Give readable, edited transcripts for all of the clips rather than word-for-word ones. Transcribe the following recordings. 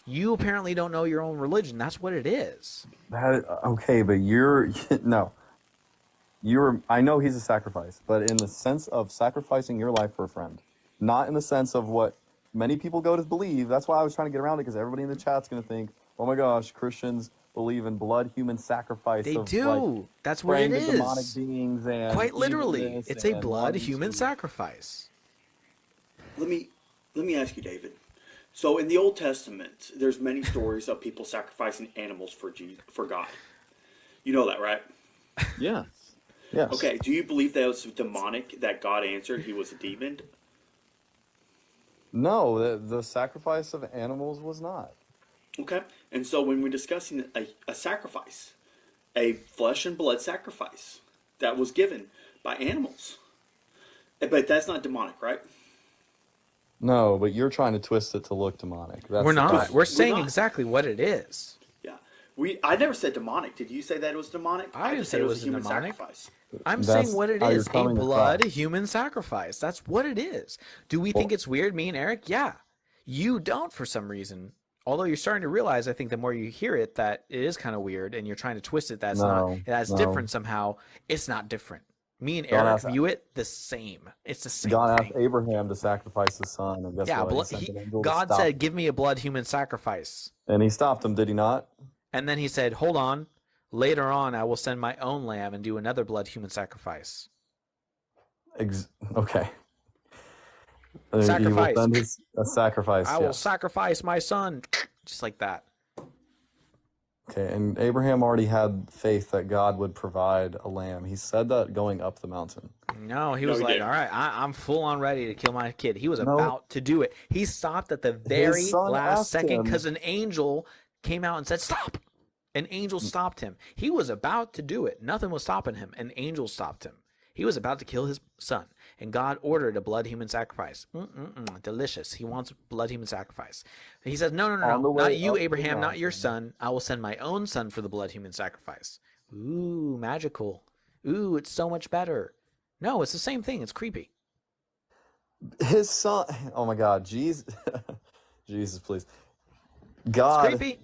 You apparently don't know your own religion. That's what it is. Okay, but you're no. I know he's a sacrifice, but in the sense of sacrificing your life for a friend, not in the sense of what many people go to believe. That's why I was trying to get around it, because everybody in the chat's going to think, oh my gosh, Christians believe in blood human sacrifice They of like do. That's what it praying to demonic is. beings and Quite literally. evilness It's a and blood wanting human to. sacrifice. Let me ask you, David. So in the Old Testament, there's many stories of people sacrificing animals for God. You know that, right? Yes. Yes. Okay. Do you believe that it was demonic that God answered? He was a demon. No, the sacrifice of animals was not. Okay. And so when we're discussing a sacrifice, a flesh and blood sacrifice that was given by animals, but that's not demonic, right? No, but you're trying to twist it to look demonic. That's We're the not. problem. We're saying not. exactly what it is. Yeah. I never said demonic. Did you say that it was demonic? I didn't just say said it it was was a human demonic. sacrifice. I'm saying That's what it how you're is. A coming blood across. human sacrifice. That's what it is. Do we think Well, it's weird, me and Eric? Yeah. You don't for some reason. Although you're starting to realize, I think the more you hear it, that it is kind of weird and you're trying to twist it no, that's no. different somehow. It's not different. Me and God Eric asked view it the same. It's the same God asked thing. Abraham to sacrifice his son, and guess Yeah, what? He sent an angel to God stop said, him. "Give me a blood human sacrifice." And he stopped him, did he not? And then he said, "Hold on. Later on, I will send my own lamb and do another blood human sacrifice." Okay. He will Sacrifice. send a sacrifice, I will yes. sacrifice my son. Just like that. Okay, and Abraham already had faith that God would provide a lamb. He said that going up the mountain. No, he No, was he like, didn't. all right, I'm full on ready to kill my kid. He was No, about to do it. He stopped at the his very son last asked second him. because an angel came out and said, stop. An angel stopped him. He was about to do it. Nothing was stopping him. An angel stopped him. He was about to kill his son. And God ordered a blood human sacrifice. Delicious. He wants blood human sacrifice. He says, no, no, no, On no. the Not way you, up the Abraham, not your mountain, son. I will send my own son for the blood human sacrifice. Ooh, magical. Ooh, it's so much better. No, it's the same thing. It's creepy. his son, oh my God, Jesus, Jesus, please. It's God, creepy.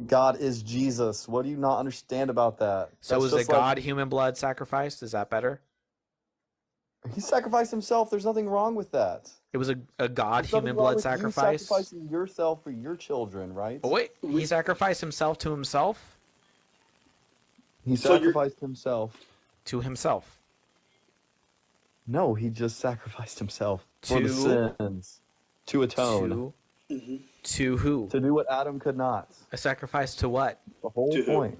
God is Jesus. What do you not understand about that? So That's is a just like God human blood sacrificed? Is that better? he sacrificed himself. There's nothing wrong with that. It was a God There's nothing human wrong blood with you sacrifice. sacrificing yourself for your children, right? Oh wait, he We, sacrificed himself to himself? He so you're sacrificed himself. To himself. No, he just sacrificed himself for the To sins, to atone, to hmm to who? to do what Adam could not. A sacrifice to what? The whole To who? point.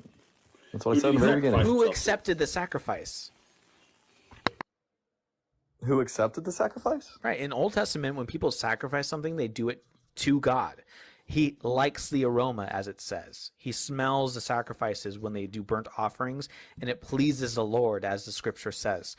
That's what I Who said did in he the very sacrifice beginning. Who himself to? accepted the sacrifice? Who accepted the sacrifice? Right. In Old Testament, when people sacrifice something, they do it to God. He likes the aroma, as it says. He smells the sacrifices when they do burnt offerings, and it pleases the Lord, as the scripture says.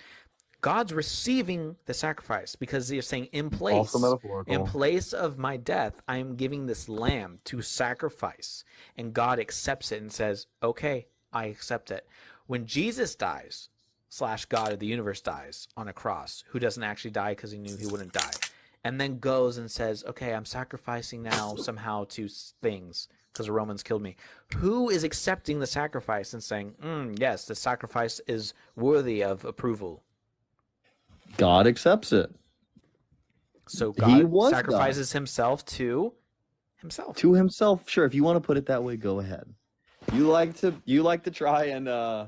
God's receiving the sacrifice because he's saying, Also in metaphorical. place of my death, I am giving this lamb to sacrifice. And God accepts it and says, okay, I accept it. When Jesus dies, / God of the universe dies on a cross, who doesn't actually die because he knew he wouldn't die, and then goes and says, okay, I'm sacrificing now somehow to things because the Romans killed me. Who is accepting the sacrifice and saying, yes, the sacrifice is worthy of approval? God accepts it. So He God was sacrifices himself to himself. to himself. Sure, if you want to put it that way, go ahead. You like to try and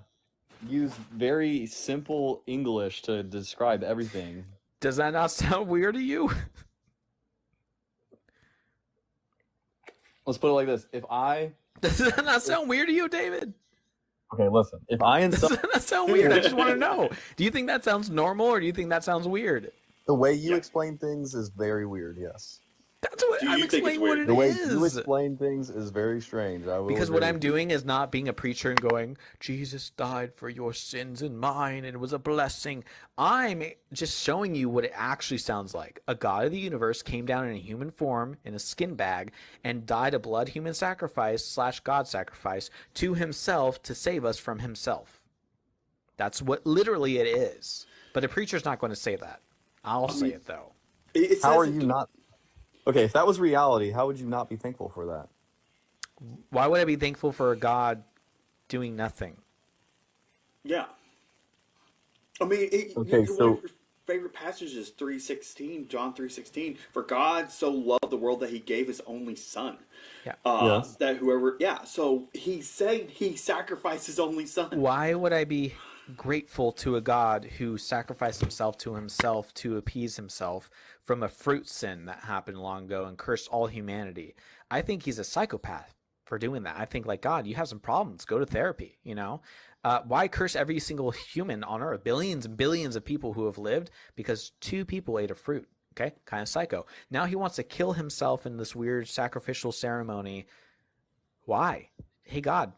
use very simple English to describe everything. Does that not sound weird to you? Let's put it like this: Does that not sound weird to you, David? okay, listen, if I and Does that not sound weird? I just want to know. Do you think that sounds normal or do you think that sounds weird? the way you Yeah. explain things is very weird. Yes, That's what Do I'm you think it's explaining what weird? it the way you is. explain things is very strange. I will Because what agree I'm with you. doing is not being a preacher and going, Jesus died for your sins and mine, and it was a blessing. I'm just showing you what it actually sounds like. A God of the universe came down in a human form, in a skin bag, and died a blood human sacrifice / God sacrifice to himself to save us from himself. That's what literally it is. But a preacher's not going to say that. I'll say it, though. It How says are that you not? Okay, if that was reality, how would you not be thankful for that? Why would I be thankful for a God doing nothing? Yeah. I mean, Okay, one of so your favorite passages, 3:16, John 3:16. For God so loved the world that he gave his only son. Yeah. yes, That whoever, yeah. So he said he sacrificed his only son. Why would I be grateful to a God who sacrificed himself to appease himself from a fruit sin that happened long ago and cursed all humanity? I think he's a psychopath for doing that. I think, like, God, you have some problems. Go to therapy, you know? Why curse every single human on earth? Billions and billions of people who have lived because two people ate a fruit. Okay, kind of psycho. Now he wants to kill himself in this weird sacrificial ceremony. Why? Hey, God,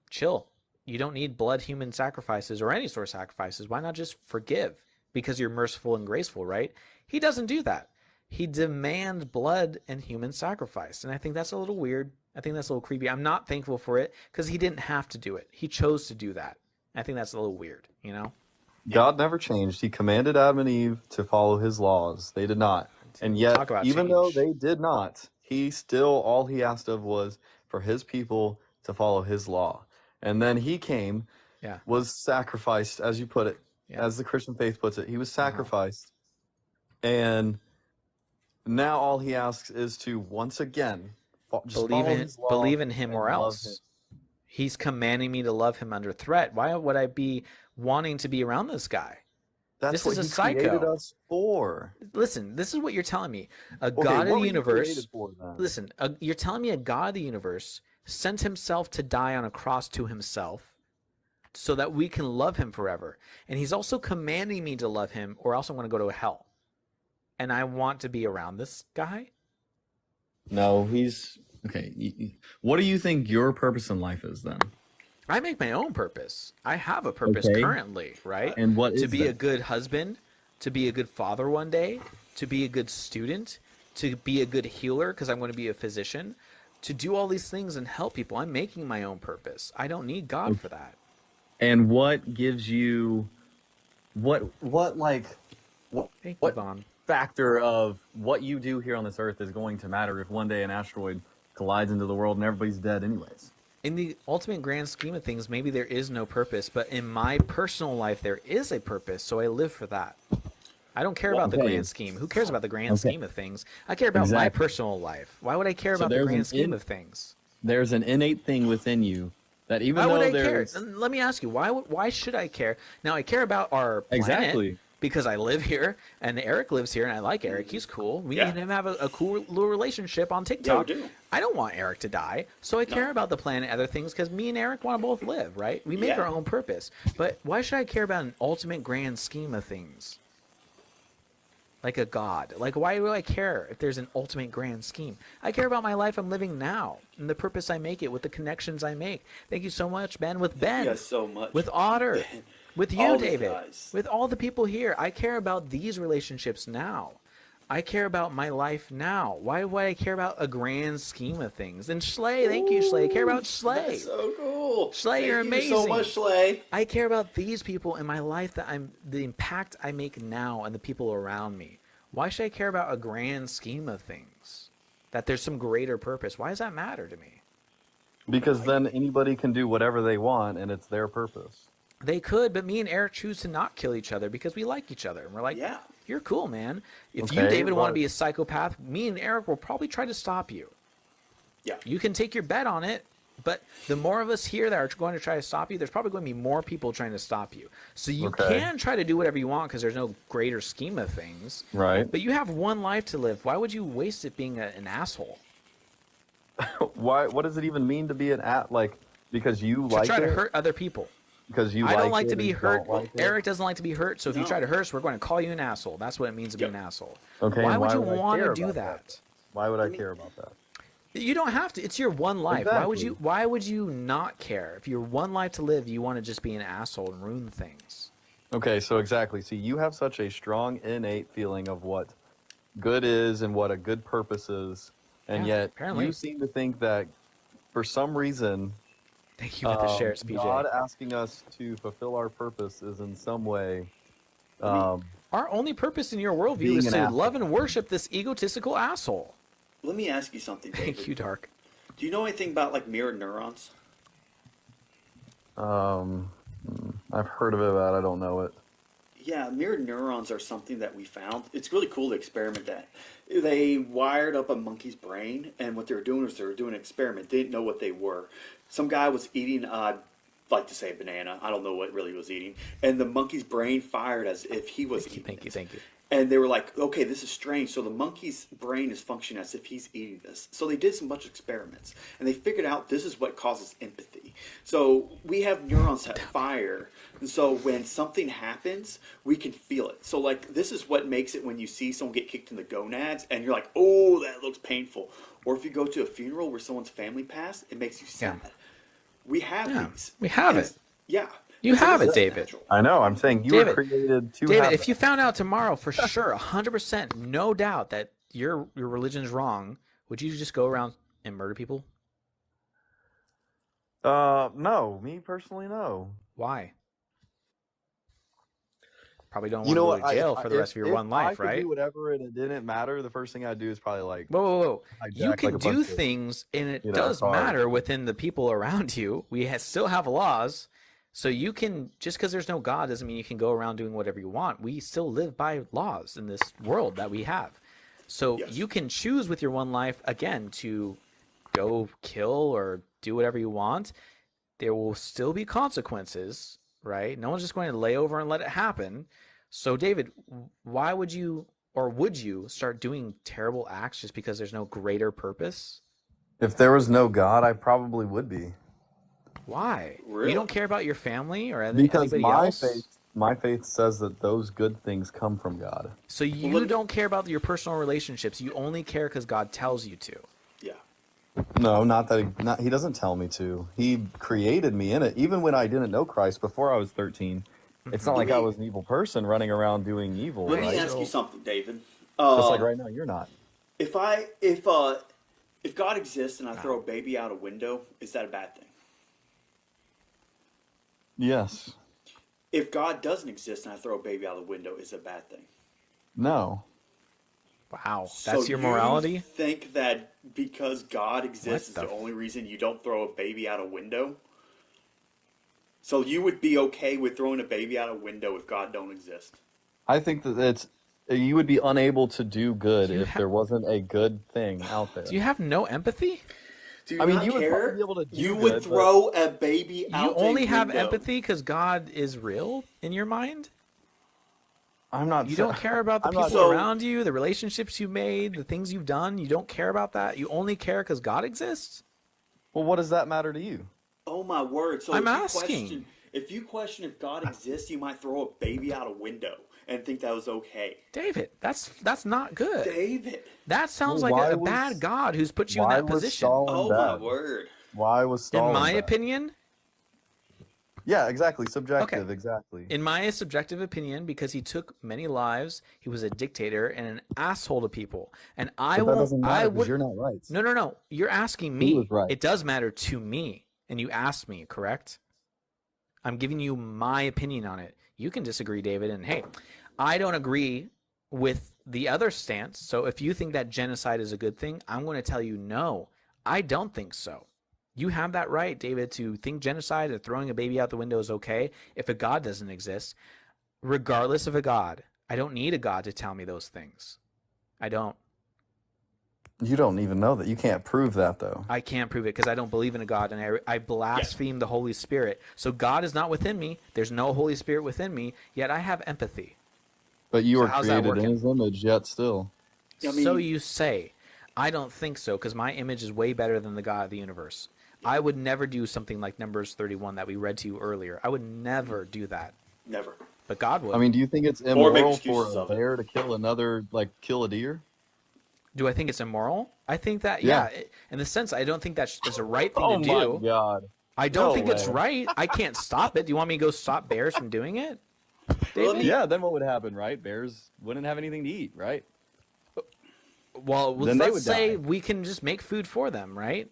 chill. You don't need blood human sacrifices or any sort of sacrifices. Why not just forgive? Because you're merciful and graceful, right? He doesn't do that. He demands blood and human sacrifice. And I think that's a little weird. I think that's a little creepy. I'm not thankful for it because he didn't have to do it. He chose to do that. I think that's a little weird, you know? God never changed. He commanded Adam and Eve to follow his laws. They did not. And yet, Talk about even though change. they did not, he still, all he asked of was for his people to follow his law. And then he came, Yeah. was sacrificed, as you put it, Yeah. as the Christian faith puts it. He was sacrificed. And now all he asks is to once again just follow his law Believe in him and or love him. else. He's commanding me to love him under threat. Why would I be wanting to be around this guy? That's This what is a he created psycho. us for. Listen, this is what you're telling me. A Okay, God of what the were you created universe. for then? Listen, you're telling me a God of the universe sent himself to die on a cross to himself so that we can love him forever. And he's also commanding me to love him or else I'm going to go to hell. And I want to be around this guy? No, he's okay. What do you think your purpose in life is then? I make my own purpose. I have a purpose Okay. currently, right? And what To is be a that? good husband, to be a good father one day, to be a good student, to be a good healer because I'm going to be a physician, to do all these things and help people. I'm making my own purpose. I don't need God for that. And what gives you what like Thank you, what Vaughn. factor of what you do here on this earth is going to matter if one day an asteroid collides into the world and everybody's dead anyways? In the ultimate grand scheme of things, maybe there is no purpose, but in my personal life, there is a purpose, so I live for that. I don't care about the Okay. grand scheme. Who cares about the grand Okay. scheme of things? I care about my Exactly. personal life. Why would I care So about the there's grand an scheme of things? There's an innate thing within you that even Why would though I care? there's Let me ask you, why should I care? Now, I care about our planet Exactly. because I live here and Eric lives here and I like Eric. He's cool. Me Yeah. and him have a cool little relationship on TikTok. do. I don't want Eric to die, so I care about the planet and other things because me and Eric want to both live, right? We make Yeah. our own purpose. But why should I care about an ultimate grand scheme of things? Like a God. Like, why do I care if there's an ultimate grand scheme? I care about my life I'm living now and the purpose I make it with the connections I make. Thank you so much, Ben. With Ben. Yes, so much. With Otter. With you, All these David. guys. With all the people here. I care about these relationships now. I care about my life now. Why would I care about a grand scheme of things? And Schley, thank you, Schley. I care about Schley. That's so cool. Schley, you're Thank you amazing. so much, Schley. I care about these people in my life the impact I make now and the people around me. Why should I care about a grand scheme of things? That there's some greater purpose. Why does that matter to me? because then anybody can do whatever they want and it's their purpose. They could, but me and Eric choose to not kill each other because we like each other. And we're like, Yeah. you're cool, man. If you, Okay, David, want to but- be a psychopath, me and Eric will probably try to stop you. Yeah. You can take your bet on it, but the more of us here that are going to try to stop you, there's probably going to be more people trying to stop you. So you Okay. can try to do whatever you want because there's no greater scheme of things. Right. But you have one life to live. Why would you waste it being an asshole? Why? What does it even mean to be like? Because you To like try it? to hurt other people. Because you I don't like it to and be you hurt. don't like it? Eric doesn't like to be hurt. So if you No. try to hurt us, we're going to call you an asshole. That's what it means to be Yep. an asshole. Okay, Why and would you I want care to do about that? Why would I care about that? You don't have to. It's your one life. Exactly. Why would you not care? If you're one life to live, you want to just be an asshole and ruin things. Okay, so exactly. See, you have such a strong innate feeling of what good is and what a good purpose is, and Yeah, yet apparently. you seem to think that for some reason, Thank you for the shares, PJ. God asking us to fulfill our purpose is in some way. Our only purpose in your worldview Being is an to asshole. love and worship this egotistical asshole. Let me ask you something, David. Thank you, Dark. Do you know anything about like mirror neurons? I've heard of it, but I don't know it. Yeah, mirror neurons are something that we found. It's really cool to experiment that. They wired up a monkey's brain, and what they were doing is they were doing an experiment. They didn't know what they were. Some guy was eating, I'd like to say a banana. I don't know what really he was eating. And the monkey's brain fired as if he was eating it. Thank you. And they were like, okay, this is strange. So the monkey's brain is functioning as if he's eating this. So they did some bunch of experiments. And they figured out this is what causes empathy. So we have neurons that fire. And so when something happens, we can feel it. So like this is what makes it when you see someone get kicked in the gonads and you're like, oh, that looks painful. Or if you go to a funeral where someone's family passed, it makes you sad. Yeah. We have these. We have it. Yeah. You have it, It's David. natural. I know. I'm saying you David, were created to David, have if that. you found out tomorrow for sure, 100%, no doubt that your religion is wrong, would you just go around and murder people? No. Me personally, no. Why? Probably don't want You know to go what? to jail for the rest of your one life, I could right? do whatever and it didn't matter. The first thing I'd do is probably like Whoa. You hijack, can like, a do bunch of, things, and it you know, does cars. matter within the people around you. We still have laws. So you can, just because there's no God doesn't mean you can go around doing whatever you want. We still live by laws in this world that we have. So Yes. you can choose with your one life, again, to go kill or do whatever you want. There will still be consequences, right? No one's just going to lay over and let it happen. So, David, why would you start doing terrible acts just because there's no greater purpose? If there was no God, I probably would be. Why? Really? You don't care about your family or Because anybody else? my faith says that those good things come from God. So you don't care about your personal relationships. You only care because God tells you to. Yeah. No, not that he doesn't tell me to. He created me in it. Even when I didn't know Christ before I was 13, it's not like I was an evil person running around doing evil. Let me right? ask you something, David. Just like right now, you're not. If God exists and I throw a baby out a window, is that a bad thing? Yes. If God doesn't exist and I throw a baby out the window, is it a bad thing? No. Wow, So that's your you morality? think that because God exists is What the the only reason you don't throw a baby out a window? So you would be okay with throwing a baby out a window if God don't exist? I think that you would be unable to do good You if there wasn't a good thing out there. Do you have no empathy? Do you I mean, not you would care? probably be able to do You good, would but- throw a baby out You only a have window. empathy because God is real in your mind? I'm not. You don't care about the I'm not- people So- around you, the relationships you made, the things you've done. You don't care about that. You only care because God exists? Well, what does that matter to you? Oh my word! So I'm if you asking. question if God exists, you might throw a baby out a window and think that was okay. David, that's not good. David, That sounds Well, like why a was- bad God who's put you in why that was position. Stalin oh my bad? word! Why was In Stalin my bad? opinion, Yeah, exactly. Subjective, Okay. exactly. in my subjective opinion, because he took many lives, he was a dictator and an asshole to people. And I But that won't. doesn't matter I because would. you're not right. No. You're asking He me. was right. It does matter to me, and you asked me, correct? I'm giving you my opinion on it. You can disagree, David, and hey, I don't agree with the other stance. So if you think that genocide is a good thing, I'm going to tell you no. I don't think so. You have that right, David, to think genocide or throwing a baby out the window is okay if a God doesn't exist. Regardless of a God, I don't need a God to tell me those things. I don't. You don't even know that. You can't prove that, though. I can't prove it because I don't believe in a God, and I blaspheme the Holy Spirit. So God is not within me. There's no Holy Spirit within me, yet I have empathy. But you So were how's that created in working? His image, yet still. I mean- So you say. I don't think so because my image is way better than the God of the universe. I would never do something like Numbers 31 that we read to you earlier. I would never do that. Never. But God would. I mean, do you think it's make immoral excuses for a of it. bear to kill another, like kill a deer? Do I think it's immoral? I think that, Yeah. in the sense, I don't think that is a right thing Oh to my do. God! I don't No think it's way. right. I can't stop it. Do you want me to go stop bears from doing it? Well, David? Yeah, then what would happen, right? Bears wouldn't have anything to eat, right? Well, Then they let's would say die. we can just make food for them, right?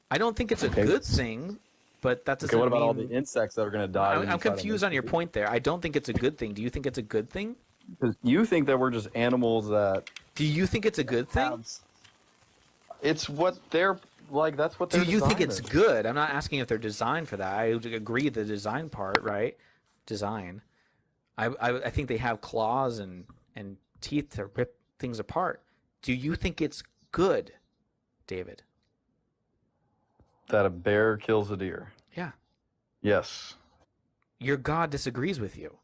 I don't think it's a Okay. good thing, but that doesn't Okay, what about all mean... the insects that are going to die? when I'm you try to confused make on your food? point there. I don't think it's a good thing. Do you think it's a good thing? 'Cause you think that we're just animals that Do you think it's a good thing? have... It's what they're like. That's what Do they're you think designed it's as. good? I'm not asking if they're designed for that. I agree the design part, right? Design. I think they have claws and teeth to rip things apart. Do you think it's good, David? That a bear kills a deer. Yeah. Yes. Your God disagrees with you.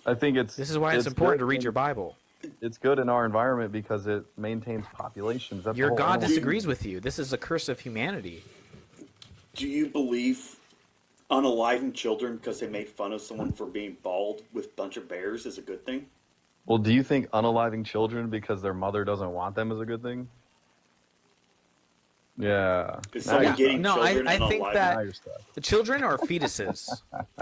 I think This is why it's important to good read your Bible. It's good in our environment because it maintains populations. That's Your the whole God animal disagrees kingdom. with you. This is a curse of humanity. Do you believe unaliving children because they made fun of someone for being bald with a bunch of bears is a good thing? Well, do you think unaliving children because their mother doesn't want them is a good thing? Yeah. Is Now someone you're getting stuck. No, children I and think unaliving? that Now you're stuck. the children or fetuses?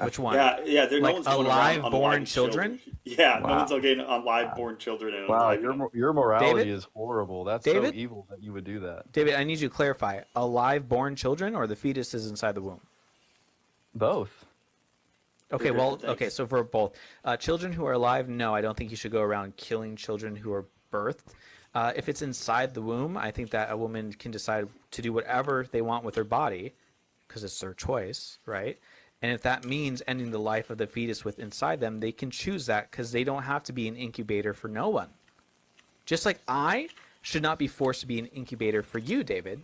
Which one? Yeah, no Like one's going alive around born unaliving children? Yeah, no Wow. one's getting alive born children and Wow, unaliving them. your morality David? is horrible. That's David? so evil that you would do that. David, I need you to clarify. Alive born children or the fetuses inside the womb? Both. Okay, They're well, different okay, things. so for both. Children who are alive, no, I don't think you should go around killing children who are birthed. If it's inside the womb, I think that a woman can decide to do whatever they want with their body because it's their choice, right? And if that means ending the life of the fetus with inside them, they can choose that because they don't have to be an incubator for no one. Just like I should not be forced to be an incubator for you, David.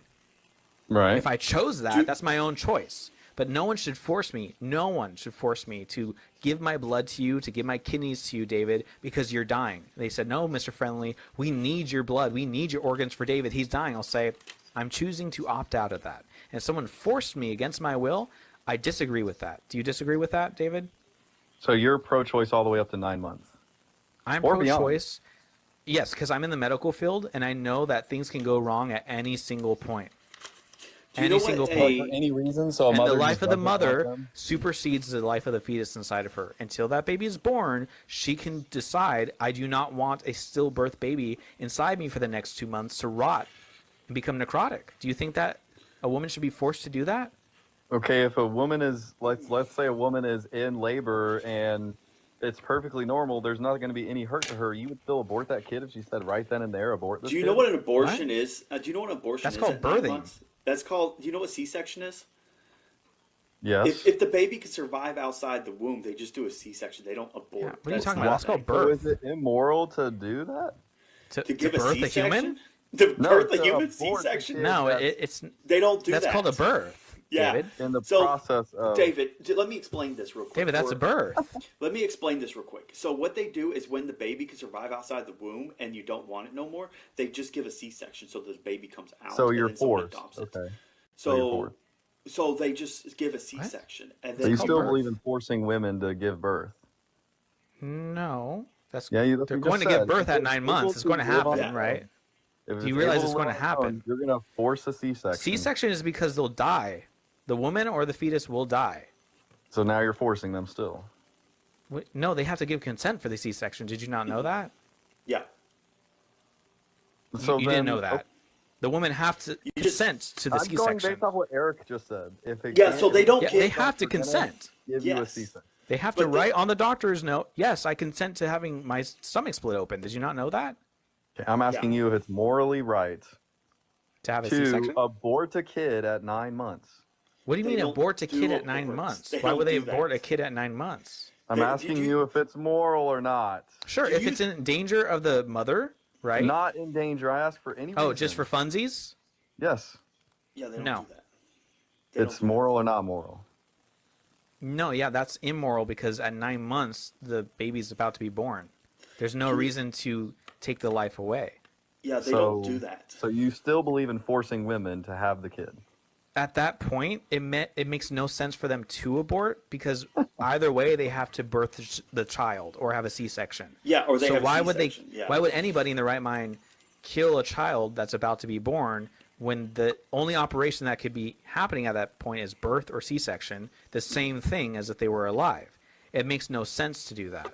Right. If I chose that, that's my own choice. But no one should force me. No one should force me to give my blood to you, to give my kidneys to you, David, because you're dying. They said, no, Mr. Friendly, we need your blood. We need your organs for David. He's dying. I'll say, I'm choosing to opt out of that. And if someone forced me against my will, I disagree with that. Do you disagree with that, David? So you're pro-choice all the way up to 9 months. I'm Or beyond. pro-choice. Yes, because I'm in the medical field, and I know that things can go wrong at any single point. Do you know Any what single a- point. For any reason, so a And mother the life just of the doesn't want mother them? supersedes the life of the fetus inside of her. Until that baby is born, she can decide, I do not want a stillbirth baby inside me for the next 2 months to rot and become necrotic. Do you think that a woman should be forced to do that? Okay, if a woman is let's say a woman is in labor and it's perfectly normal, there's not going to be any hurt to her. You would still abort that kid if she said right then and there, abort this Do you kid? know what an abortion is? Do you know what an abortion That's is called at 9 birthing. months? That's called. Do you know what C-section is? Yes. If the baby can survive outside the womb, they just do a C-section. They don't abort. Yeah, what are you That's talking not about? That's a called thing. birth. So is it immoral to do that? To give a birth a C-section? human? To No, birth a to human abort the C-section? kid. No, That's- it's They don't do that's that. called a birth, Yeah. David. In the So, process of David, let me explain this real quick. David, that's a birth. Let me explain this real quick. So what they do is when the baby can survive outside the womb and you don't want it no more, they just give a C-section so the baby comes out. so and you're then someone forced. adopts it. Okay. you're So forced. so they just give a C-section and So then you called still birth. believe in forcing women to give birth? No, that's Yeah, that's they're what you going to just give said. birth If at it's 9 able months. It's to going to live on happen, its right? own- If Do you it's realize able it's to going live to on its own, happen? You're going to force a C-section. C-section is because they'll die. The woman or the fetus will die. So now you're forcing them still. No, they have to give consent for the C-section. Did you not know that? yeah. So You then, didn't know that. The women have to You just- consent to the I'm going C-section. based off what Eric just said. If it Yeah, can't- so they don't Yeah, give they have to we're gonna consent. Give you a Yes. C-section. They have to But they- write on the doctor's note, yes, I consent to having my stomach split open. Did you not know that? Okay, I'm asking you if it's morally right To have a to C-section? abort a kid at 9 months. What do you They mean don't abort a do kid at 9 aborts. months? They Why don't would they do abort that. a kid at 9 months? I'm Did asking you- you if it's moral or not. Sure, Do if you- it's in danger of the mother, right? Not in danger. I ask for any reason. Oh, just for funsies? Yes. Yeah, they don't No. do that. They It's don't do moral or not moral. No, yeah, that's immoral because at 9 months the baby's about to be born. There's no reason to take the life away. that. Yeah, they So- don't do that. So you still believe in forcing women to have the kid? At that point, it makes no sense for them to abort because either way they have to birth the child or have a C-section. Yeah, or they So have a why would they? C-section, yeah. Why would anybody in their right mind kill a child that's about to be born when the only operation that could be happening at that point is birth or C-section? The same thing as if they were alive. It makes no sense to do that.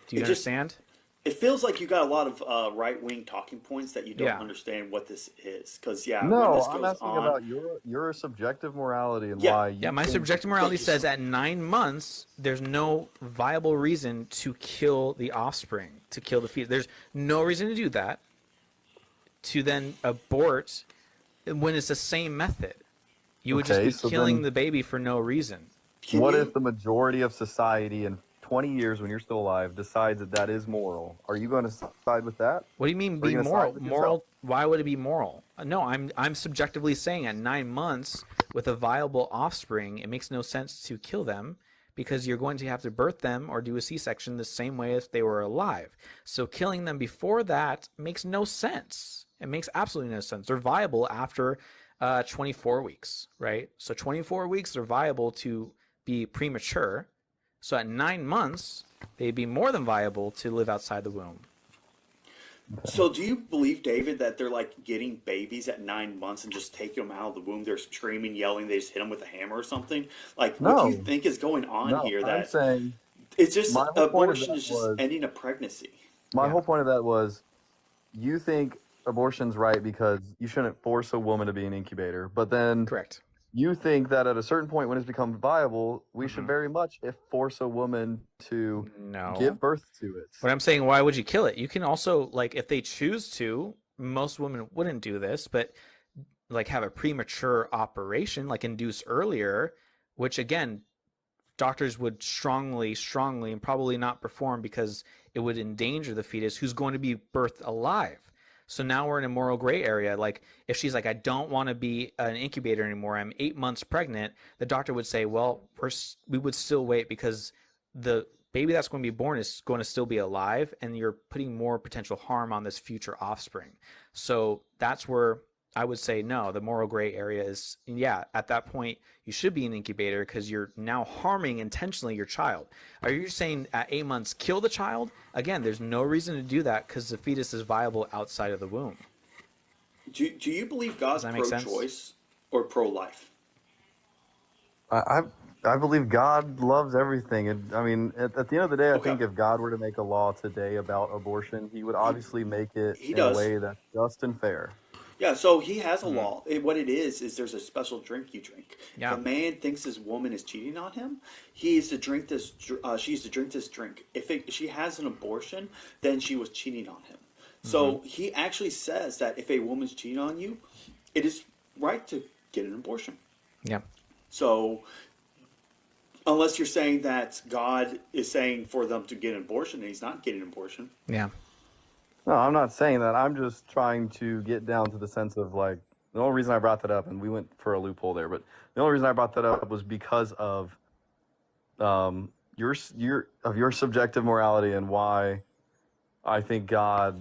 Do you It just- understand? It feels like you got a lot of right-wing talking points that you don't Yeah. understand what this is. Because when No, this I'm goes asking on, about your subjective morality and Yeah. why you Yeah, my think- subjective morality Thank you, says sir. at 9 months, there's no viable reason to kill the offspring, to kill the fetus. There's no reason to do that. to then abort when it's the same method. You would just Okay, be so killing then the baby for no reason. Can what if you? the majority of society in 20 years when you're still alive decides that that is moral? Are you going to side with that? What do you mean Or are be you going to side moral? with yourself? Moral? Why would it be moral? No, I'm subjectively saying at 9 months with a viable offspring, it makes no sense to kill them because you're going to have to birth them or do a C-section the same way as they were alive. So killing them before that makes no sense. It makes absolutely no sense. They're viable after 24 weeks, right? So 24 weeks they're viable to be premature. So at 9 months, they'd be more than viable to live outside the womb. So do you believe, David, that they're like getting babies at 9 months and just taking them out of the womb? They're screaming, yelling. They just hit them with a hammer or something. Like, what do you No, think is going on no. here? I'm That saying it's just my whole point of abortion that is just was ending a pregnancy. my Yeah, whole point of that was you think abortion's right because you shouldn't force a woman to be an incubator, but then correct. you think that at a certain point when it's become viable, we should Hmm. very much if force a woman to No. give birth to it. But I'm saying, why would you kill it? You can also, like, if they choose to, most women wouldn't do this, but like have a premature operation, like induce earlier, which again, doctors would strongly, and probably not perform because it would endanger the fetus who's going to be birthed alive. So now we're in a moral gray area. Like if she's like, I don't want to be an incubator anymore, I'm 8 months pregnant, the doctor would say, well, we would still wait because the baby that's going to be born is going to still be alive and you're putting more potential harm on this future offspring. So that's where I would say no. The moral gray area is, yeah, at that point you should be an incubator because you're now harming intentionally your child. Are you saying at 8 months kill the child? Again, there's no reason to do that because the fetus is viable outside of the womb. Do you believe Does God's that make sense? pro-choice or pro-life? I I believe God loves everything. And I mean, at the end of the day, I Okay, think if God were to make a law today about abortion, he would he obviously make it he in a does. way that's just and fair. Yeah, so he has a Mm-hmm. law. What it is there's a special drink you drink. If a Yeah. man thinks his woman is cheating on him, he is to drink this. She's to drink this drink. If she has an abortion, then she was cheating on him. Mm-hmm. So he actually says that if a woman's cheating on you, it is right to get an abortion. Yeah. So unless you're saying that God is saying for them to get an abortion and he's not getting an abortion. Yeah. No, I'm not saying that. I'm just trying to get down to the sense of like the only reason I brought that up, and we went for a loophole there, but the only reason I brought that up was because of your subjective morality and why I think God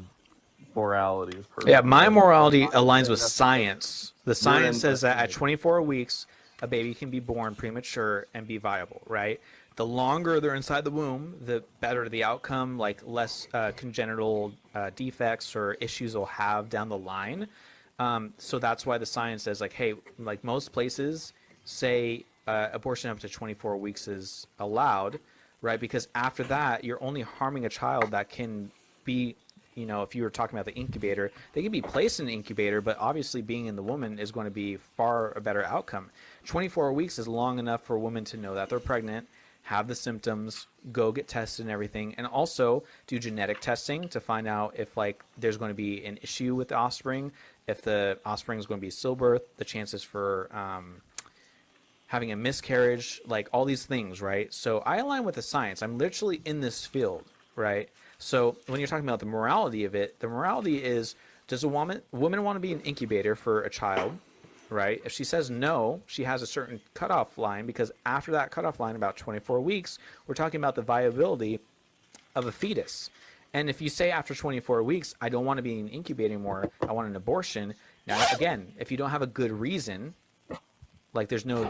morality is Yeah, perfect, my right? And morality I'm aligns saying with that's because science. The you're science in says that the at 24 weeks, a baby can be born premature and be viable, right? The longer they're inside the womb, the better the outcome, like less congenital defects or issues they'll have down the line. So that's why the science says, like, hey, like most places say abortion up to 24 weeks is allowed, right? Because after that, you're only harming a child that can be, if you were talking about the incubator, they can be placed in an incubator, but obviously being in the woman is going to be far a better outcome. 24 weeks is long enough for a woman to know that they're pregnant, have the symptoms, go get tested and everything, and also do genetic testing to find out if like there's going to be an issue with the offspring, if the offspring is going to be stillbirth, the chances for having a miscarriage, like all these things, right? So I align with the science. I'm literally in this field, right? So when you're talking about the morality of it, the morality is, does a woman want to be an incubator for a child, right? If she says no, she has a certain cutoff line, because after that cutoff line, about 24 weeks, we're talking about the viability of a fetus. And if you say after 24 weeks, I don't want to be an incubator anymore, I want an abortion. Now, again, if you don't have a good reason, like there's no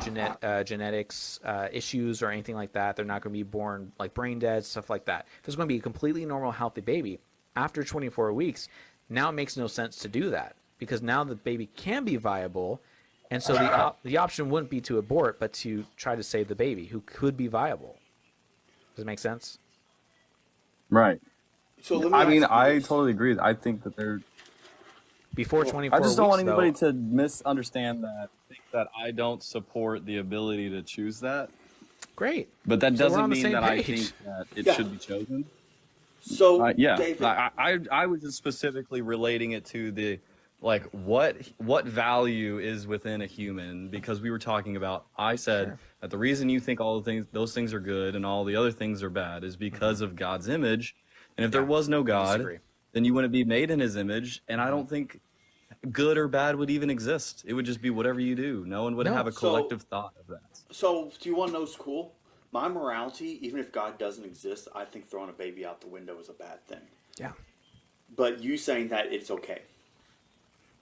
genetics issues or anything like that, they're not going to be born like brain dead, stuff like that. If it's going to be a completely normal, healthy baby, after 24 weeks, now it makes no sense to do that because now the baby can be viable. And so the option wouldn't be to abort, but to try to save the baby who could be viable. Does it make sense? right. So let me I mean, ask you I this. totally agree. I think that they're. Before I 24 just don't want weeks, anybody though, to misunderstand that, think that I don't support the ability to choose that. great. But that So we're doesn't on the mean same that I page. think that it Yeah. should be chosen. So Yeah, David, I was just specifically relating it to like what value is within a human, because we were talking about, I said Sure. that the reason you think all the things, those things are good and all the other things are bad, is because of God's image. And if there Yeah. was no I God, disagree. then you wouldn't be made in his image, and I don't think good or bad would even exist. It would just be whatever you do. No one would have No. a So, collective thought of that. so do you want to know what's cool? My morality, even if God doesn't exist, I think throwing a baby out the window is a bad thing. Yeah. But you saying that it's okay.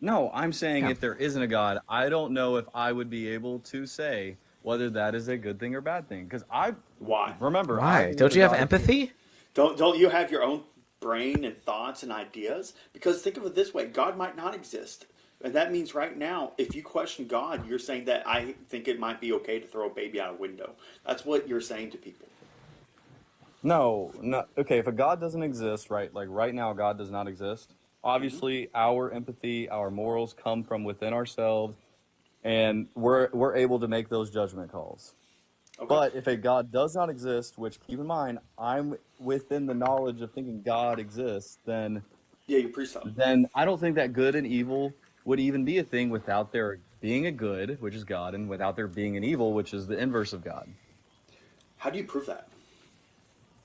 No, I'm saying Yeah. if there isn't a God, I don't know if I would be able to say whether that is a good thing or bad thing. Because Why? I Why? believe Don't a you have God exists. empathy? Don't you have your own brain and thoughts and ideas? Because think of it this way: God might not exist, and that means right now, if you question God, you're saying that I think it might be okay to throw a baby out a window. That's what you're saying to people. No, no. Okay, if a God doesn't exist, right? Like right now, God does not exist. Hmm. Obviously, our empathy, our morals come from within ourselves, and we're able to make those judgment calls. Okay. But if a God does not exist, which keep in mind, I'm within the knowledge of thinking God exists, Yeah, you pre-sub. then I don't think that good and evil would even be a thing without there being a good, which is God, and without there being an evil, which is the inverse of God. How do you prove that?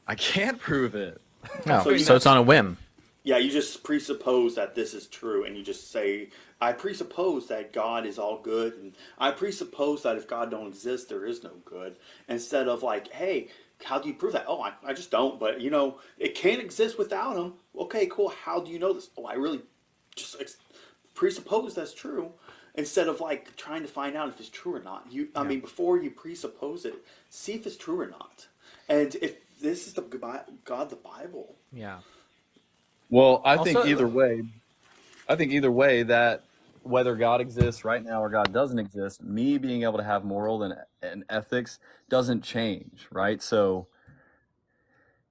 I can't prove it. No. So I you mean, So it's just on a whim. Yeah, you just presuppose that this is true, and you just say, "I presuppose that God is all good, and I presuppose that if God don't exist, there is no good." Instead of like, "Hey, how do you prove that?" "Oh, I just don't." But it can't exist without him. Okay, cool. How do you know this? "Oh, I really just presuppose that's true." Instead of like trying to find out if it's true or not, I Yeah. mean, before you presuppose it, see if it's true or not. And if this is the God, the Bible. Yeah. well, Also, I think either way that whether God exists right now or God doesn't exist, me being able to have moral and ethics doesn't change, right? So,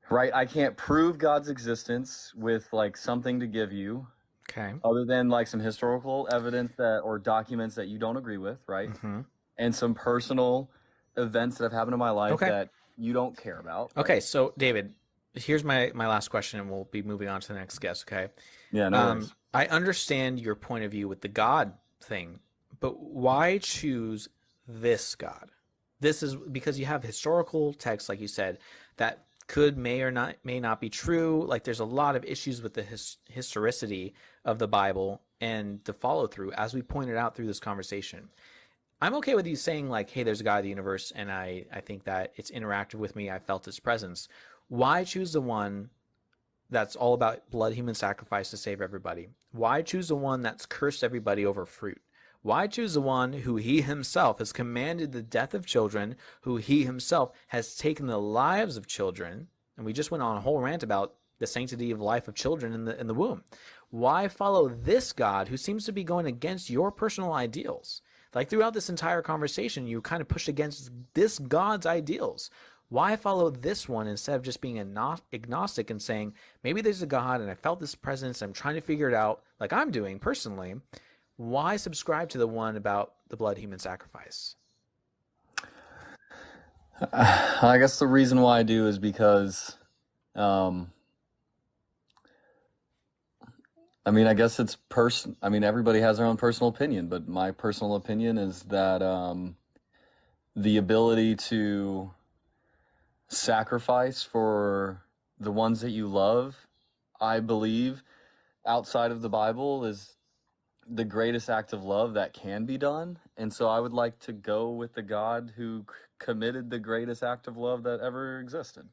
right, I can't prove God's existence with like something to give you okay. other than like some historical evidence that or documents that you don't agree with, right? Mm-hmm. And some personal events that have happened in my life Okay. that you don't care about, Okay. right? So, David, here's my last question, and we'll be moving on to the next guest. Okay. Yeah, no worries. I understand your point of view with the God thing, but why choose this God? This is because you have historical texts, like you said, that could may not be true. Like there's a lot of issues with the historicity of the Bible and the follow through, as we pointed out through this conversation. I'm okay with you saying like, hey, there's a God of the universe, and I think that it's interactive with me. I felt his presence. Why choose the one that's all about blood human sacrifice to save everybody? Why choose the one that's cursed everybody over fruit? Why choose the one who he himself has commanded the death of children, who he himself has taken the lives of children? And we just went on a whole rant about the sanctity of life of children in the womb. Why follow this God who seems to be going against your personal ideals? Like throughout this entire conversation, you kind of pushed against this God's ideals. Why follow this one instead of just being agnostic and saying, maybe there's a God and I felt this presence, I'm trying to figure it out, like I'm doing personally? Why subscribe to the one about the blood human sacrifice? I guess the reason why I do is because, um, I mean, I guess it's I mean, everybody has their own personal opinion, but my personal opinion is that the ability to sacrifice for the ones that you love, I believe, outside of the Bible, is the greatest act of love that can be done. And so I would like to go with the God who committed the greatest act of love that ever existed.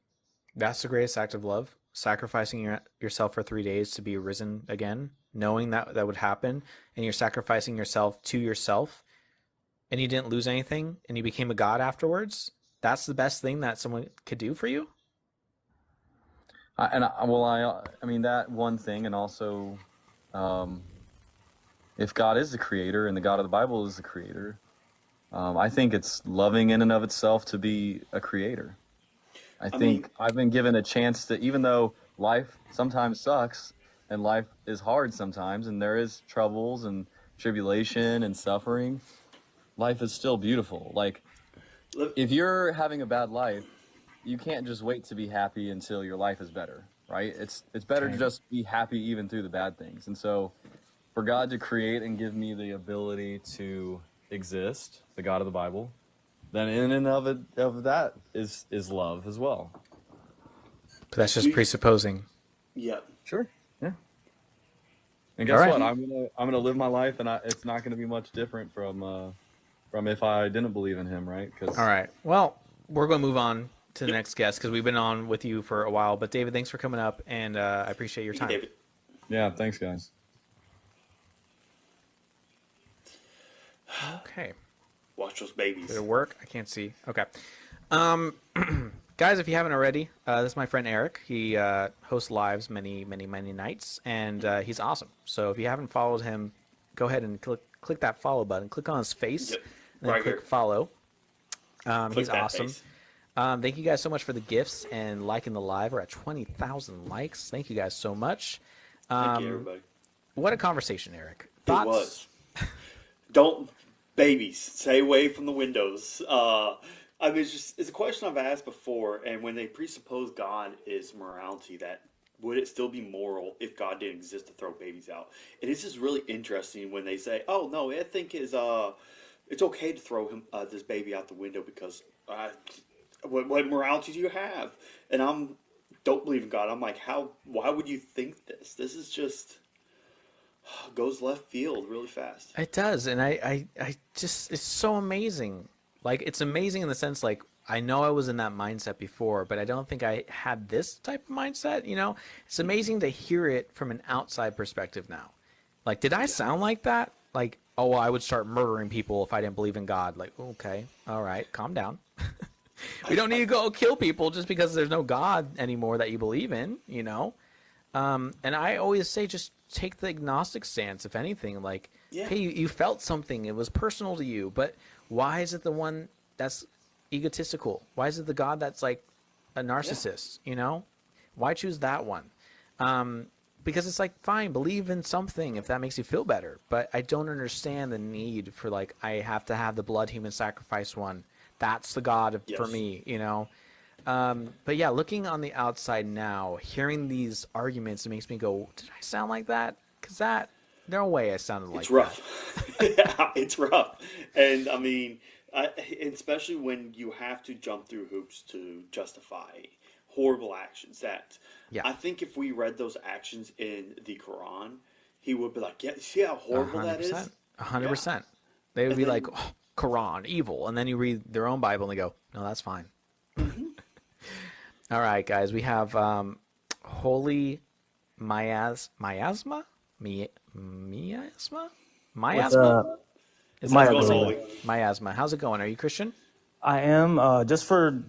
That's the greatest act of love, sacrificing yourself for 3 days to be risen again, knowing that that would happen, and you're sacrificing yourself to yourself, and you didn't lose anything, and you became a god afterwards. That's the best thing that someone could do for you. I mean, that one thing, and also, um, if God is the creator and the God of the Bible is the creator, I think it's loving in and of itself to be a creator. I I mean, think I've been given a chance to, even though life sometimes sucks and life is hard sometimes, and there is troubles and tribulation and suffering, life is still beautiful. Like, li- if you're having a bad life, you can't just wait to be happy until your life is better, right? It's better to Okay. just be happy even through the bad things. And so, for God to create and give me the ability to exist, the God of the Bible, then in and of that is love as well. But that's just presupposing. Yeah. Sure. Yeah. And All guess right. what? I'm gonna live my life, and it's not gonna be much different from if I didn't believe in Him, right? All Because right. Well, we're going to move on to the Yep. next guest because we've been on with you for a while. But David, thanks for coming up, and I appreciate your Thank you, time. David. yeah, thanks guys. Okay. Watch those Did babies. it work? I can't see. Okay. Guys, if you haven't already, this is my friend Eric. He hosts lives many nights, and he's awesome. So if you haven't followed him, go ahead and click that follow button. Click on his face, Yep. and then Right click here. follow. Click He's that awesome. face. Thank you guys so much for the gifts and liking the live. We're at 20,000 likes. Thank you guys so much. Thank you, everybody. What a conversation, Eric. It Thoughts? was. Don't babies stay away from the windows. I mean, it's a question I've asked before, and when they presuppose God is morality, that would it still be moral if God didn't exist to throw babies out? And it's just really interesting when they say, "Oh no, I think it's okay to throw this baby out the window because what morality do you have?" And don't believe in God. I'm like, how? Why would you think this? This is just goes left field really fast. It does, and I just it's so amazing. Like it's amazing in the sense like I know I was in that mindset before, but I don't think I had this type of mindset. It's amazing to hear it from an outside perspective now. Like, did I sound like that? Like, oh, well, I would start murdering people if I didn't believe in God. Like, okay, all right, calm down. We don't need to go kill people just because there's no God anymore that you believe in. And I always say just take the agnostic stance, if anything. Like, Yeah. hey, you felt something. It was personal to you. But why is it the one that's egotistical? Why is it the God that's like a narcissist? Why choose that one? Because it's like, fine, believe in something if that makes you feel better. But I don't understand the need for like, I have to have the blood human sacrifice one. That's the God for Yes. me. But yeah, looking on the outside now, hearing these arguments, it makes me go, did I sound like that? Because no way I sounded like It's rough. Yeah, it's rough. And I mean, especially when you have to jump through hoops to justify horrible actions. Yeah. I think if we read those actions in the Quran, he would be like, "Yeah, see how horrible that is." 100%. They would And be then, like, oh, Quran, evil. And then you read their own Bible and they go, no, that's fine. All right, guys, we have Holy Miasma? Miasma? What's Miasma? Is my that Let's go, opinion? Holy. Miasma? How's it going? Are you Christian? I am, just for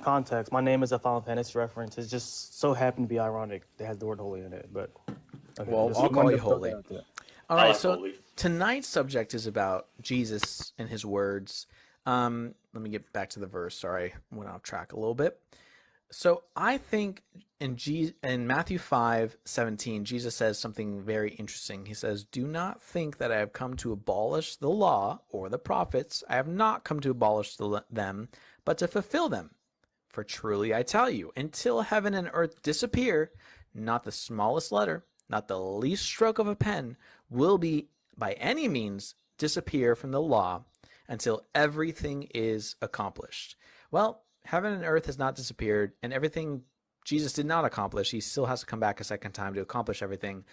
context, my name is a Final Fantasy reference. It just so happened to be ironic. It has the word holy in it, but okay, Well, just I'll call wanted you to throw Holy. that out there. All I right, like so Holy. tonight's subject is about Jesus and his words. Let me get back to the verse. Sorry, went off track a little bit. So I think in Matthew 5:17, Jesus says something very interesting. He says, "Do not think that I have come to abolish the law or the prophets. I have not come to abolish them, but to fulfill them. For truly I tell you, until heaven and earth disappear, not the smallest letter, not the least stroke of a pen will be by any means disappear from the law until everything is accomplished." Well, heaven and earth has not disappeared, and everything Jesus did not accomplish, he still has to come back a second time to accomplish everything.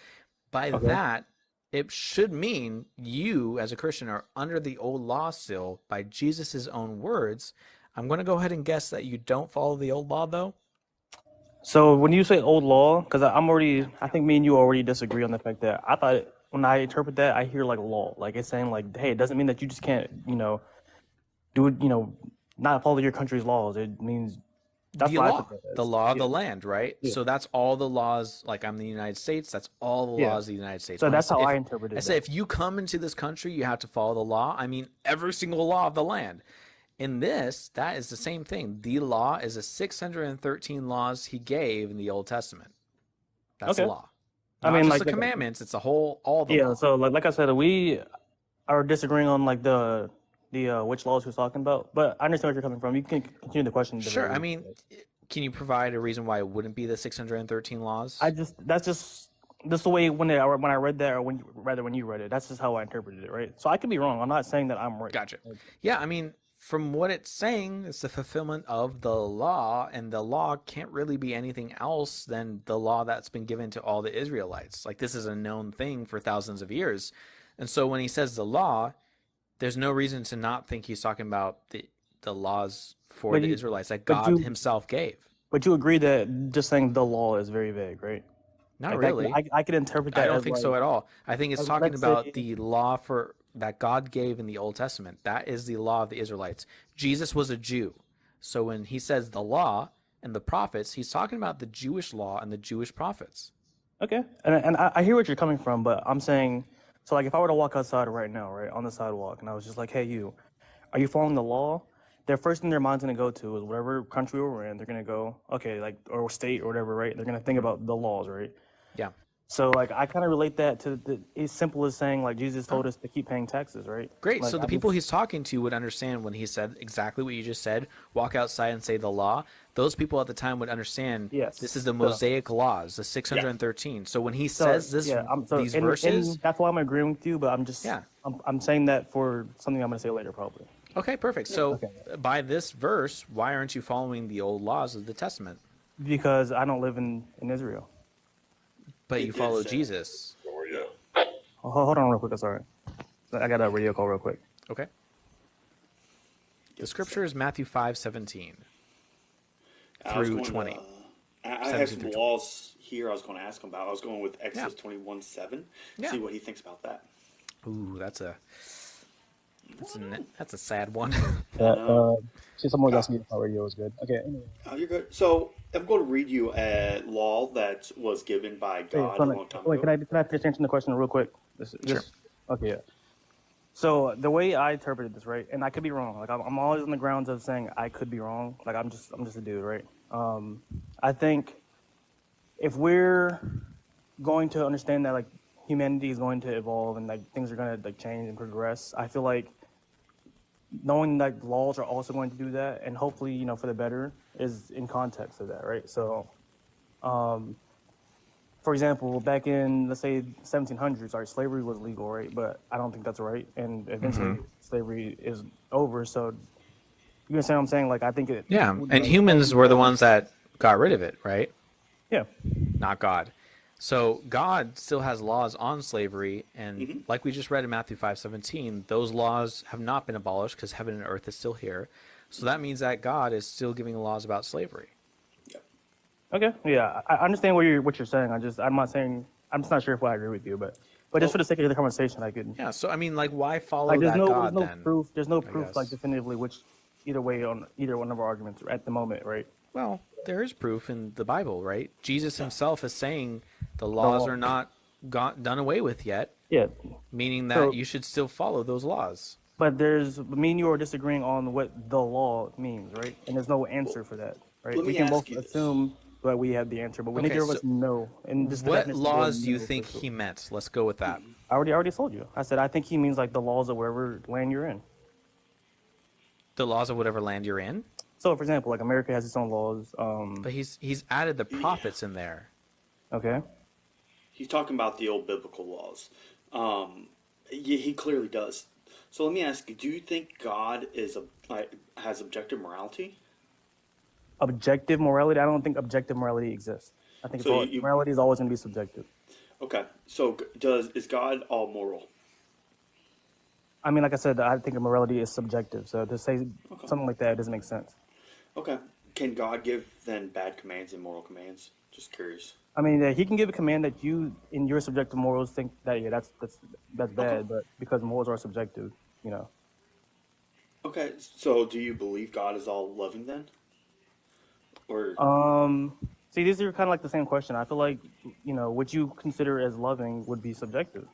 By Okay. that, it should mean you, as a Christian, are under the old law still by Jesus' own words. I'm going to go ahead and guess that you don't follow the old law, though. So when you say old law, because Yeah. I think me and you already disagree on the fact that I thought when I interpret that, I hear like law, like it's saying like, hey, it doesn't mean that you just can't, do it, not follow your country's laws. It means that's The what I law, interpret it the as. law of Yeah, the land, right? yeah, So that's all the laws. Like I'm in the United States, that's all the yeah. laws of the United States. So When I that's say how I if I interpreted say that. if you come into this country, you have to follow the law. I mean every single law of the land. In this, that is the same thing. The law is the 613 laws he gave in the Old Testament. That's the Okay. law. I Not mean, just like, the commandments, it's all the yeah. law. So like I said, we are disagreeing on like the which laws we're talking about, but I understand where you're coming from. You can continue the question at the very Sure. I least. mean, can you provide a reason why it wouldn't be the 613 laws? That's just this is the way when I read that, or when you read it. That's just how I interpreted it, right? So I could be wrong. I'm not saying that I'm right. Gotcha. Yeah, I mean, from what it's saying, it's the fulfillment of the law, and the law can't really be anything else than the law that's been given to all the Israelites. Like, this is a known thing for thousands of years. And so when he says the law, there's no reason to not think he's talking about the laws for But the you, Israelites that but God you, himself gave. but you agree that just saying the law is very vague, right? Not Like really. I could interpret I that don't as think so like, at all. I think it's talking let's about say, the law for that God gave in the Old Testament. That is the law of the Israelites. Jesus was a Jew. So when he says the law and the prophets, he's talking about the Jewish law and the Jewish prophets. okay, and I hear what you're coming from, but I'm saying, so like if I were to walk outside right now, right, on the sidewalk, and I was just like, hey, are you following the law? Their first thing their mind's gonna go to is whatever country we're in. They're gonna go, okay, like or state or whatever, right? They're gonna think about the laws, right? Yeah. So like I kind of relate that to the as simple as saying like Jesus told us to keep paying taxes, right? Great. Like So the I people just he's talking to would understand when he said exactly what you just said, walk outside and say the law. Those people at the time would understand this yes. is the So Mosaic laws, the Yeah. 613. So when he so says this yeah, I'm so these verses, in that's why I'm agreeing with you, but yeah. I'm saying that for something I'm gonna say later probably. Okay, perfect. So Okay. by this verse, why aren't you following the old laws of the Testament? Because I don't live in Israel. But you It did follow say. Jesus. Yeah. Hold on real quick. I'm sorry. I got a radio call real quick. Okay. The Give us a scripture is second. Matthew 5:17 I was through going to. 20. I have 17 some through 20. laws here. I was going to ask him about. I was going with Yeah. Exodus 21:7. Yeah. See what he thinks about that. Ooh, that's a sad one. I know. See, someone was Uh, asking me if my radio was good. Okay. Anyway. oh, you're good. So I'm going to read you a law that was given by Wait, God a long time wait, ago. can I finish answering the question real quick? Sure. Okay, yeah. So the way I interpreted this, right, and I could be wrong. Like I'm always on the grounds of saying I could be wrong. Like I'm just a dude, right? I think if we're going to understand that like humanity is going to evolve and like things are going to like change and progress, I feel like knowing that laws are also going to do that and hopefully for the better is in context of that, right? So for example, back in let's say 1700s, right, slavery was legal, right? But I don't think that's right, and eventually slavery is over. So you understand what I'm saying? Like I think it Yeah, would and like humans totally were the fall. ones that got rid of it, right? Yeah, Not God. So God still has laws on slavery, and Hmm. like we just read in Matthew 5:17, those laws have not been abolished because heaven and earth is still here. So that means that God is still giving laws about slavery. Yep. okay, yeah, I understand what you're saying. I'm not saying I'm just not sure if I agree with you, but just for Well, the sake of the conversation, I could Yeah, so I mean, like, why like follow that there's God no then? proof I like guess. definitively which either way on either one of our arguments at the moment, right? Well, there is proof in the Bible, right? Jesus yeah. himself is saying the The laws law, are not done away with yet, yeah. meaning that So you should still follow those laws. but me and you are disagreeing on what the law means, right? And there's no Well, answer for that, right? let We me can both ask you this. assume that we have the answer, but we Okay, neither of so us know. And just the what definition of the word laws do you know for think sure. he meant? Let's go with that. I already told you. I said I think he means like the laws of wherever land you're in. The laws of whatever land you're in, So, for example, like America has its own laws. but he's added the Yeah. prophets in there. Okay. He's talking about the old biblical laws. Yeah, he clearly does. So let me ask you: do you think God is has objective morality? Objective morality. I don't think objective morality exists. I think So you morality is always going to be subjective. okay? So does is God all moral? I mean, like I said, I think morality is subjective. So to say Okay. something like that doesn't make sense. Okay. Can God give then bad commands and moral commands? Just curious. I mean, he can give a command that you, in your subjective morals, think that yeah, that's Okay. bad, but because morals are subjective, you know. Okay. So do you believe God is all loving then, or See, these are kind of like the same question. I feel like, what you consider as loving would be subjective.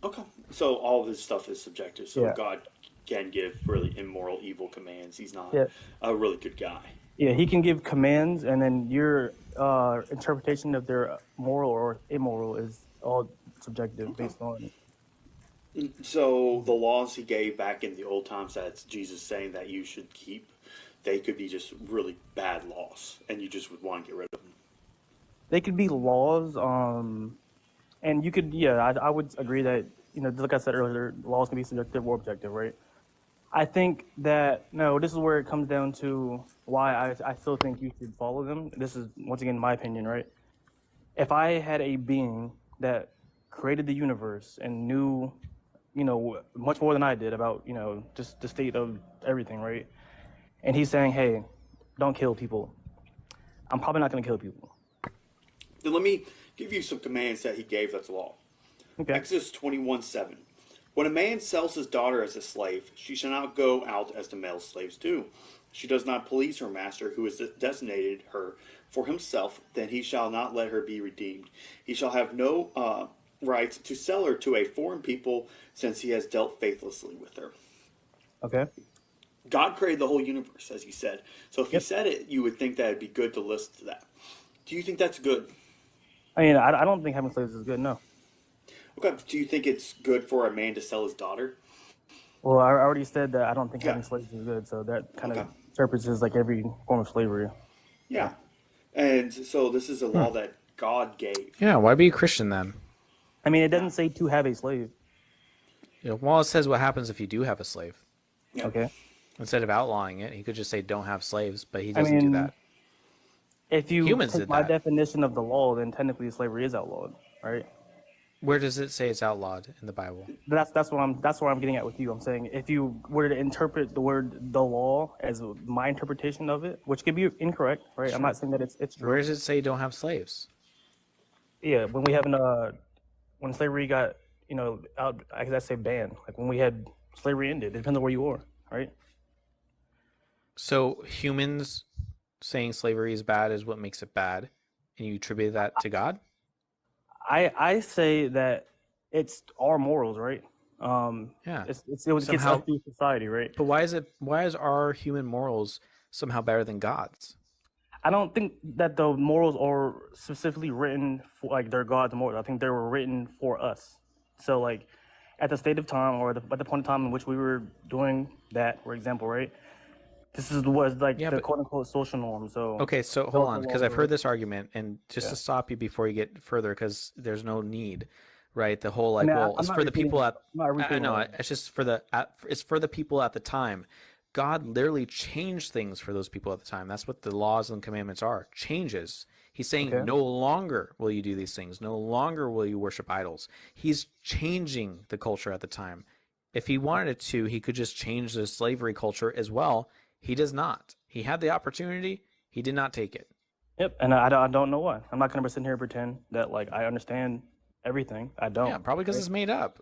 okay? So all of this stuff is subjective. So Yeah, God can give really immoral, evil commands. He's not yeah, a really good guy. yeah. He can give commands, and then your interpretation of their moral or immoral is all subjective Okay. based on. So the laws he gave back in the old times that's Jesus saying that you should keep, they could be just really bad laws, and you just would want to get rid of them. They could be laws. And you could, yeah, I would agree that, like I said earlier, laws can be subjective or objective, right? I think that, no, this is where it comes down to why I still think you should follow them. This is, once again, my opinion, right? If I had a being that created the universe and knew, much more than I did about, just the state of everything, right? And he's saying, hey, don't kill people. I'm probably not going to kill people. Then let me give you some commands that he gave that's law. Okay. Exodus 21:7. When a man sells his daughter as a slave, she shall not go out as the male slaves do. She does not please her master, who has designated her for himself, then he shall not let her be redeemed. He shall have no right to sell her to a foreign people, since he has dealt faithlessly with her. Okay. God created the whole universe, as he said. So if he Yep. said it, you would think that it'd be good to listen to that. Do you think that's good? I mean, I don't think having slaves is good, no. Okay. Do you think it's good for a man to sell his daughter? Well, I already said that I don't think Yeah. having slaves is good, so that kind of Okay. interprets as like every form of slavery. Yeah. And so this is a law that God gave. Yeah, why be a Christian then? I mean, it doesn't say to have a slave. Well, it says what happens if you do have a slave. Yeah. Okay. Instead of outlawing it, he could just say don't have slaves, but he I doesn't do mean, that. if you Humans take did my that. definition of the law, then technically slavery is outlawed, right? Where does it say it's outlawed in the Bible? That's what I'm getting at with you. I'm saying if you were to interpret the word the law as my interpretation of it, which could be incorrect, right? I'm not saying that it's true. Where does it say don't have slaves? Yeah, when we have when slavery got out, I guess I say banned. Like when we had slavery ended. It depends on where you are, right? So humans saying slavery is bad is what makes it bad, and you attribute that to God? I say that it's our morals, right? Yeah. it gets Somehow- us through society, right? But why is our human morals somehow better than God's? I don't think that the morals are specifically written for like they're God's morals. I think they were written for us. So like at the state of time or at the point in time in which we were doing that, for example, right? This was like Yeah, the but- quote unquote social norm. So Okay, so hold those on, are because laws I've are- heard this argument, and just to stop you before you get further, because there's no need, right? The whole like, mean, well, I'm it's not for the people repeating- at. I'm not I repeating know what I- it's just it's for the people at the time. God literally changed things for those people at the time. That's what the laws and commandments are. Changes. He's saying Okay. no longer will you do these things. No longer will you worship idols. He's changing the culture at the time. If he wanted to, he could just change the slavery culture as well. He does not. He had the opportunity. He did not take it. Yep, and I don't know why. I'm not gonna sit here and pretend that like I understand everything. I don't. Yeah, probably because it's made up.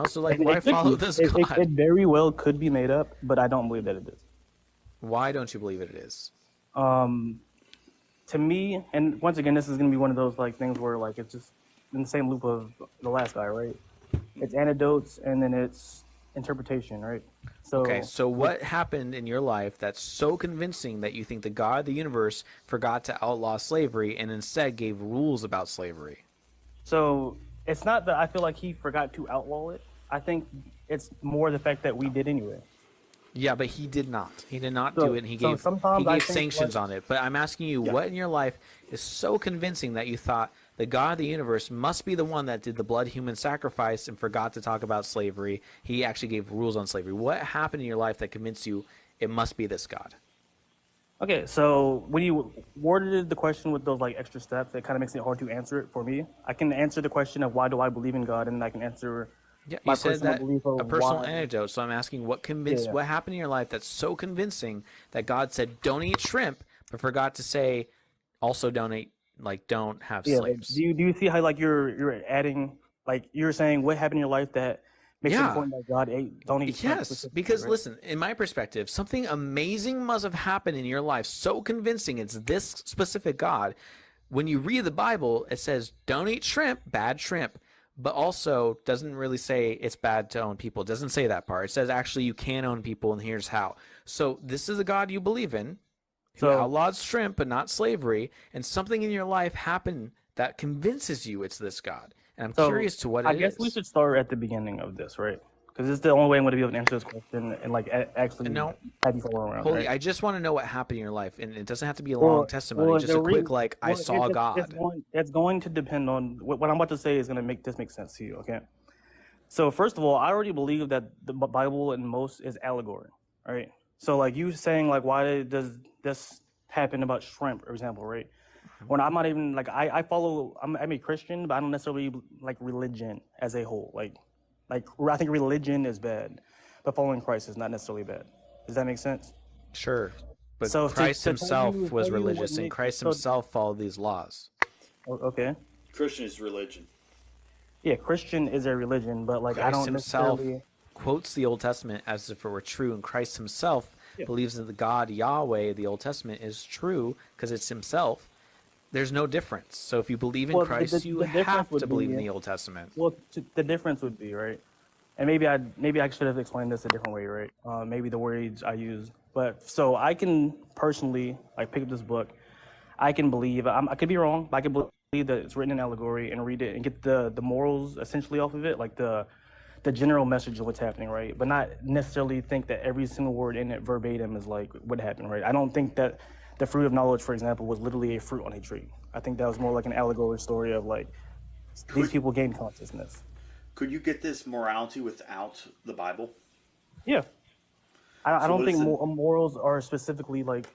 So like, It why could follow be. this It God? very well could be made up, but I don't believe that it is. Why don't you believe it is? To me, and once again, this is gonna be one of those like things where like it's just in the same loop of the last guy, right? It's anecdotes and then it's interpretation, right? So Okay, so what happened in your life that's so convincing that you think the God of the universe forgot to outlaw slavery and instead gave rules about slavery? So it's not that I feel like he forgot to outlaw it. I think it's more the fact that we did anyway. Yeah, but he did not. He did not So- do it, and he so gave sometimes I think, sanctions like- on it. But I'm asking you, what in your life is so convincing that you thought the God of the universe must be the one that did the blood human sacrifice and forgot to talk about slavery? He actually gave rules on slavery. What happened in your life that convinced you it must be this God? Okay, so when you worded the question with those like extra steps, it kind of makes it hard to answer it for me. I can answer the question of why do I believe in God, and I can answer Yeah, my you said personal that belief of a personal why. anecdote. So I'm asking, what convinced? Yeah. What happened in your life that's so convincing that God said, "Don't eat shrimp," but forgot to say, also don't eat, don't have Yeah, like, slaves. do you see how like you're adding like you're saying what happened in your life that makes it Yeah. important that God don't eat shrimp Yes, specifically, because right? listen, in my perspective, something amazing must have happened in your life, so convincing it's this specific God. When you read the Bible, it says, "Don't eat shrimp," bad shrimp. But also doesn't really say it's bad to own people. It doesn't say that part. It says actually you can own people, and here's how. So this is a God you believe in, who So- outlawed shrimp but not slavery, and something in your life happened that convinces you it's this God. And I'm So curious to what I it guess is. we should start at the beginning of this, right? Because it's the only way I'm going to be able to answer this question and like actually No, have you follow around, Holy, right? I just want to know what happened in your life, and it doesn't have to be a long Well, testimony. well, Just the a quick, re like, I well, saw God. it's going to depend on what I'm about to say is going to make this make sense to you. Okay. So first of all, I already believe that the Bible in most is allegory, right? So like you saying like why does this happen about shrimp, for example, right? When I'm not even like I'm a Christian, but I don't necessarily like religion as a whole. Like I think religion is bad, but following Christ is not necessarily bad. Does that make sense? Sure. But So Christ to himself was tell you what religious, and makes Christ so himself followed these laws. okay, Christian is religion. yeah, Christian is a religion, but like I Christ don't himself necessarily. quotes the Old Testament as if it were true, and Christ himself Yeah. believes that the God Yahweh, the Old Testament, is true because it's himself. There's no difference. So if you believe in Well, Christ, you the difference have would to believe in be the Old Testament. the difference would be right. And maybe I should have explained this a different way, right? Maybe the words I use. But so I can personally like pick up this book. I can believe I could be wrong, but I can believe that it's written in allegory and read it and get the morals essentially off of it, like the general message of what's happening, right? But not necessarily think that every single word in it verbatim is like what happened, right? I don't think that the fruit of knowledge, for example, was literally a fruit on a tree. I think that was more like an allegory story of like these people gain consciousness. Could you get this morality without the Bible? Yeah. I So don't what think is it? morals are specifically like,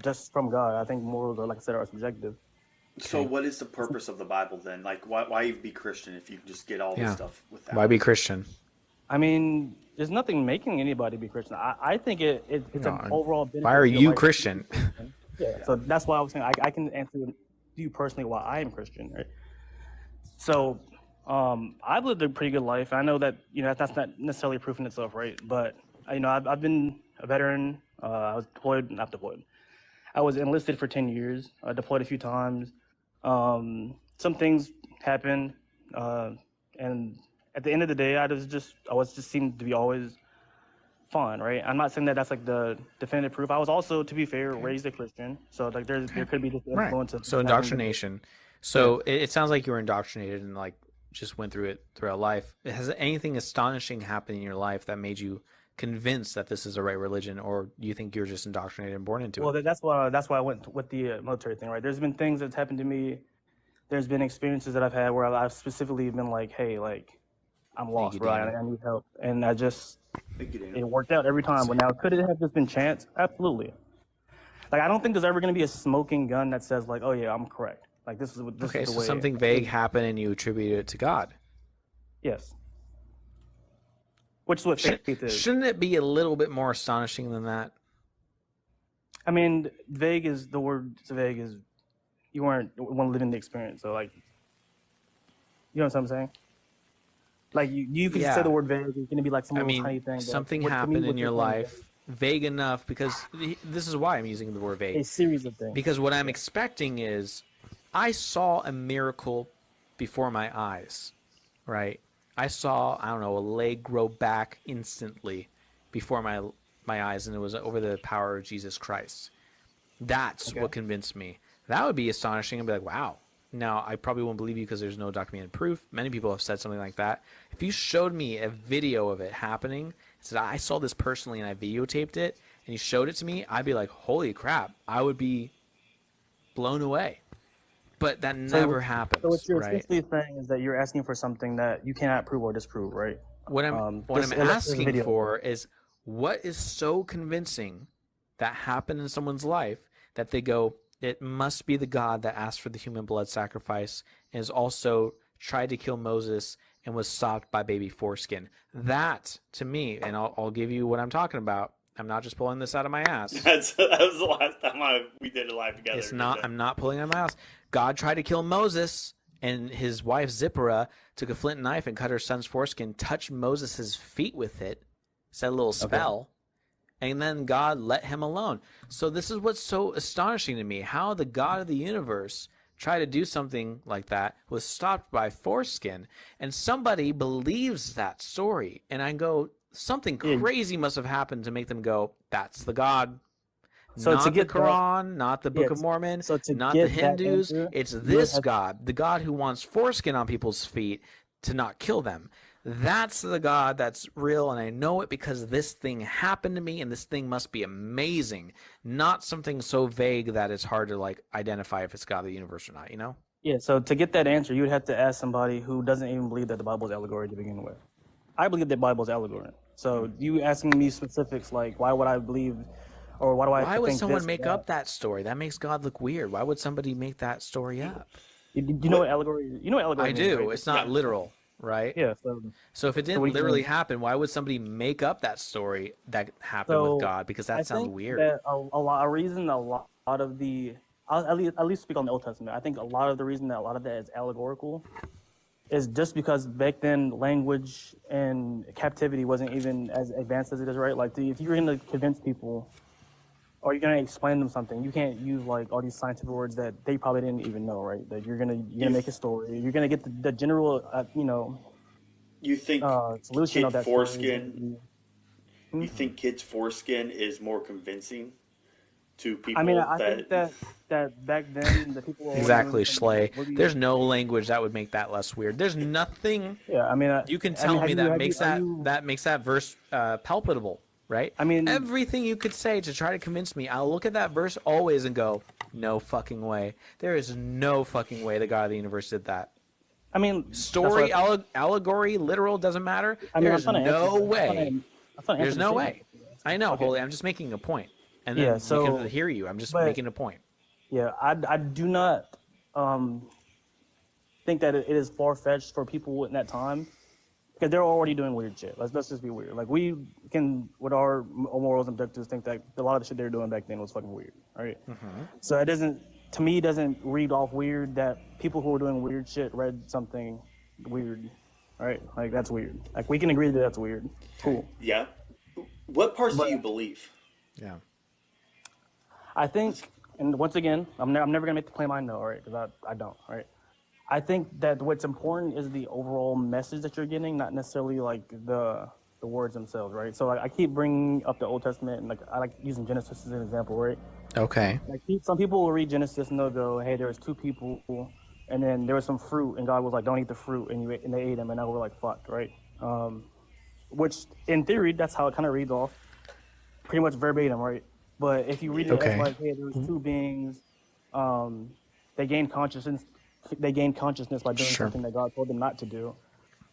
just from God. I think morals are, like I said, are subjective. So Okay. what is the purpose of the Bible then? Like, why even be Christian if you can just get all this Yeah. stuff without Why be it? Christian? I mean, there's nothing making anybody be Christian. I think it's an No. overall benefit Why are to your you life to be Christian? Christian. Yeah. So that's why I was saying I can answer you personally why I am Christian, right? So, I've lived a pretty good life. I know that that's not necessarily proof in itself, right? But I've been a veteran. I was not deployed. I was enlisted for 10 years. I deployed a few times. Some things happened, and at the end of the day, I was just seemed to be always fine, right? I'm not saying that that's like the definitive proof. I was also, to be fair, Okay. raised a Christian, so like there could be this Right. influence of So having the indoctrination. yeah. So it sounds like you were indoctrinated and like just went through it throughout life. Has anything astonishing happened in your life that made you convinced that this is the right religion, or do you think you're just indoctrinated and born into Well, it? that's why I went with the military thing, right? There's been things that's happened to me. There's been experiences that I've had where I've specifically been like, hey, like I'm Thank lost, you, bro. Daniel. I need help, and Thank you, Daniel. it worked out every time. Let's But see. now, could it have just been chance? Absolutely. Like I don't think there's ever going to be a smoking gun that says like, oh yeah, I'm correct. Like this Okay, is the so way. something vague happened and you attribute it to God. Yes, which is what faith is. Shouldn't it be a little bit more astonishing than that? I mean, vague is the word. Vague is you weren't one living the experience. So like, you know what I'm saying? Like you could just say the Yeah. word vague. It's going to be like some I little mean, tiny thing. But something what to me, happened in what you're your saying is life vague enough because this is why I'm using the word vague. a series of things. Because what I'm expecting is I saw a miracle before my eyes, right? I saw, I don't know, a leg grow back instantly before my eyes, and it was over the power of Jesus Christ. That's Okay. what convinced me. That would be astonishing and be like, wow. Now, I probably won't believe you because there's no documented proof. Many people have said something like that. If you showed me a video of it happening, and said, I saw this personally and I videotaped it, and you showed it to me, I'd be like, holy crap. I would be blown away. But that never So what happens, you're right? essentially saying is that you're asking for something that you cannot prove or disprove, right? What I'm Unless there's a asking video. for is what is so convincing that happened in someone's life that they go, it must be the God that asked for the human blood sacrifice and has also tried to kill Moses and was stopped by baby foreskin. That, to me, and I'll give you what I'm talking about. I'm not just pulling this out of my ass. That was the last time we did a live together. It's not. I'm not pulling it out of my ass. God tried to kill Moses, and his wife Zipporah took a flint knife and cut her son's foreskin, touched Moses' feet with it, said a little spell, and then God let him alone. So this is what's so astonishing to me: how the God of the universe tried to do something like that, was stopped by foreskin, and somebody believes that story. And I go, something crazy must have happened to make them go, that's the God. So Not to the get that, Quran, not the Book of Mormon, so to not the get that Hindus. answer, It's you would this have God, the God who wants foreskin on people's feet to not kill them. That's the God that's real, and I know it because this thing happened to me, and this thing must be amazing. Not something so vague that it's hard to like identify if it's God of the universe or not. You know? Yeah, so to get that answer, you would have to ask somebody who doesn't even believe that the Bible is allegory to begin with. I believe that the Bible is allegory. So you asking me specifics like why would I believe, or why do I Why would think someone this or make that? up that story? That makes God look weird. Why would somebody make that story up? You know What? what allegory? You know what I allegory means, do. right? It's Yeah. not literal, right? Yeah. So if it So what didn't do you literally mean? happen, why would somebody make up that story that happened with So God? Because I that sounds think weird. that a reason a lot of the I'll at least speak on the Old Testament. I think a lot of the reason that a lot of that is allegorical is just because back then language and captivity wasn't even as advanced as it is right. Like if you're going to convince people or you're going to explain them something, you can't use like all these scientific words that they probably didn't even know, right? That you're gonna You make a story. You're gonna get the general you think solution of kid that story is going to foreskin? be. Hmm? You think kid's foreskin is more convincing to I mean, people I that think that back then the people were already doing Exactly, some Schley. really. There's no language that would make that less weird. There's nothing Yeah, I mean, you can I mean, tell me that makes are that you? that makes that verse palpable, right? I mean, Everything you could say to try to convince me, I'll look at that verse always and go, "No fucking way. There is no fucking way the God of the universe did that." I mean, that's Story, what allegory, literal, doesn't matter. I mean. I'm There's trying to answer. no I'm way. trying to answer There's the no statement. way. I know, Okay. Holy. I'm just making a point, and Yeah. then you can So, hear you. I'm just but making a point. yeah, I do not um think that it is far fetched for people in that time because they're already doing weird shit. Let's just be weird. Like we can, with our morals and objectives, think that a lot of the shit they were doing back then was fucking weird, right? So it doesn't, to me, it doesn't read off weird that people who were doing weird shit read something weird, right? Like that's weird. Like we can agree that that's weird. Cool. yeah. What parts do But you believe? Yeah. I think, and once again, I'm never gonna make the claim I know, right? Because I don't, right? I think that what's important is the overall message that you're getting, not necessarily like the words themselves, right? So like, I keep bringing up the Old Testament, and like I like using Genesis as an example, right? Okay. Like some people will read Genesis and they'll go, "Hey, there was two people, and then there was some fruit, and God was like, don't eat the fruit," and they ate them, and now we're like, fucked, right? Which in theory, that's how it kind of reads off, pretty much verbatim, right? But if you read it as Okay. like, "Hey, there was two beings, um, they gained consciousness, by doing Sure. something that God told them not to do,"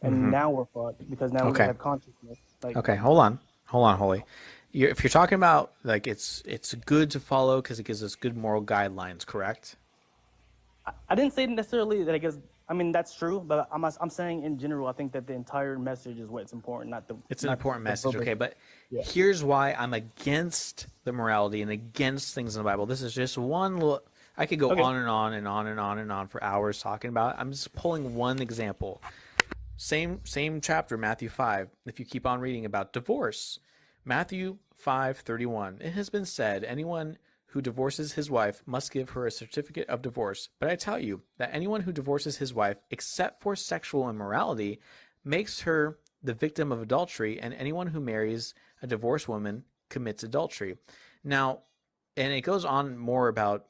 and now we're fucked because now we Okay. have consciousness. Like, Okay, hold on, Holy. If you're talking about like it's good to follow because it gives us good moral guidelines, correct? I didn't say necessarily that. I guess I mean that's true, but I'm saying in general, I think that the entire message is what's important, not the. It's an not important the message, verbiage. okay? But Yeah. here's why I'm against the morality and against things in the Bible. This is just one little. I could go Okay. on and on and on and on and on for hours talking about it. I'm just pulling one example. Same chapter, Matthew 5. If you keep on reading about divorce, Matthew 5:31. It has been said, anyone who divorces his wife must give her a certificate of divorce. But I tell you that anyone who divorces his wife, except for sexual immorality, makes her the victim of adultery, and anyone who marries a divorced woman commits adultery. Now, and it goes on more about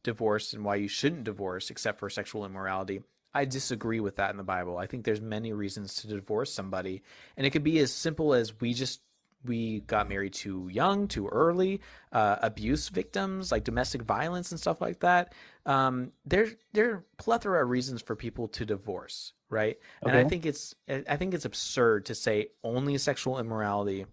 divorce and why you shouldn't divorce except for sexual immorality. I disagree with that in the Bible. I think there's many reasons to divorce somebody, and it could be as simple as we got married too young, too early, abuse victims like domestic violence and stuff like that. There are plethora of reasons for people to divorce, right? And Okay. I think it's absurd to say only sexual immorality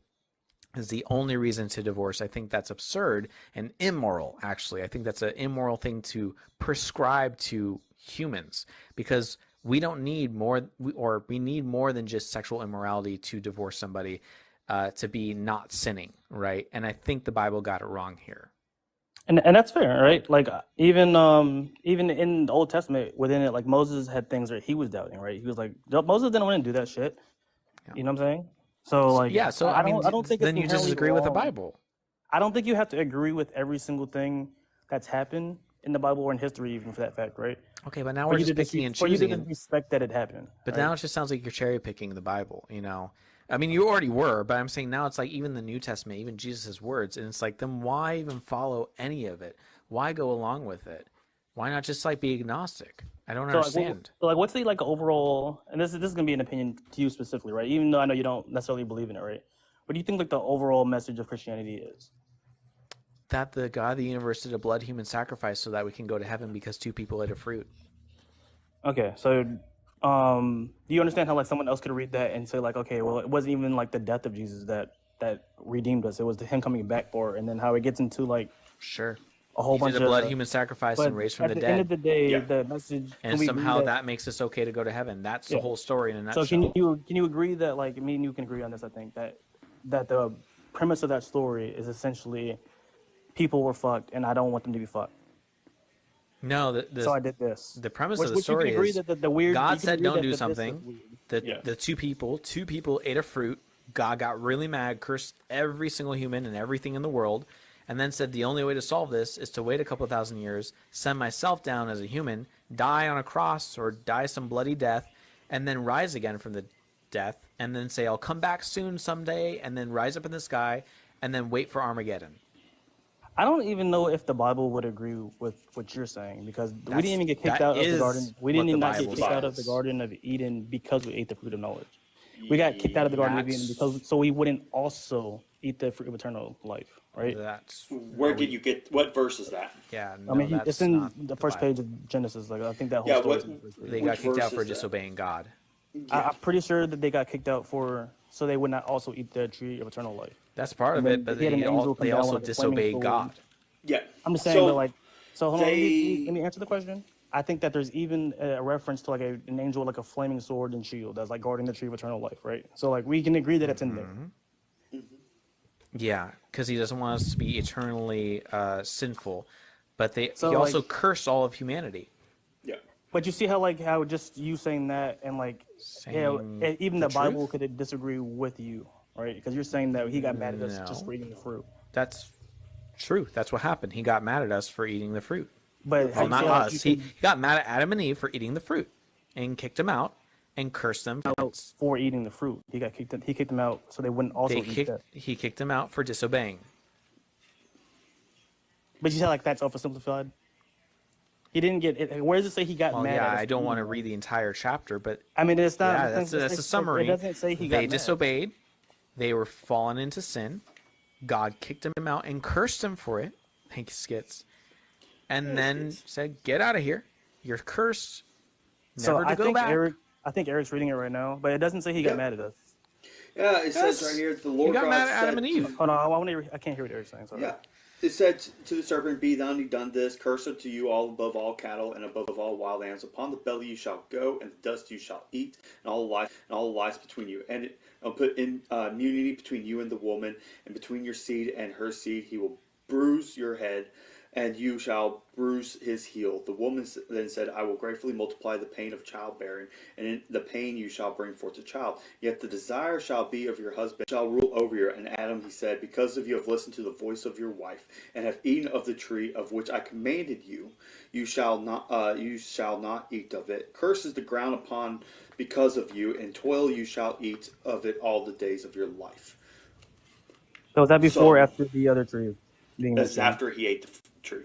is the only reason to divorce. I think that's absurd and immoral, actually. I think that's an immoral thing to prescribe to humans because we don't need more, or we need more than just sexual immorality to divorce somebody to be not sinning, right? And I think the Bible got it wrong here. And that's fair, right? Like even in the Old Testament, within it, like Moses had things that he was doubting, right? He was like, Moses didn't want to do that shit. You know what I'm saying? So like, Yeah, so I mean, I don't think it's then you inherently disagree with the wrong. Bible. I don't think you have to agree with every single thing that's happened in the Bible or in history, even for that fact, right? Okay, but now For we're you just to picking and for you to choosing. just respect that it happened. But Right? now it just sounds like you're cherry picking the Bible, you know? I mean, you already were, but I'm saying now it's like even the New Testament, even Jesus' words, and it's like, then why even follow any of it? Why go along with it? Why not just like be agnostic? I don't So understand. what's the like overall? And this is gonna be an opinion to you specifically, right? Even though I know you don't necessarily believe in it, right? What do you think like the overall message of Christianity is? That the God of the universe did a blood human sacrifice so that we can go to heaven because two people ate a fruit. Okay, so do you understand how like someone else could read that and say like, okay, well, it wasn't even like the death of Jesus that redeemed us. It was him coming back for it, and then how it gets into like Sure. a whole He did bunch a blood of. human sacrifice But and raised from at the the end of dead. the day, Yeah. the message And can we agree somehow that? that makes us okay to go to heaven. That's the Yeah. whole story in a So nutshell. can you agree that like me and you can agree on this? I think that the premise of that story is essentially people were fucked, and I don't want them to be fucked. No, So I did this. the premise of the Which you can story agree is that the weird. God You can said agree don't that do the this is something. weird. Yeah. The two people ate a fruit. God got really mad, cursed every single human and everything in the world, and then said the only way to solve this is to wait a couple thousand years, send myself down as a human, die on a cross or die some bloody death, and then rise again from the death, and then say I'll come back soon someday, and then rise up in the sky, and then wait for Armageddon. I don't even know if the Bible would agree with what you're saying because we didn't even get kicked that out of the is garden. We what didn't the even not get Bible kicked out of the says. Garden of Eden because we ate the fruit of knowledge. We got kicked out of the Garden of Eden because so we wouldn't also eat the fruit of eternal life, right? That's Where did you get? What verse is that? yeah. No, I mean, that's it's in not the first Bible. page of Genesis. Like I think that whole Yeah, story. what- is in the first page. They Which got kicked verse out for is that? disobeying God. I'm pretty sure that they got kicked out for so they would not also eat the tree of eternal life. That's part of And it, then but he had an angel come they down also with, like, a flaming disobeyed sword. God. Yeah. I'm just saying, So but like, so hold on, they- let me answer the question. I think that there's even a reference to like an angel with like a flaming sword and shield that's like guarding the tree of eternal life, right? So like we can agree that it's in there. Yeah, because he doesn't want us to be eternally sinful, but So, he also like- cursed all of humanity. Yeah. But you see how just you saying that and like, Saying even the the Bible truth? could disagree with you, right? Because you're saying that he got mad at us just No. for eating the fruit. That's true. That's what happened. He got mad at us for eating the fruit. But how Well, you not say, like, us. you He got mad at Adam and Eve for eating the fruit, and kicked them out, and cursed them. for eating the fruit. He got kicked. He kicked them out so they wouldn't also eat that. He kicked them out for disobeying. But you said like that's oversimplified. He didn't get it. Where does it say he got Well, mad? yeah, at us I don't for want to eating read them? the entire chapter, but I mean, it's not. yeah, that's a summary. It doesn't say he got They mad. disobeyed. They were fallen into sin. God kicked them out and cursed them for it. Thanks, Skits. And then said, "Get out of here. You're cursed. Never So to I go think back." I think Eric's reading it right now, but it doesn't say he got Yep. mad at us. Yeah, it says Yes. right here, the He Lord got God mad at Adam said and to- Eve. Hold on, I can't hear what Eric's saying. Sorry. Yeah. It said to the serpent, Be thou done this, cursed to you all above all cattle and above all wild animals. Upon the belly you shall go, and the dust you shall eat, and all life between you. And I'll put in immunity between you and the woman, and between your seed and her seed. He will bruise your head, and you shall bruise his heel. The woman then said, I will gratefully multiply the pain of childbearing, and in the pain you shall bring forth a child. Yet the desire shall be of your husband, shall rule over you. And Adam, he said, because of you have listened to the voice of your wife, and have eaten of the tree of which I commanded you, you shall not eat of it. Cursed is the ground upon because of you, and toil you shall eat of it all the days of your life. So is that before or So- after the other tree? Being That's mentioned? after he ate the tree.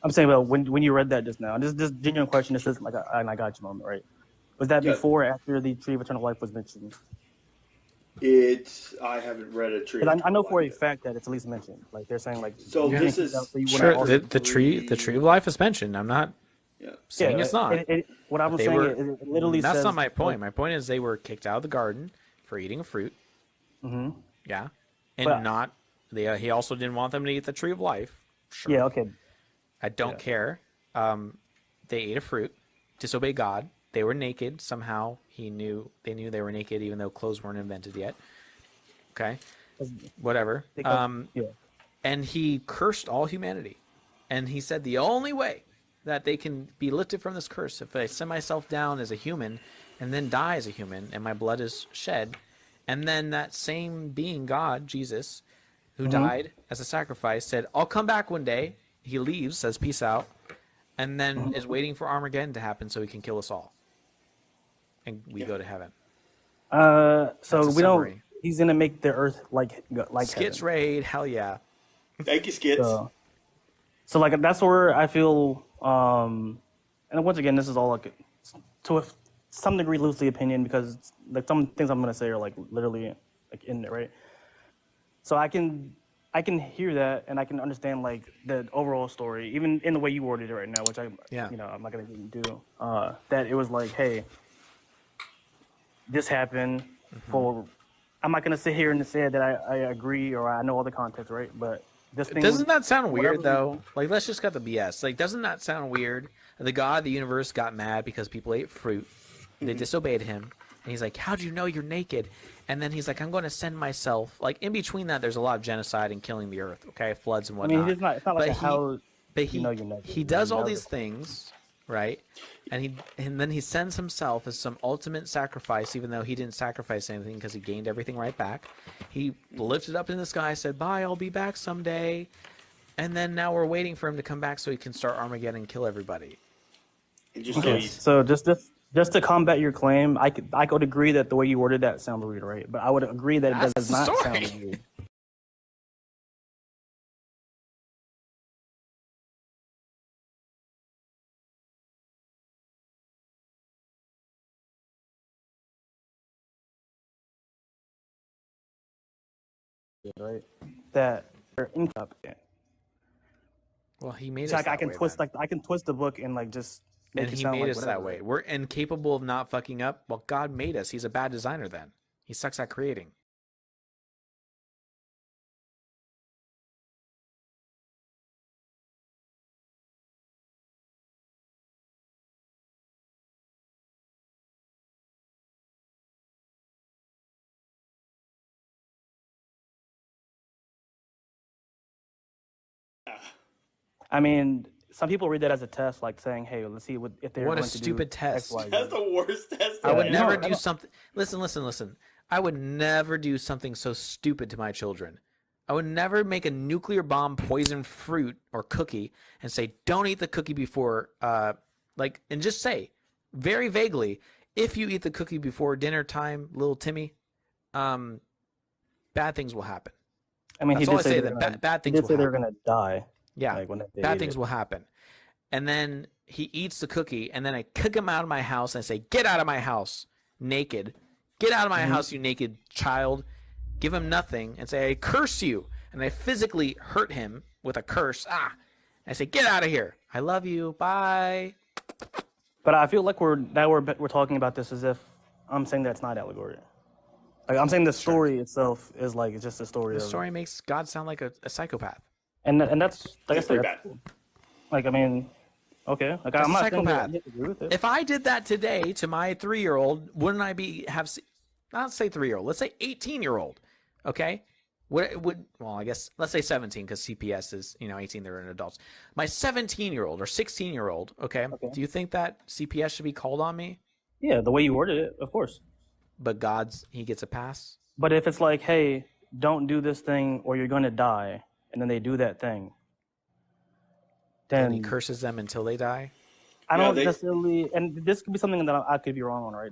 I'm saying, well, when you read that just now, this genuine question. This is like an I got you moment, right? Was that Yeah. before or after the tree of eternal life was mentioned? I haven't read a tree. 'Cause I know of for a life fact that it's at least mentioned. Like they're saying, like So you this can't is- keep out, so you wouldn't Sure, also- the tree of life is mentioned. I'm not yet. Yeah. saying it's not. What I was They saying, were- it literally That's says. not my point. My point is they were kicked out of the garden for eating a fruit. Mhm. Yeah, and But- not. He also didn't want them to eat the tree of life. Sure. Yeah. Okay. I don't Yeah. care. They ate a fruit, disobeyed God. They were naked. Somehow they knew they were naked, even though clothes weren't invented yet. Okay, whatever. Yeah. And he cursed all humanity, and he said the only way that they can be lifted from this curse, if I send myself down as a human, and then die as a human, and my blood is shed, and then that same being, God, Jesus, who died as a sacrifice, said, I'll come back one day. He leaves, says peace out, and then is waiting for Armageddon to happen so he can kill us all. And we go to heaven. So That's a we don't. summary. He's gonna make the earth like Skits heaven. raid, hell yeah. Thank you, Skits. So like that's where I feel, and and once again, this is all like to some degree loosely opinion because like some things I'm gonna say are like literally like in there, right? So I can hear that and I can understand like the overall story, even in the way you worded it right now, which I'm not gonna do. That it was like, hey, this happened for. I'm not gonna sit here and say that I agree or I know all the context, right? But this thing Doesn't that sound weird whatever though? Like, let's just cut the BS. Like, doesn't that sound weird? The God of the universe got mad because people ate fruit. They disobeyed him, and he's like, "How'd you know you're naked?" And then he's like, "I'm going to send myself." Like in between that, there's a lot of genocide and killing the earth. Okay, floods and I whatnot. mean, it's not like how But you know you're naked. he does all That these was- things, right? And then he sends himself as some ultimate sacrifice, even though he didn't sacrifice anything because he gained everything right back. He lifted up in the sky, said, "Bye, I'll be back someday." And then now we're waiting for him to come back so he can start Armageddon and kill everybody. And just Okay, so just to combat your claim, I could agree that the way you worded that sounds weird, right? But I would agree that That's it does the not story. sound weird. Right? That they're incompetent. Well, he made us Like I that can way, twist then. I can twist the book and like just make And it he sound made like us whatever. that way. Right? We're incapable of not fucking up. Well, God made us. He's a bad designer then. He sucks at creating. I mean, some people read that as a test, like saying, "Hey, let's see if they're What a going to do stupid X, test. Y, Z." That's the worst test. I would Yeah, never no, I do don't- something. Listen. I would never do something so stupid to my children. I would never make a nuclear bomb poison fruit or cookie and say, "Don't eat the cookie before," and just say, very vaguely, "If you eat the cookie before dinner time, little Timmy, bad things will happen." I mean, That's he all did I say say. they're Then gonna. bad He things did will say they're happen. gonna die. Yeah, Like when they bad ate things it. will happen. And then he eats the cookie, and then I kick him out of my house and I say, "Get out of my house, naked. Get out of my house, you naked child." Give him nothing and say, "I curse you." And I physically hurt him with a curse. I say, "Get out of here. I love you. Bye." But I feel like we're talking about this as if I'm saying that's not allegory. Like I'm saying the story itself is like it's just a story The of, story makes God sound like a psychopath. and that's like It's I said, pretty that's bad. cool. Like I mean, okay, like That's I'm a not saying that psychopath. you have to agree with it. If I did that today to my 3-year-old, wouldn't I not say 3-year-old, let's say 18-year-old, okay? I guess let's say 17 because CPS is 18, they're an adults. My 17-year-old or 16-year-old, okay? Okay. Do you think that CPS should be called on me? Yeah, the way you worded it, of course. But he gets a pass? But if it's like, hey, don't do this thing or you're gonna die, and then they do that thing, Then he then curses them until they die? I Yeah, don't they- necessarily, and this could be something that I could be wrong on, right?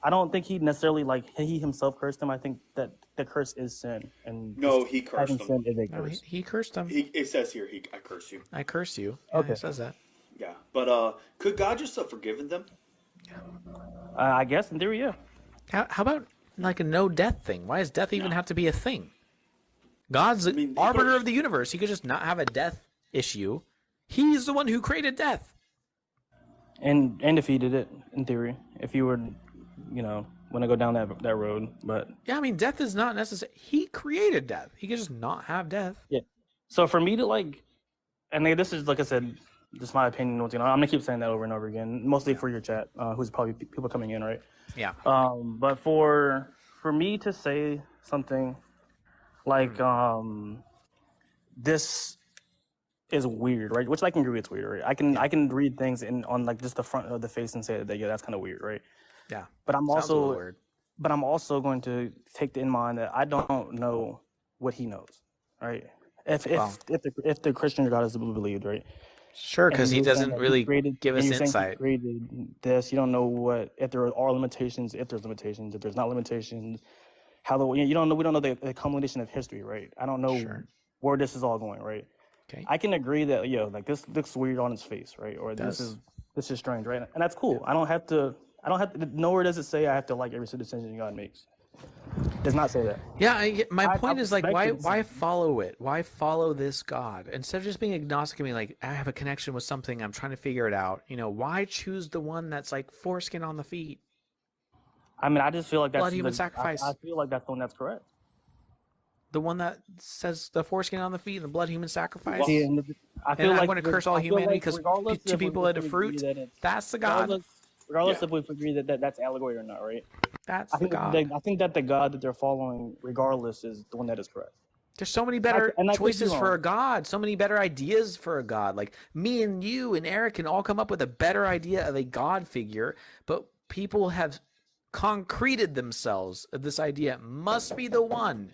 I don't think he necessarily he himself cursed them. I think that the curse is sin, and No, just he cursed having them. sin is a No, curse. he cursed them. It says here, I curse you. I curse you. Yeah, Okay. it says that. Yeah, but could God just have forgiven them? I guess in theory, yeah. How about like a no death thing? Why does death even have to be a thing? God's the mean, he arbiter could've- of the universe. He could just not have a death issue. He's the one who created death. And if he did it in theory, if you were, want to go down that road, but Yeah, I mean, death is not necessary. He created death. He could just not have death. yeah. So for me to and this is like I said, just my opinion. I'm gonna keep saying that over and over again, mostly for your chat, who's probably people coming in, right? Yeah. But for me to say something like this is weird, right? Which I can agree it's weird, right? I can read things on like just the front of the face and say that that's kind of weird, right? Yeah. But I'm Sounds a little also weird. but I'm also going to take in mind that I don't know what he knows, right? If the Christian God is to be believed, right? Sure, because And he you're saying doesn't that really created, give and us you're saying he insight. created this. You don't know if there are limitations, if there's limitations, if there's not limitations. You don't know. We don't know the culmination of history, right? I don't know Sure. where this is all going, right? Okay. I can agree that like this looks weird on its face, right? Or this does. is this is strange, right? And that's cool. I don't have to. Nowhere does it say I have to like every single decision God makes. It does not say that. Yeah, my I point is like, respect it. why follow it? Why follow this God instead of just being agnostic and being like, I have a connection with something, I'm trying to figure it out. Why choose the one that's like foreskin on the feet? I mean, I just feel like that's Blood human sacrifice. I feel like that's the one that's correct. The one that says the foreskin on the feet and the blood human sacrifice. See, and I feel and like I'm going to curse all humanity because regardless two if people we had a fruit. That's the God. Regardless if we agree that that's allegory or not, right? That's I the think God. I think that the God that they're following, regardless, is the one that is correct. There's so many better And I could be choices for wrong. a God, so many better ideas for a God. Like me and you and Eric can all come up with a better idea of a God figure, but people have concreted themselves of this idea. It must be the one.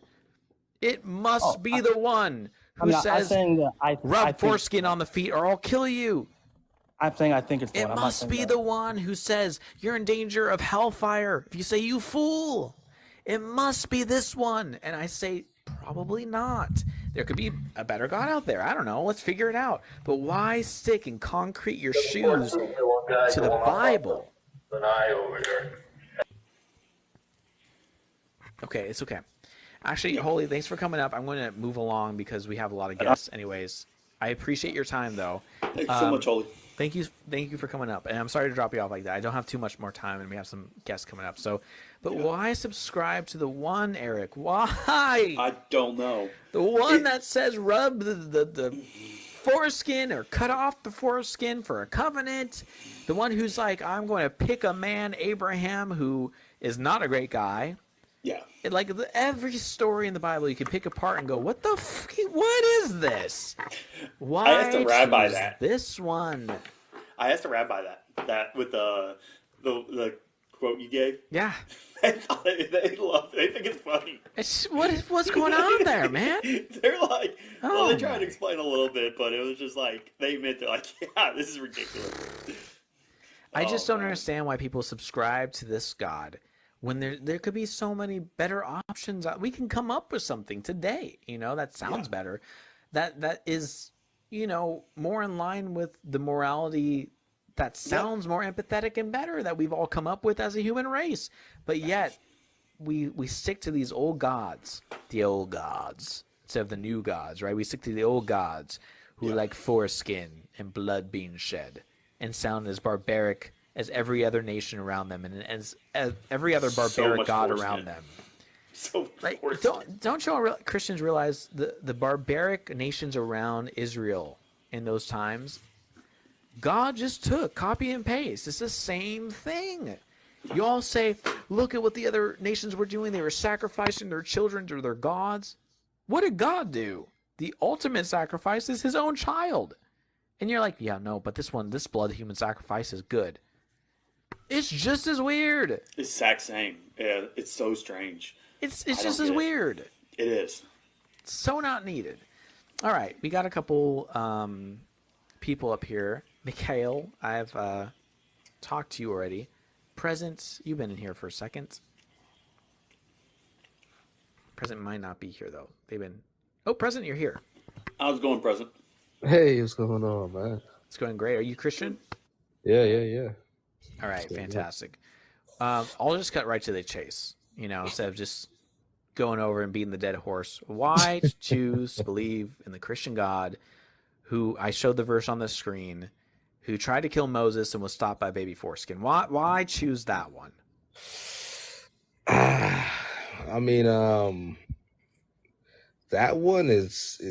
It must be the one who says, rub foreskin on the feet or I'll kill you. I'm saying I think it's the It one. must be the one who says you're in danger of hellfire if you say you fool. It must be this one. And I say probably not. There could be a better God out there. I don't know. Let's figure it out. But why stick and concrete your shoes to the Bible? Okay, it's okay. Actually, Holy, thanks for coming up. I'm going to move along because we have a lot of guests anyways. I appreciate your time, though. Thanks so much, Holy. Thank you for coming up. And I'm sorry to drop you off like that. I don't have too much more time, and we have some guests coming up. But why subscribe to the one, Eric? Why? I don't know. The one that says rub the foreskin or cut off the foreskin for a covenant. The one who's like, I'm going to pick a man, Abraham, who is not a great guy. Yeah. Like every story in the Bible, you can pick apart and go, "What is this? Why?" I asked a rabbi choose that. This one. I asked a rabbi that with the quote you gave. Yeah. They love it. They think it's funny. What's going on there, man? They're like, Oh they tried my. to explain a little bit, but it was just like they meant to like, yeah, this is ridiculous. I just don't man. understand why people subscribe to this God when there could be so many better options. We can come up with something today, that sounds better. That is, more in line with the morality that sounds more empathetic and better that we've all come up with as a human race. But yet we stick to these old gods, the old gods, instead of the new gods, right? We stick to the old gods who like foreskin and blood being shed and sound as barbaric as every other nation around them and as every other barbaric god around them. So Like, don't y'all Christians realize the barbaric nations around Israel in those times, God just took copy and paste. It's the same thing. You all say, look at what the other nations were doing. They were sacrificing their children to their gods. What did God do? The ultimate sacrifice is his own child. And you're like, yeah, no, but this blood human sacrifice is good. It's just as weird. It's the exact same. Yeah, it's so strange. It's just as weird. It is. It's so not needed. All right, we got a couple people up here. Mikhail, I've talked to you already. Present, you've been in here for a second. Present might not be here, though. Present, you're here. How's it going, Present? Hey, what's going on, man? It's going great. Are you Christian? Yeah. All right, fantastic. I'll just cut right to the chase, instead of just going over and beating the dead horse. Why choose to believe in the Christian God who I showed the verse on the screen, who tried to kill Moses and was stopped by baby foreskin? Why choose that one? I mean, that one is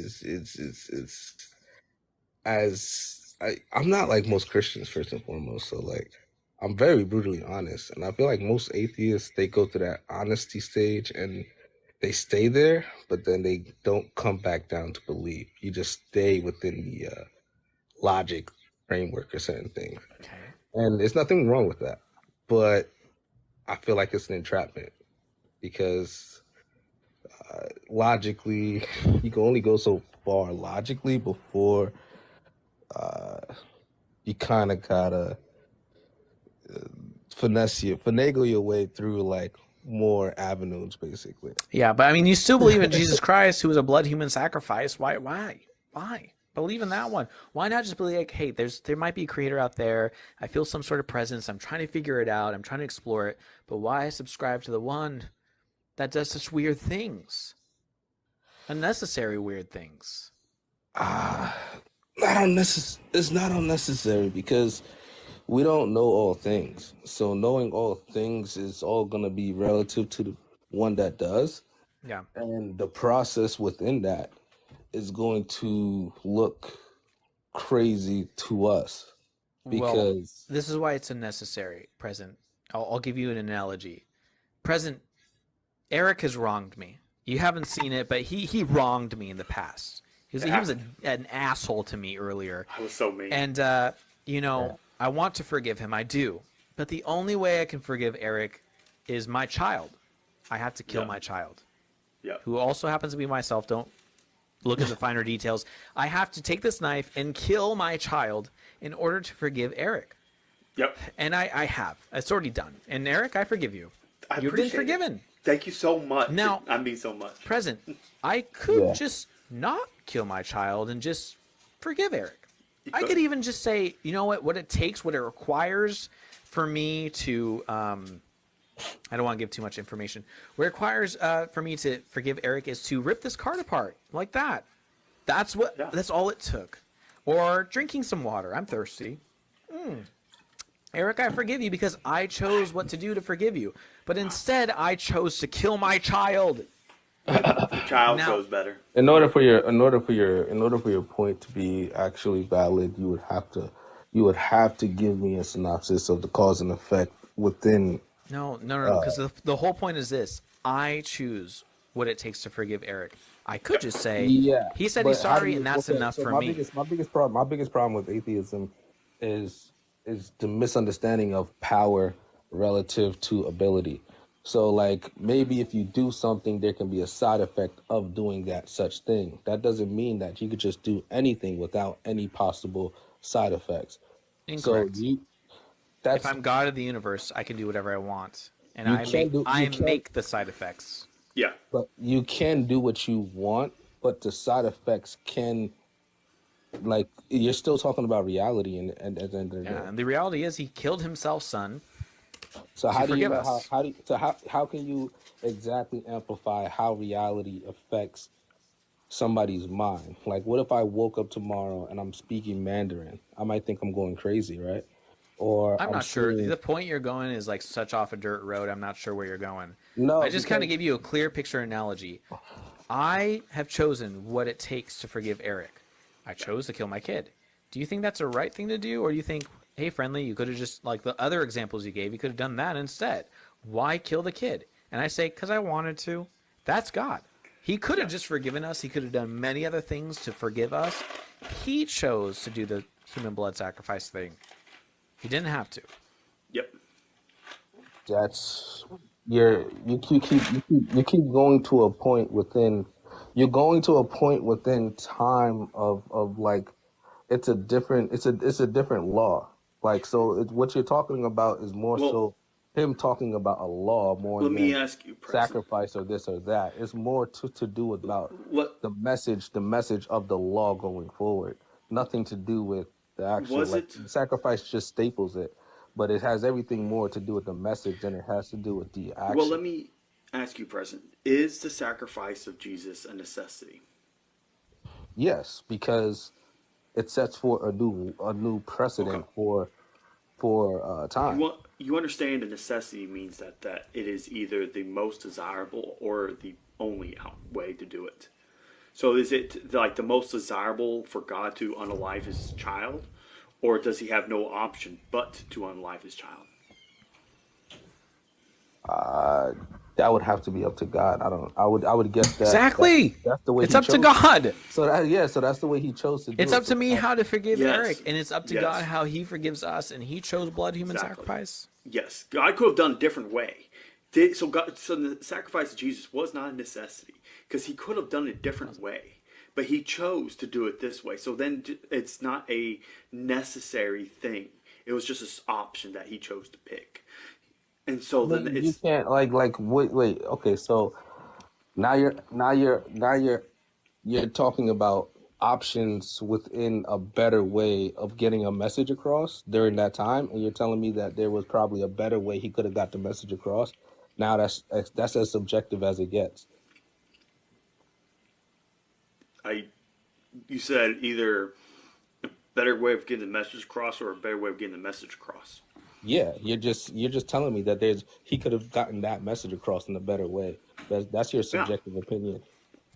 I'm not like most Christians first and foremost, so like I'm very brutally honest, and I feel like most atheists, they go through that honesty stage and they stay there, but then they don't come back down to believe. You just stay within the logic framework or certain things. Okay. And there's nothing wrong with that. But I feel like it's an entrapment because logically, you can only go so far logically before you kind of gotta finagle your way through like more avenues, basically. Yeah, but I mean, you still believe in Jesus Christ, who was a blood human sacrifice. Why? Believe in that one. Why not just be like, hey, there might be a creator out there. I feel some sort of presence. I'm trying to figure it out. I'm trying to explore it. But why subscribe to the one that does such weird things? Unnecessary weird things. Ah, it's not unnecessary because we don't know all things. So knowing all things is all gonna be relative to the one that does, Yeah. and the process within that is going to look crazy to us Well, because this is why it's unnecessary. Present. I'll give you an analogy. Present. Eric has wronged me. You haven't seen it, but he wronged me in the past. He was an asshole to me earlier, I was so mean. and I want to forgive him. I do, but the only way I can forgive Eric is my child. I have to kill Yeah. my child, Yeah. who also happens to be myself. Don't look at the finer details. I have to take this knife and kill my child in order to forgive Eric. Yep. And I have. It's already done. And Eric, I forgive you. I You've been appreciate it. forgiven. Thank you so much. Now- I mean so much. Present. I could Yeah. just not kill my child and just forgive Eric. I could. could even just say, you know what it takes, what it requires for me to I don't want to give too much information. What it requires for me to forgive Eric is to rip this card apart like that. That's all it took. Or drinking some water. I'm thirsty. Eric, I forgive you because I chose what to do to forgive you. But instead, I chose to kill my child. The child Now- goes better. in order for your point to be actually valid, you would have to give me a synopsis of the cause and effect within. No, because the whole point is this. I choose what it takes to forgive Eric. I could just say, Yeah, he said but he's how do sorry, you- and that's okay, enough so for my me. biggest problem with atheism is the misunderstanding of power relative to ability. So like maybe if you do something, there can be a side effect of doing that such thing. That doesn't mean that you could just do anything without any possible side effects. Incorrect. So you If that's I'm God of the universe, I can do whatever I want, and you I can do you can make the side effects. Yeah. but you can do what you want, but the side effects can like you're still talking about reality and at the end of the Yeah, day. and the reality is he killed himself, son. So to how do you forgive know us. how do you, so how can you exactly amplify how reality affects somebody's mind? Like what if I woke up tomorrow and I'm speaking Mandarin? I might think I'm going crazy, right? Or I'm I'm not sure. seeing The point you're going is like such off a dirt road. I'm not sure where you're going. no I just kind of because give you a clear picture analogy. I have chosen what it takes to forgive Eric. I chose to kill my kid. Do you think that's a right thing to do, or do you think, hey, friendly, you could have just like the other examples you gave, you could have done that instead? Why kill the kid? And I say, because I wanted to. That's God. He could have just forgiven us. He could have done many other things to forgive us. He chose to do the human blood sacrifice thing. He didn't have to. Yep. that's you keep going to a point within you're going to a point within time of like it's a different law. Like so what you're talking about is more Well, so him talking about a law more let me than ask you, President. sacrifice or this or that. It's more to do about What the message of the law going forward. Nothing to do with the actual was like it? sacrifice just staples it, but it has everything more to do with the message than it has to do with the Well, action. let me ask you, President. Is the sacrifice of Jesus a necessity? Yes, because it sets for a new Okay. precedent for time. You understand the necessity means that it is either the most desirable or the only way to do it. So is it like the most desirable for God to unalive his child, or does he have no option but to unalive his child? Uh, that would have to be up to God. I don't. I would guess Exactly. that's the way It's he up to chose. God. So that's the way he chose to do It's it. up So to me how to forgive Yes. Eric, and it's up to Yes. God how he forgives us, and he chose blood human Exactly. sacrifice. Yes, God could have done a different way. So the sacrifice of Jesus was not a necessity because he could have done it a different way, but he chose to do it this way. So then it's not a necessary thing. It was just an option that he chose to pick, and so but then you it's can't like wait. Okay, so now you're talking about options within a better way of getting a message across during that time, and you're telling me that there was probably a better way he could have got the message across. Now that's as subjective as it gets. You said either a better way of getting the message across or a better way of getting the message across. Yeah, you're just telling me that he could have gotten that message across in a better way. That's your Yeah. subjective opinion.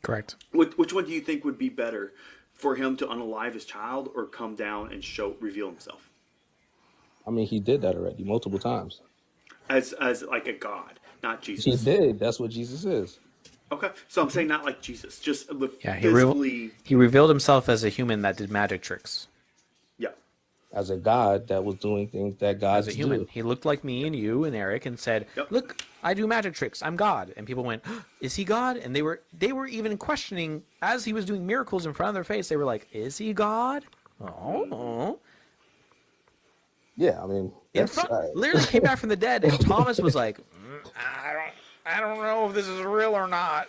Correct. Which one do you think would be better, for him to unalive his child or come down and reveal himself I mean, he did that already multiple times. as like a god, not He Jesus? did. That's what Jesus is. Okay, so I'm saying not like Jesus, just Yeah, physically. he revealed himself as a human that did magic tricks. Yeah. As a God that was doing things that As gods a human, do. he looked like me and you and Eric, and said, Yep. "Look, I do magic tricks. I'm God." And people went, "Is he God?" And they were even questioning as he was doing miracles in front of their face. They were like, "Is he God?" Oh, Yeah, I mean, in that's front, literally came back from the dead, and Thomas was like, I don't know if this is real or not.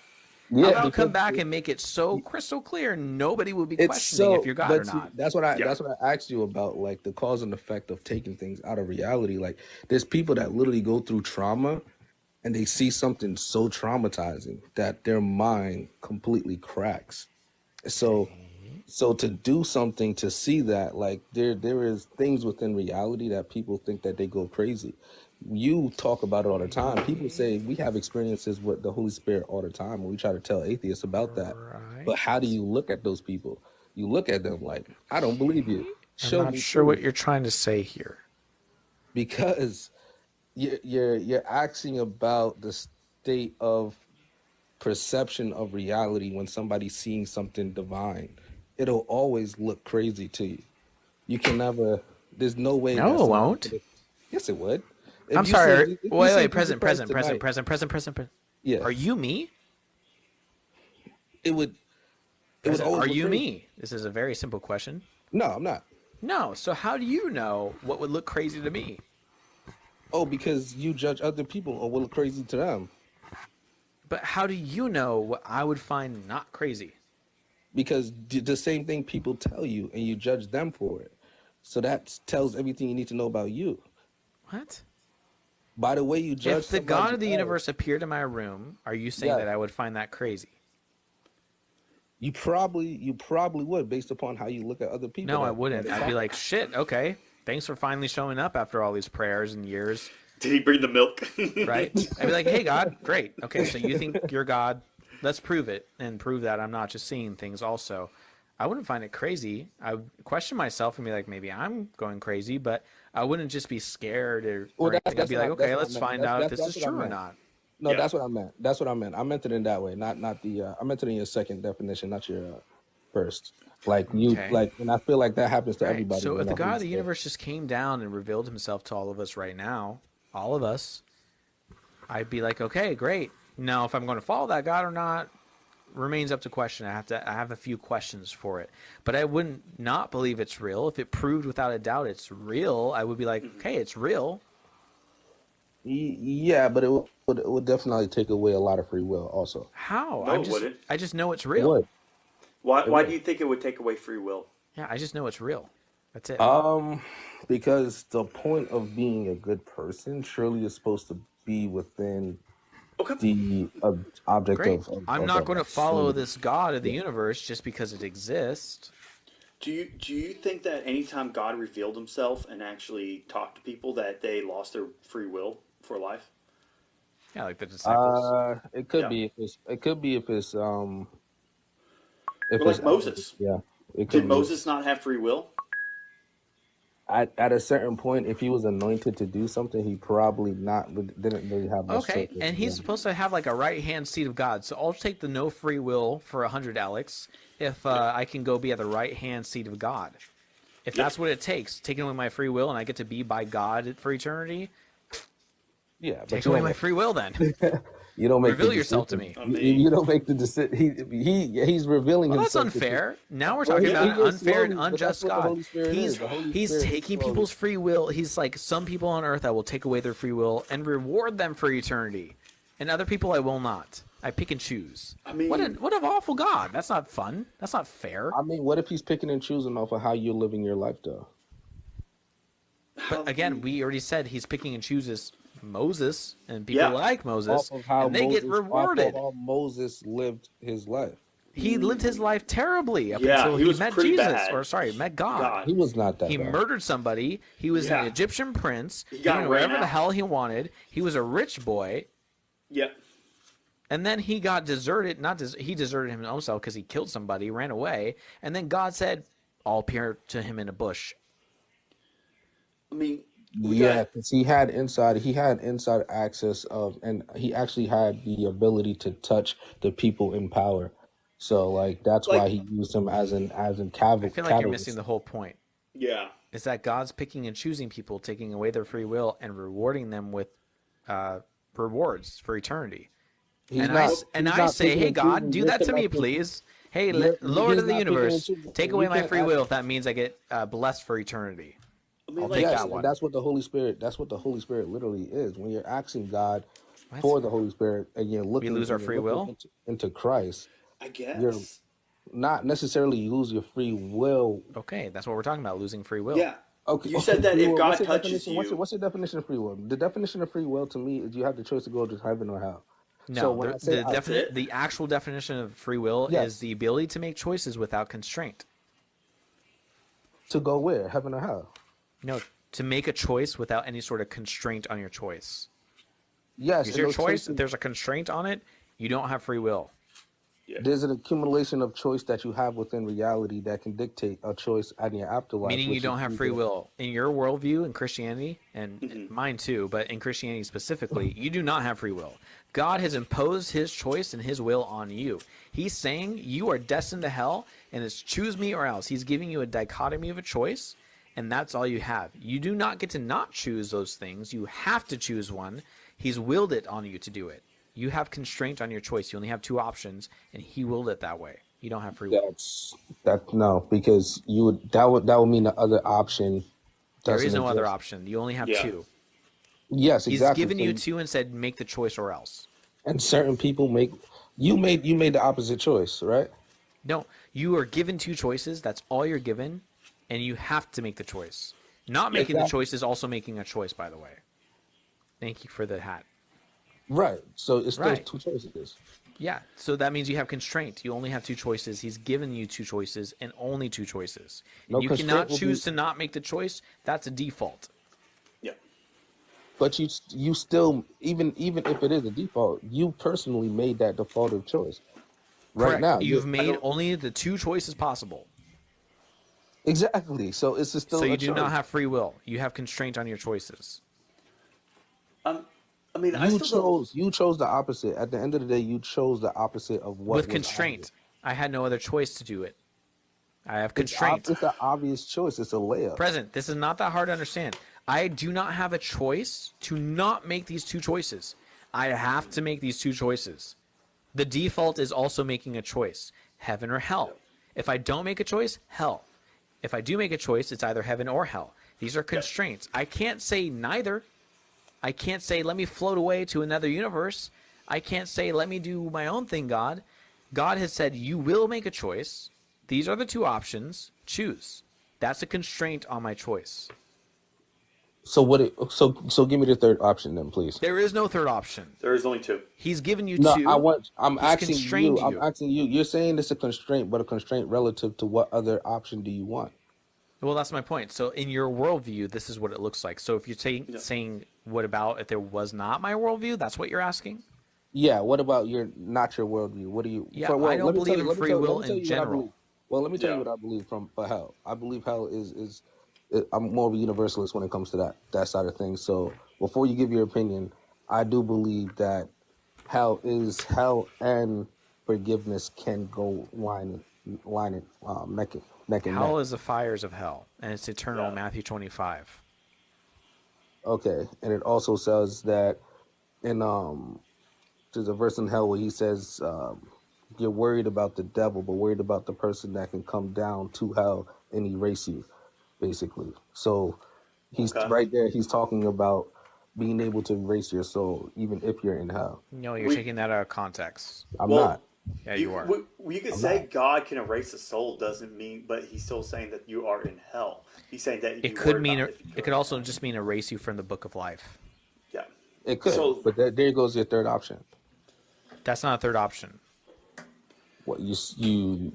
How yeah. about come Because back and make it so crystal clear, nobody would be it's questioning if you're God or but see, not. that's what I Yeah. asked you about, like the cause and effect of taking things out of reality. Like there's people that literally go through trauma and they see something so traumatizing that their mind completely cracks. So to do something to see that, like there is things within reality that people think that they go crazy. You talk about it all the time. People say we have experiences with the Holy Spirit all the time, and we try to tell atheists about that. Right. But how do you look at those people? You look at them like, I don't believe you. I'm Show not me sure what proof. you're trying to say here. Because you're asking about the state of perception of reality when somebody's seeing something divine. It'll always look crazy to you. You can never. There's no way that No, it somebody won't. could. Yes, it would. I'm sorry. If you say Wait, Jesus present, Christ present, present, tonight, present, present, present, present. yeah, Are you me? it would. It would Present, always are look you crazy. me? This is a very simple question. No, I'm not. No. So how do you know what would look crazy to me? Oh, because you judge other people or will look crazy to them. But how do you know what I would find not crazy? Because the same thing people tell you and you judge them for it. So that tells everything you need to know about you. What? By the way you judge If the God somebody of the else, universe appeared in my room, are you saying yes, that I would find that crazy? you probably would based upon how you look at other people No, I that all wouldn't. the I'd be time. like, shit, okay. Thanks for finally showing up after all these prayers and years, Did he bring the milk? right? I'd be like, hey, God, great. Okay, so you think you're God. Let's prove it and prove that I'm not just seeing things also. I wouldn't find it crazy. I would question myself and be like, maybe I'm going crazy, but I wouldn't just be scared Well, or anything. I'd be like, that's okay, what I let's meant. find out if this That's is what I true or meant. not. No, Yeah. that's what I meant. That's what I meant. I meant it in that way, not the. I meant it in your second definition, not your first. Like Okay. and I feel like that happens to Right. everybody. So when if the the God Holy of the Spirit. universe just came down and revealed himself to all of us right now, all of us, I'd be like, okay, great. Now, if I'm going to follow that God or not remains up to question. I have a few questions for it, but I wouldn't not believe it's real. If it proved without a doubt it's real, I would be like, okay, it's real. Yeah, but it would definitely take away a lot of free will. Also, How? No, it wouldn't. I just know it's it real. would. It Why do would. you think it would take away free will? Yeah, I just know it's real. That's it. Because the point of being a good person surely is supposed to be within Okay. the object Great. I'm of not that. going to follow So, this God of the yeah. universe just because it exists. Do you think that anytime God revealed himself and actually talked to people that they lost their free will for life? Yeah, like the disciples. It could Yeah. be if Or it's like Moses. yeah, it Did could be. Moses not have free will? At a certain point, if he was anointed to do something, he probably didn't really have much choice. Okay, and he's supposed to have like a right hand seat of God. So I'll take the no free will for 100, Alex, if I can go be at the right hand seat of God. If that's what it takes, taking away my free will and I get to be by God for eternity, Yeah, but take you away don't my free will then. you don't make Reveal the yourself to decision. me. I You, mean, you don't make the decision. He's revealing Well, that's himself. unfair. Now we're Well, talking about an is unfair and slowly, but that's unjust what the God. Holy Spirit is. The Holy He's Spirit is taking slowly. people's free will. He's like, some people on earth I will take away their free will and reward them for eternity, and other people I will not. I pick and choose. I mean, What an awful God. That's not fun. That's not fair. I mean, what if he's picking and choosing off of how you're living your life, though? how But do again, you, we already said he's picking and chooses Moses and people yeah, like Off Moses, of how and they get Moses, off of rewarded. how Moses lived his life. He lived his life terribly up yeah, until he he was met pretty Jesus, bad. or sorry, met God. God, He was not that He bad. murdered somebody. He was an yeah, Egyptian prince. he He got went ran wherever the out. hell he wanted. He was a rich boy. Yep. And then he got deserted. He deserted himself because he killed somebody, ran away. And then God said, "I'll appear to him in a bush." I mean, we Yeah, got because he had inside access of, and he actually had the ability to touch the people in power. So like that's why like, he used him as an I feel like you're missing catalyst. the whole point. yeah, Is that God's picking and choosing people, taking away their free will, and rewarding them with uh, rewards for eternity. He's not And he's I not say, picking hey and God, choosing. do You're that to me, connecting. please. Hey, Lord He's of the not picking and universe, choosing. take away You my can't free ask. will if that means I get blessed for eternity. I I'll mean, take like, Yes, that and one. that's what the Holy Spirit. That's what the Holy Spirit literally is. When you're asking God What? for the Holy Spirit, and We lose our free you're looking will? into Christ, I you're guess, not necessarily you lose your free will. Okay, that's what we're talking about, losing free will. yeah. Okay, You okay, said that free if will. What's God your touches definition? you, What's your definition of free will? The definition of free will to me is you have the choice to go to heaven or hell. So No, when I say that's it. the actual definition of free will is yes, the ability to make choices without constraint. to go where? Heaven or hell? No, to make a choice without any sort of constraint on your choice. Yes, Because and your those choice, if choices, there's a constraint on it, you don't have free will. Yeah. there's an accumulation of choice that you have within reality that can dictate a choice in your afterlife, Meaning you which is don't have free either will. In your worldview in Christianity, and Hmm. mine too, but in Christianity specifically, you do not have free will. God has imposed his choice and his will on you. He's saying you are destined to hell, and it's choose me or else. He's giving you a dichotomy of a choice, and that's all you have. You do not get to not choose those things. You have to choose one. He's willed it on you to do it. You have constraint on your choice. You only have two options, and he willed it that way. You don't have free will. that's that no, because that would mean the other option There doesn't is no other exist. option. You only have Yeah. two. Yes, He's exactly. given So you two and said, make the choice or else. and certain people make you made the opposite choice, right? No, you are given two choices. That's all you're given, and you have to make the choice. Not Yep. making the Exactly. choice is also making a choice, by the way. Thank you for the hat. Right. So it's still Right. two choices. Yeah, so that means you have constraint. You only have two choices. He's given you two choices and only two choices. And No you constraint cannot will be, choose to not make the choice. That's a default. Yeah. but you still even if it is a default, you personally made that defaultive choice. Right Correct. now, You've I made don't. only the two choices possible. exactly. So it's So still you a do not choice. have free will. You have constraint on your choices. Um. I mean, I still don't. You chose the opposite. At the end of the day, you chose the opposite of what With was obvious. constraint, I had no other choice to do it. I have constraint. It's an obvious choice. It's a layup. Present. This is not that hard to understand. I do not have a choice to not make these two choices. I have to make these two choices. The default is also making a choice, heaven or hell. If I don't make a choice, hell. If I do make a choice, it's either heaven or hell. These are Yep. constraints. I can't say neither. I can't say, let me float away to another universe. I can't say, let me do my own thing, God. God has said, you will make a choice. These are the two options. Choose. That's a constraint on my choice. So so give me the third option then, please. There is no third option. There is only two. He's given you No, two. I'm He's asking constrained you. I'm you. asking you. You're saying it's a constraint, but a constraint relative to what other option do you want? Well, that's my point. So, in your worldview, this is what it looks like. So, if you're Yeah. saying, what about if there was not my worldview? That's what you're asking? Yeah. What about your not your worldview? What do you? Yeah, For, I well, don't let me tell believe you. in free Let will me tell in you what I believe. general. Well, let me tell you Yeah. what I believe for hell. I believe hell I'm more of a universalist when it comes to that side of things. So before you give your opinion, I do believe that hell and forgiveness can go neck and neck. Hell is the fires of hell, and it's eternal, Yeah. Matthew 25. Okay, and it also says that in there's a verse in hell where he says you're worried about the devil, but worried about the person that can come down to hell and erase you, basically. So he's Okay. right there. He's talking about being able to erase your soul, even if you're in hell. No, you're We- taking that out of context. I'm Well, not. Yeah, you are. You could I'm say not. God can erase the soul, doesn't mean, but he's still saying that you are in hell. He's saying that It you could were mean not if you it could also just mean erase you from the book of life. Yeah. It could, So but there goes your third option. That's not a third option. What you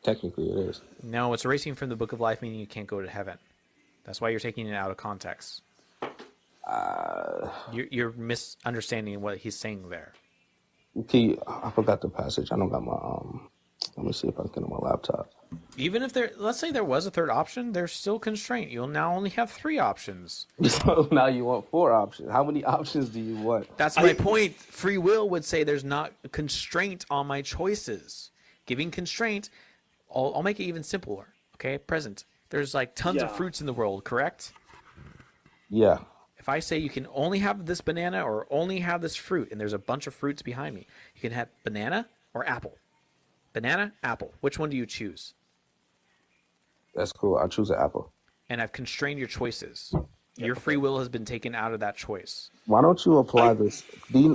technically it is. No, it's erasing from the book of life, meaning you can't go to heaven. That's why you're taking it out of context. You're misunderstanding what he's saying there. Okay, I forgot the passage. I don't got my Let me see if I can get on my laptop. Even if let's say there was a third option, there's still constraint. You'll now only have 3 options. So now you want 4 options. How many options do you want? That's my point. Free will would say there's not a constraint on my choices. Giving constraint, I'll make it even simpler. Okay, present. There's like tons of Yeah. fruits in the world, correct? Yeah. If I say you can only have this banana or only have this fruit, and there's a bunch of fruits behind me, you can have banana or apple. Banana, apple. Which one do you choose? That's cool. I'll choose an apple. And I've constrained your choices. Your free will has been taken out of that choice. Why don't you apply this?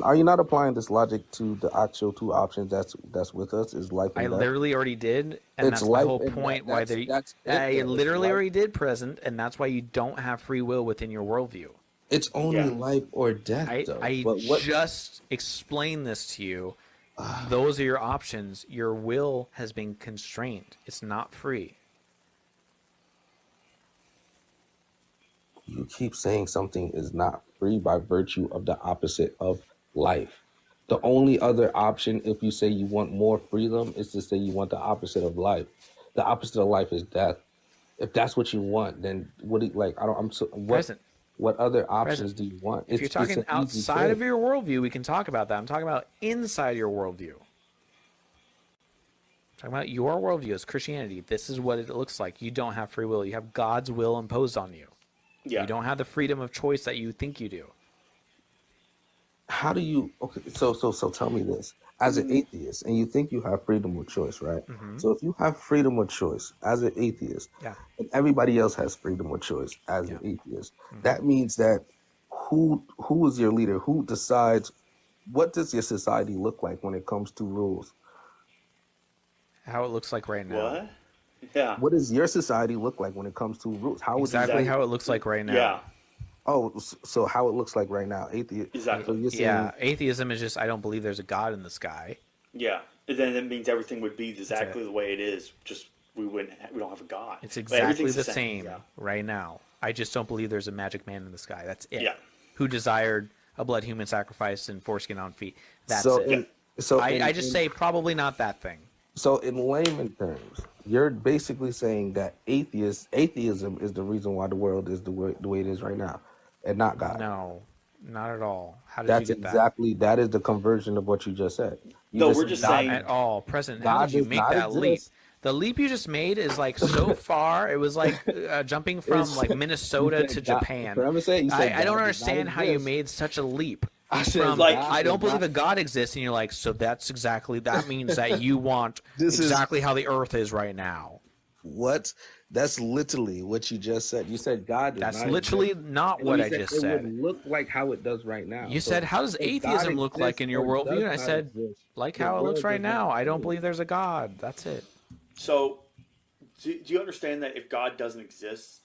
Are you not applying this logic to the actual 2 options that's with us? Is life and I death? literally already did, and It's that's my life whole and point. death. Why That's it, I though. It's literally life. already did present, and that's why you don't have free will within your worldview. It's only Yeah. life or death, I though. But what? just explained this to you. Those are your options. Your will has been constrained. It's not free. You keep saying something is not free by virtue of the opposite of life. The only other option, if you say you want more freedom, is to say you want the opposite of life. The opposite of life is death. If that's what you want, then what do you, like? I don't. I'm so what. Present. What other options Present. do you want? If you're talking an easy outside of choice. your worldview, we can talk about that. I'm talking about inside your worldview. Talking about your worldview as Christianity. This is what it looks like. You don't have free will. You have God's will imposed on you. yeah. You don't have the freedom of choice that you think you do. How do you? Okay, so tell me this: as an atheist, and you think you have freedom of choice, right? So if you have freedom of choice as an atheist, Yeah. and everybody else has freedom of choice as an atheist, Mm-hmm. that means that who is your leader? Who decides? What does your society look like when it comes to rules? How it looks like right now. What? Yeah. What does your society look like when it comes to rules? How would Exactly you? how it looks like right now. Yeah. Oh, so how it looks like right now, atheist. Exactly. So you're saying, Yeah, atheism is just I don't believe there's a God in the sky. Yeah. And then it means everything would be exactly the way it is. Just we don't have a God. It's But exactly everything's the same Yeah. right now. I just don't believe there's a magic man in the sky. That's it. Yeah. Who desired a blood human sacrifice and foreskin on feet. That's so it. in, so I just say probably not that thing. So in layman terms, you're basically saying that atheism is the reason why the world is the way it is right now, and not God. No, not at all. How did That's you get exactly that is the conversion of what you just said. You No, just we're said just God- saying- that? At all. Present. How God did you does make not that leap? exist. The leap you just made is like so far. It was like jumping from It's- like Minnesota you to said God- Japan. I'm saying, you said I God don't does not understand how you exist. made such a leap. I said From like, God I don't does believe not- a God exists, and you're like, so that means that you want This is- exactly how the Earth is right now. What? That's literally what you just said. You said God does That's not literally exist. not And what you I said just it said. would look like how it does right now. You So said, how does if God atheism look like exists in your or worldview? does And I not said, exist, like the how it looks world right does not now. I don't exist. believe there's a God. That's it. So, do you understand that if God doesn't exist,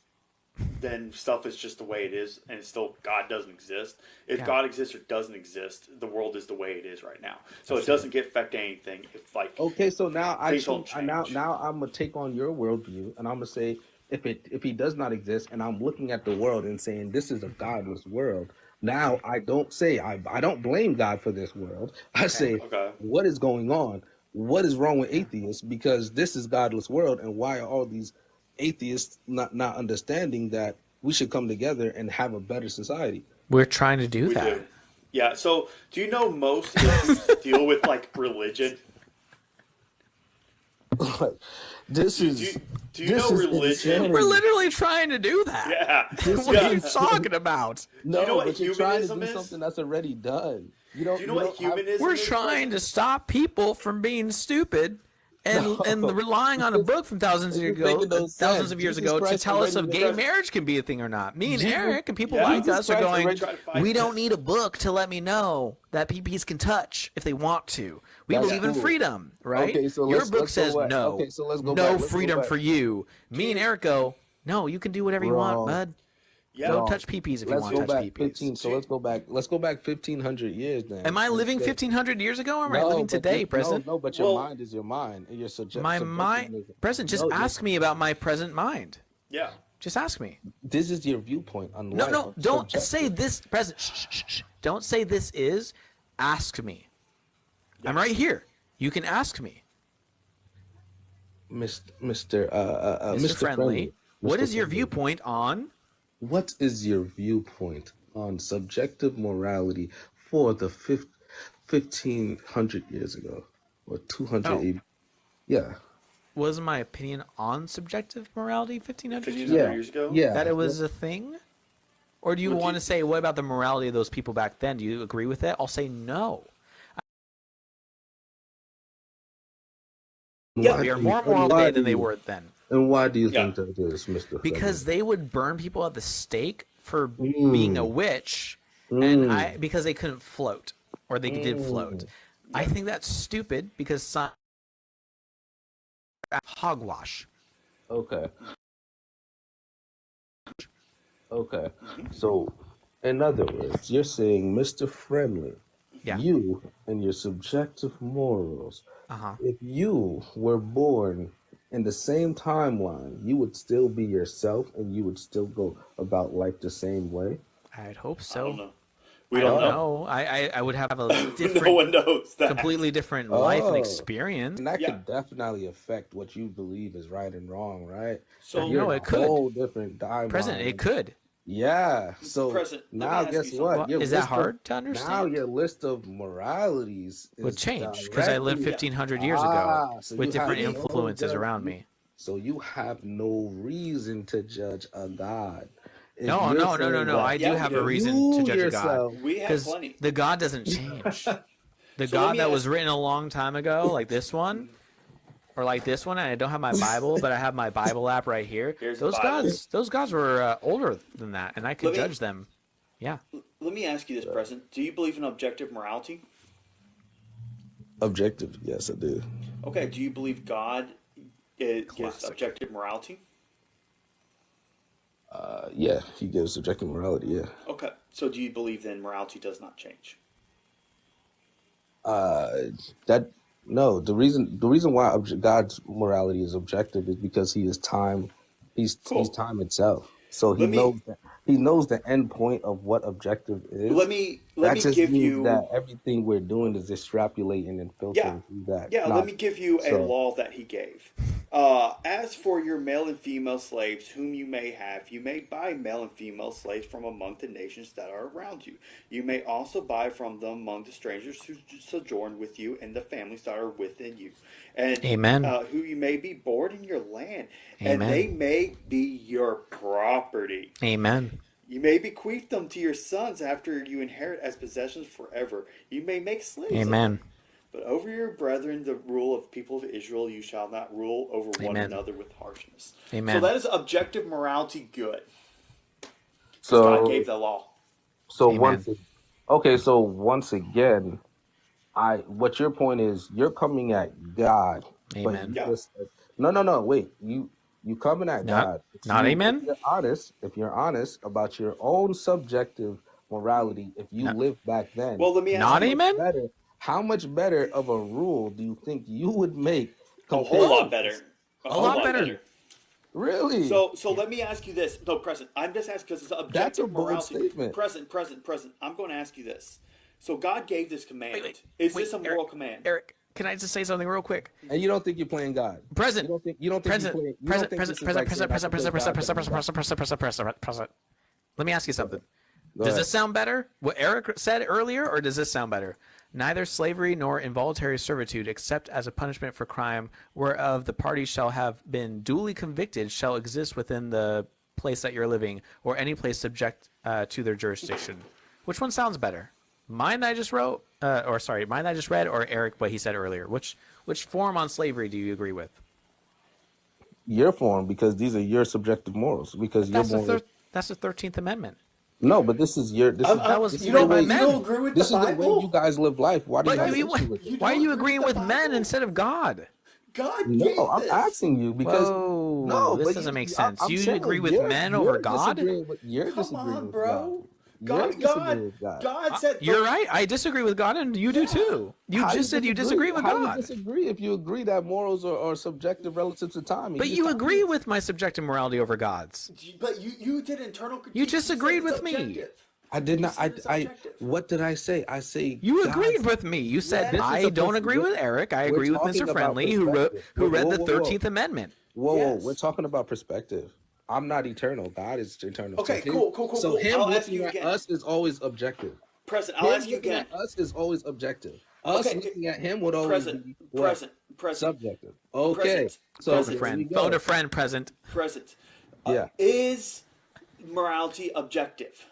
then stuff is just the way it is, and it's still God doesn't exist. If Yeah. God exists or doesn't exist, the world is the way it is right now. So it doesn't get affect anything. If like Okay, so now Things don't now change. I'm gonna take on your worldview, and I'm gonna say if he does not exist, and I'm looking at the world and saying this is a godless world. Now I don't say I don't blame God for this world. I say Okay. what is going on? What is wrong with atheists? Because this is godless world, and why are all these atheists not understanding that we should come together and have a better society? We're trying to do we that. do, yeah. So do you know most issues deal with like religion? Like, this Do is you, do you this know is religion? insanity. We're literally trying to do that. Yeah. What are you talking about? No, you know what but you're trying to do humanism is? something that's already done. You don't. Do you know what don't have- humanism We're is? trying to stop people from being stupid and relying on a book from thousands of years ago to tell us if gay marriage can be a thing or not. Me and Eric and people like us are going, we don't need a book to let me know that PPs can touch if they want to. We believe in freedom, right? Okay, so your book says back. no. Okay, so let's go no back. freedom for you. Me and Eric go, no, you can do whatever you want, bud. Don't touch PPs if you want to touch PPs. So let's go back 1,500 years then. Am I living 1,500 years ago, or am I living today, President? No, but your mind is your mind, and your my mind, President. Just ask me about my present mind. Yeah. Just ask me. This is your viewpoint on life. No, don't say this, President. Shh. Don't say this is. Ask me. Yes. I'm right here. You can ask me. Mr. Friendly. What is your viewpoint on? What is your viewpoint on subjective morality for the 1,500 years ago or 280? Yeah. What was my opinion on subjective morality 1,500 years ago? Yeah. That it was a thing? Or do you want to say, what about the morality of those people back then? Do you agree with it? I'll say no. Yeah, we are more moral today than they were then. And why do you think that is, Mr. Because they would burn people at the stake for being a witch, and because they couldn't float, or they did float. I think that's stupid because hogwash. Okay. So, in other words, you're saying, Mr. Friendly, you and your subjective morals, if you were born in the same timeline, you would still be yourself and you would still go about life the same way? I'd hope so. I don't know. We don't know. I would have a different, no one knows that. Completely different life and experience. And that could definitely affect what you believe is right and wrong, right? So it could. Whole different timeline. President, it could. Yeah. So now guess what? Is that hard to understand? Now your list of moralities would change because I lived 1,500 years ago with different influences around me. So you have no reason to judge a God. No. I do have a reason to judge a God. We have plenty. The God doesn't change. The God that was written a long time ago, like this one, or like this one, and I don't have my Bible, but I have my Bible app right here. Those gods were older than that, and I could judge them. Yeah. Let me ask you this, President. Do you believe in objective morality? Objective, yes, I do. Okay. Do you believe God gives objective morality? Yeah, he gives subjective morality, yeah. Okay. So do you believe then morality does not change? No, the reason why God's morality is objective is because he is time. He's time itself. So he knows the end point of what objective is. Let me give you that everything we're doing is extrapolating and filtering through that. Yeah, let me give you a law that he gave. As for your male and female slaves whom you may have, you may buy male and female slaves from among the nations that are around you. You may also buy from them among the strangers who sojourn with you and the families that are within you. And Amen. Who you may be born in your land. Amen. And they may be your property. Amen. You may bequeath them to your sons after you inherit as possessions forever. You may make slaves. Amen. But over your brethren, the rule of people of Israel, you shall not rule over one another with harshness. Amen. So that is objective morality good. So God gave the law. So once again, what your point is, you're coming at God. Amen. No, wait. You coming at God. Amen. If you're honest about your own subjective morality, if you lived back then. Well, let me ask not you. Amen. How much better of a rule do you think you would make? A whole lot better. A lot better. Really? So let me ask you this. No, President. I'm just asking because it's objective That's a bold morality. statement. President. I'm going to ask you this. So God gave this command. Wait, is this a moral command? Eric, can I just say something real quick? And you don't think you're playing God? President. You don't think President. Let me ask you something. Does this sound better? What Eric said earlier, or does this sound better? Neither slavery nor involuntary servitude, except as a punishment for crime, whereof the parties shall have been duly convicted, shall exist within the place that you're living, or any place subject to their jurisdiction. Which one sounds better? Mine that I just wrote, mine that I just read, or Eric what he said earlier? Which Which form on slavery do you agree with? Your form, because these are your subjective morals. Because But your morals. that's the 13th Amendment. No, but this is your. This is That was this is You the written by don't way. you don't men. agree with the This is the way you Bible? guys live life. Why do you But have Present. an issue with You it? why are don't you agree agreeing with with the men Bible? instead of God? God No, gave I'm this. asking you because Whoa, no, this but doesn't make I, sense. I'm You agree saying with men over God? you're Come disagreeing on, with God. bro. You're disagreeing with God. God said You're the right. I disagree with God, and you do too. You How do you just said you disagree? disagree with How do you God. disagree if you agree that morals are subjective relative to time? And But you just you told agree me with my subjective morality over God's. but you did internal critique. You just said agreed it's with me. objective. I did You not. said it's objective. What did I say? I say You agreed God's. with me. You said Yes. This is I a don't agree with Eric. I we're agree with talking Mr. about Friendly, perspective. who read Whoa, the whoa, whoa, 13th Amendment. whoa, whoa. We're Yes. talking about perspective. I'm not eternal. God is eternal. Okay, cool. So him I'll ask looking you at again. us is always objective. Present. I'll Him ask you looking again. at us is always objective. Us Okay, looking at him would always present, be what? present, present, Subjective. Okay. present, So Phone a present, there we friend. Phone go. a friend present. present. Yeah. Is morality objective?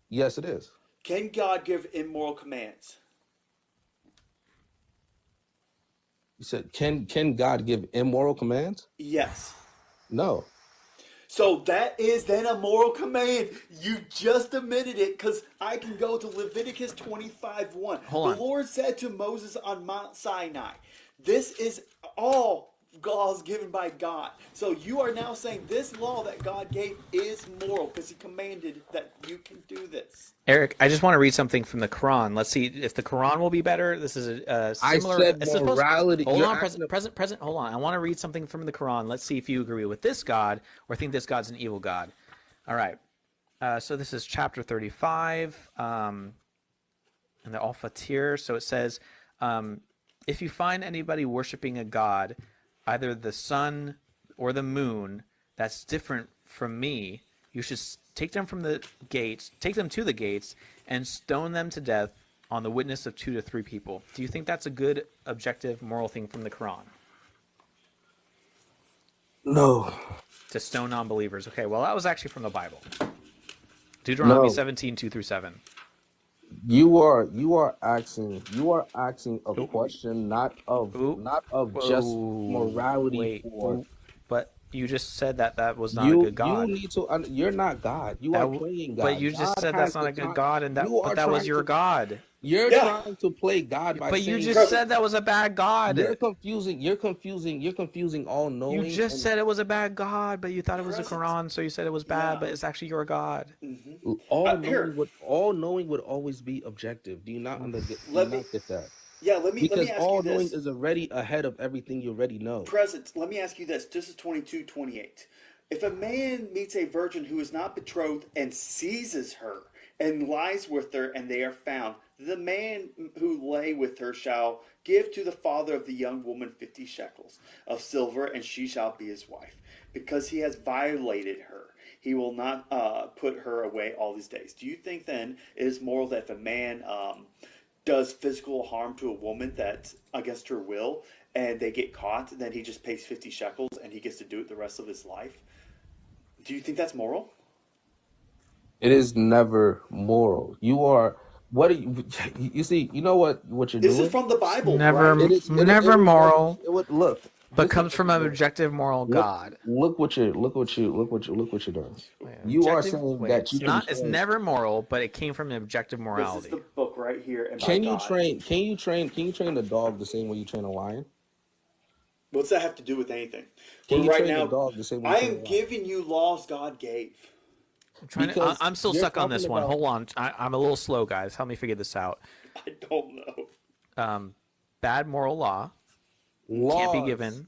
Yes, it is. Can God give immoral commands? You said, can God give immoral commands? Yes. No. So that is then a moral command. You just admitted it because I can go to Leviticus 25:1. Hold The on. Lord said to Moses on Mount Sinai, this is all laws given by God. So you are now saying this law that God gave is moral because he commanded that you can do this. Eric, I just want to read something from the Quran. Let's see if the Quran will be better. This is a I similar. said It's supposed. morality. Hold You're on, asking present. Hold on. I want to read something from the Quran. Let's see if you agree with this God or think this God's an evil God. All right. So this is chapter 35, in the Al Fatir. So it says, if you find anybody worshiping a god, either the sun or the moon, that's different from me, you should take them to the gates, and stone them to death on the witness of 2 to 3 people. Do you think that's a good, objective, moral thing from the Quran? no. To stone non-believers. Okay, well, that was actually from the Bible. Deuteronomy No. 17, 2 through 7. You are asking a Oop, question not of oop, not of just whoa, morality wait, for but you just said that was not a you good you God. need to you're not God. You That, are w- playing but God. you just God said that's has not the a good time. God, You but are that was trying your to God. you're Yeah. trying to play God by But you saying just Present. said that was a bad God. you're confusing all You knowing just and said it was a bad God, but you thought it was the Present. Quran, so you said it was bad, Yeah. but it's actually your God. all Here, knowing would always be objective. Do you not do you let me. not get that? Yeah, let me Because ask you all knowing this. is already ahead of everything you already know. Present. Let me ask you this. This is 22:28. If a man meets a virgin who is not betrothed and seizes her and lies with her and they are found, the man who lay with her shall give to the father of the young woman 50 shekels of silver, and she shall be his wife. Because he has violated her, he will not put her away all these days. Do you think then it is moral that if a man does physical harm to a woman that's against her will and they get caught, then he just pays 50 shekels and he gets to do it the rest of his life? Do you think that's moral? It is never moral. You are what are you you see, you know what you're This is doing? from the It's Bible, right? It never is never moral, it would look. but This is comes what from you're an doing. objective moral Look God. look what you're doing. You are Objective. saying Wait, that you can it's train. never moral, but it came from an objective This is the morality. book right here, and by God. Can you train a dog the same way you train a lion? What's that have to do with anything? Can We're you right train a now. dog the same way you I train a am lion? giving you laws God gave. Because I'm still you're stuck on talking this one. about Hold on. I'm a little slow, guys. Help me figure this out. I don't know. Bad moral law can't be laws. given.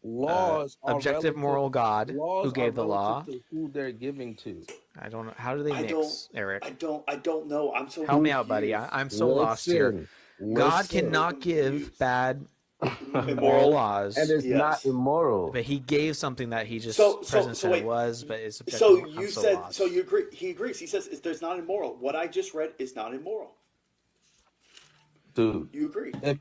Laws are Objective relative. moral God who Laws are gave the relative law. to who they're giving to. I don't know. How do they I don't. mix, Eric? I don't know. I'm so Help me out, buddy. confused. I'm so lost here. Listen, God I'm so listen. cannot give confused. bad moral Immoral. And laws, it's not Yes. immoral. but he gave something that he So just so present so said it wait. was, but it's So objective. I'm you so said so lost. you agree. He agrees. He says there's not immoral. What I just read is not immoral. Dude, You agree? if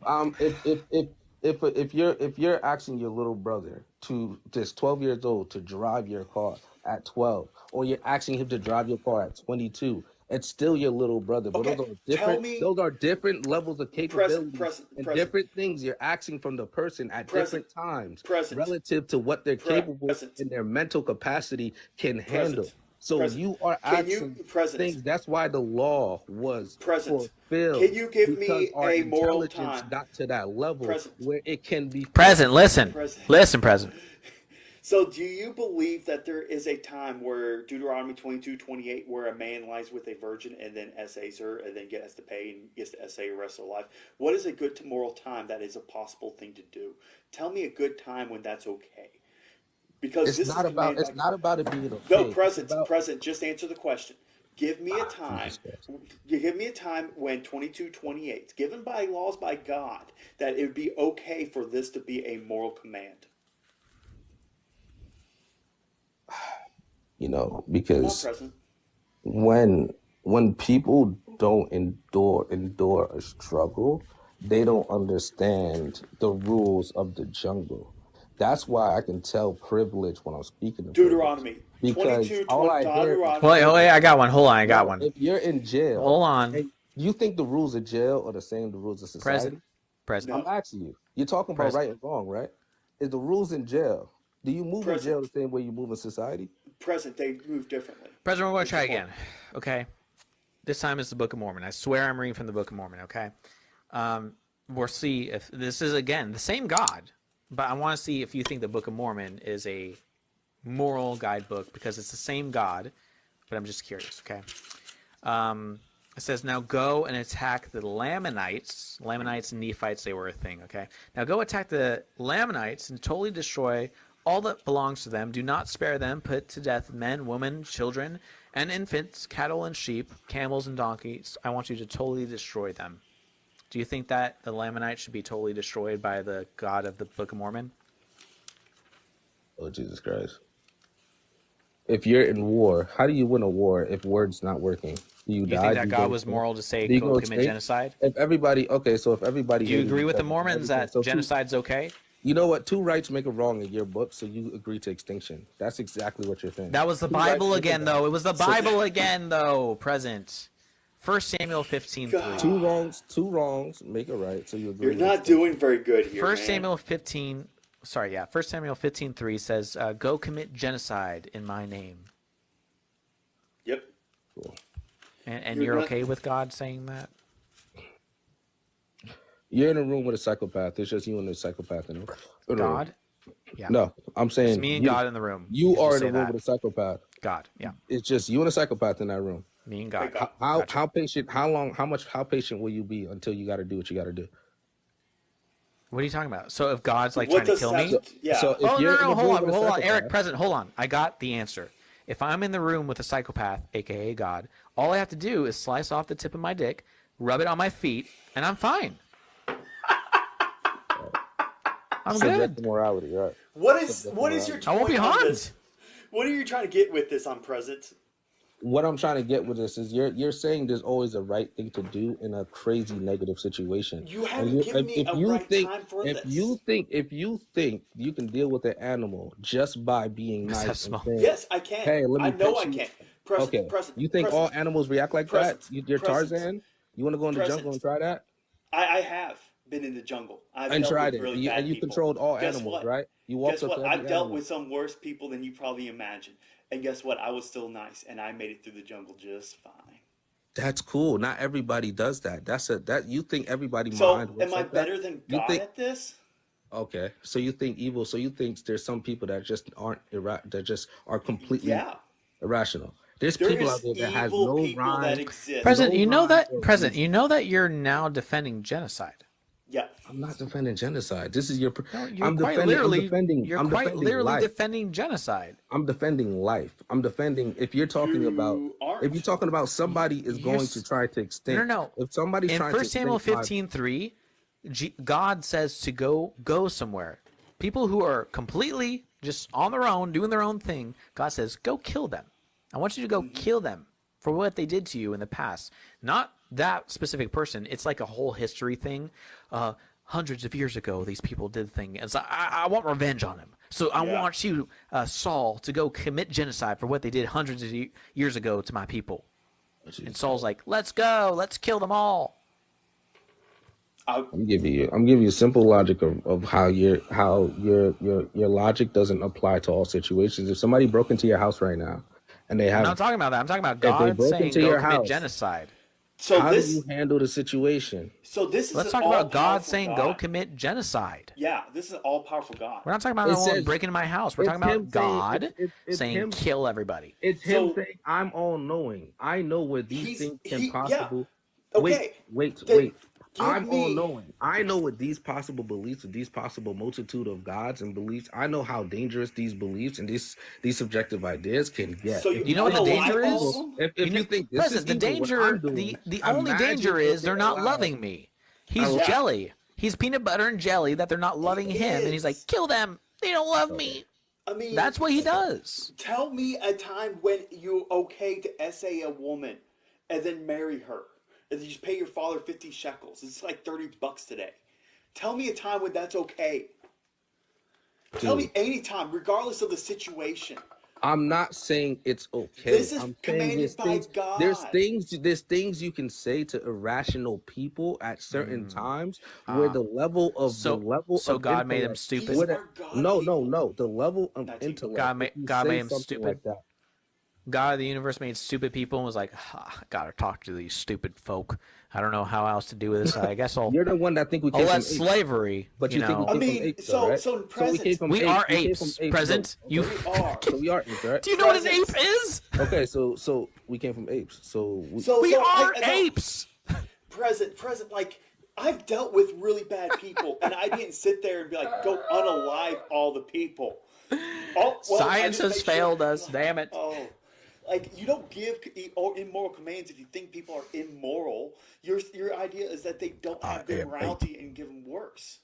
if you're asking your little brother to just 12 years old to drive your car at 12, or you're asking him to drive your car at 22, It's still your little brother, but Okay, those are tell different. me Those are different levels of capabilities and present, different things you're asking from the person at present, different times, present, relative to what they're capable present, in their mental capacity can handle. present, So present. you are Can you asking present, things. That's why the law was present? Can fulfilled, you give because me our a moral intelligence time? got to that level Present, where it can be Present, functioning. listen. present. Listen, present. So, do you believe that there is a time where Deuteronomy 22:28, where a man lies with a virgin and then essays her and then gets to pay and gets to essay the rest of their life? What is a good moral time that is a possible thing to do? Tell me a good time when that's okay. Because It's this is not about. commanded It's by. not about it being No, okay. It's present, about present. Just answer the question. Give me a Jesus time. Christ. You give me a time when 22:28, given by laws by God, that it would be okay for this to be a moral command. Come on, Because present. when people don't endure a struggle, they don't understand the rules of the jungle. That's why I can tell privilege when I'm speaking to privilege, Deuteronomy because 22, all 20, I hear is Deuteronomy. Wait, privilege. I got one. Hold on, I got Now, one. if you're in jail, Hold on. and you think the rules of jail are the same the rules of Present. society, Present. I'm No, asking you. You're talking about Present. right and wrong, right? Is the rules in jail? Do you move in jail the present. same way you move in society? Present, they move differently. Present, we're going to It's try just more. again. Okay? This time is the Book of Mormon. I swear I'm reading from the Book of Mormon, okay? We'll see if this is, again, the same God, but I want to see if you think the Book of Mormon is a moral guidebook, because it's the same God, but I'm just curious, okay? It says, now go and attack the Lamanites. Lamanites and Nephites, they were a thing, okay? Now go attack the Lamanites and totally destroy all that belongs to them. Do not spare them. Put to death men, women, children, and infants, cattle and sheep, camels and donkeys. I want you to totally destroy them. Do you think that the Lamanites should be totally destroyed by the God of the Book of Mormon? Oh, Jesus Christ. If you're in war, how do you win a war if word's not working? Do you You think die? that Do you God go was extinct? moral to say Do you go go commit extinct? genocide? If everybody, okay, so if everybody Do you hated agree each with the other and Mormons everything, that so two, genocide's okay? you know what? Two rights make a wrong in your book, so you agree to extinction. That's exactly what you're saying. That was the Two rights Bible make a again, wrong. though. It was the So, Bible again, though. Present. 1 Samuel 15:3. God, Two wrongs make a right, so you you're agree to not extinction. doing very good here, 1 man. Samuel 15. Sorry, yeah. 1 Samuel 15:3 says, "Go commit genocide in my name." Yep. Cool. And You're you're not. okay with God saying that? You're in a room with a psychopath. It's just you and the psychopath in a room. God? Yeah. No, I'm It's saying me and you. God in the room. You You could are just in a say room that. with a psychopath. God. Yeah. It's just you and a psychopath in that room. Me and Okay, God. God. Gotcha. How patient? How long? How patient will you be until you got to do what you got to do? What are you talking about? So if God's like What trying to does kill that? me? So Yeah. if Oh, you're no, in no, a room with a hold on. Eric, psychopath, present, hold on. I got the answer. If I'm in the room with a psychopath, aka God, all I have to do is slice off the tip of my dick, rub it on my feet, and I'm fine. I'm subject good. to morality, right? Subject to What is your morality. I won't be point on harmed. this? What are you trying to get with this on present? What I'm trying to get with this is you're saying there's always a right thing to do in a crazy negative situation, You and haven't given me if a you right think time for this. you think you can deal with an animal just by being What's that nice and smell? saying, Yes, I can. "Hey, let I me know pet I you." can. Present, Okay, present, you think all present, animals react like that? present, You're present, Tarzan. You want to go in the jungle and present. try that? I have been in the jungle. I've And dealt tried with it, really and bad you people. controlled all Guess animals, what? right? You walked Guess up what? to every I've dealt animal. with some worse people than you probably imagine. And guess what? I was still nice, and I made it through the jungle just fine. That's cool. Not everybody does that. That you think everybody So, mind am works I like that? better than You God think at this? okay. So you think evil. So you think there's some people that just aren't that just are completely Yeah. irrational. There's There people out is there that has evil no people that rhyme, exist. Present, no you know rhyme that or Present, you reason. know that you're now defending genocide. Yeah. I'm not defending genocide. This is your. No, you're I'm quite defending. I'm literally defending. you're I'm quite defending literally life. defending genocide. I'm defending life. I'm defending. If you're talking about, You if you're aren't. talking about somebody is You're going to try to no, no, extinct. no. If somebody's In trying to 1 Samuel extinct my 15:3, God says to go somewhere. People who are completely just on their own, doing their own thing, God says, go kill them. I want you to go kill them for what they did to you in the past. Not that specific person. It's like a whole history thing. Hundreds of years ago, these people did things. And so I want revenge on them. So I Yeah. want you, Saul, to go commit genocide for what they did hundreds of years ago to my people. And Saul's like, let's go, let's kill them all. I'm giving you a simple logic of how your logic doesn't apply to all situations. If somebody broke into your house right now, and they I'm have, not talking about that. I'm talking about if they God broke saying into go your commit house, genocide. So how do this, you handle the situation? so this is Let's an talk about God all-powerful saying God. go commit genocide. Yeah, this is an all-powerful God. We're not talking about It no one says breaking into my house. We're it's talking him about saying God it's saying him. kill everybody. It's him So saying, "I'm all knowing. I know where these things can yeah. possible." Wait, Okay, wait, then wait. give I'm all me. knowing. I know what these possible beliefs, with these possible multitude of gods and beliefs. I know how dangerous these beliefs and these subjective ideas can get. So If you You you know what the think this is danger unalive all of evil, is? them? if You know, you think this is President, the evil, what danger, I'm doing, the only imagine danger if is they they're not allow. loving me. He's allow- Yeah, jelly. He's peanut butter and jelly that they're not loving he him, and he's like, is. kill them. They don't love me. I mean, That's what he does. tell me a time when you okay to essay a woman and then marry her, and then you just pay your father 50 shekels. It's like $30 today. Tell me a time when that's okay. Tell me Dude, any time, regardless of the situation. I'm not saying it's okay. This is I'm saying commanded by God. there's things you can say to irrational people at certain Mm. times where the level So of God made him intellect, stupid. These where the, are God no, no, people. no, the level of Not you. intellect, if you God say made him something stupid. like that. God of the universe made stupid people and was like, I gotta talk to these stupid folk. I don't know how else to do this. I guess I'll You're the one that think we I'll came from let apes, slavery. but you think we I came from mean, apes, though, right? so in So we came present, from We apes. are We came from apes. apes, Present. though. You. we are. So we are apes, right? Do you know what an ape Present. is? Okay, so we came from apes. So We are no, apes. present. Like I've dealt with really bad people, and I didn't sit there and be like, go unalive all the people. Oh, well, I Science just has make sure, failed us. like, Damn it. oh, like you don't give immoral commands if you think people are immoral. Your idea is that they don't have good am morality and give them worse.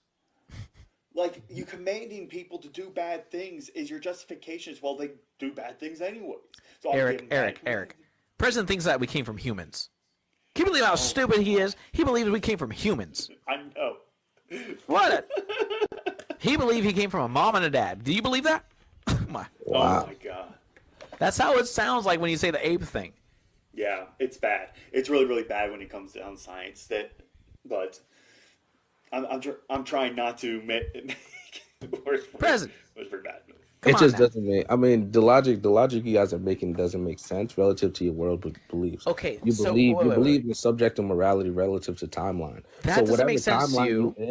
Like you commanding people to do bad things is your justification is well they do bad things anyways. So I'm giving bad Eric. commands. President thinks that we came from humans. Can you believe how stupid he is? He believes we came from humans. I know. What? He believed he came from a mom and a dad. Do you believe that? wow. Oh my god. That's how it sounds like when you say the ape thing. Yeah, it's bad. It's really, really bad when it comes down to science. But I'm trying not to make it worse. President. It was pretty bad. Come It on just now. doesn't make. I mean, the logic you guys are making doesn't make sense relative to your world beliefs. Okay, You so believe wait. in subjective morality relative to timeline. That So doesn't whatever make sense to timeline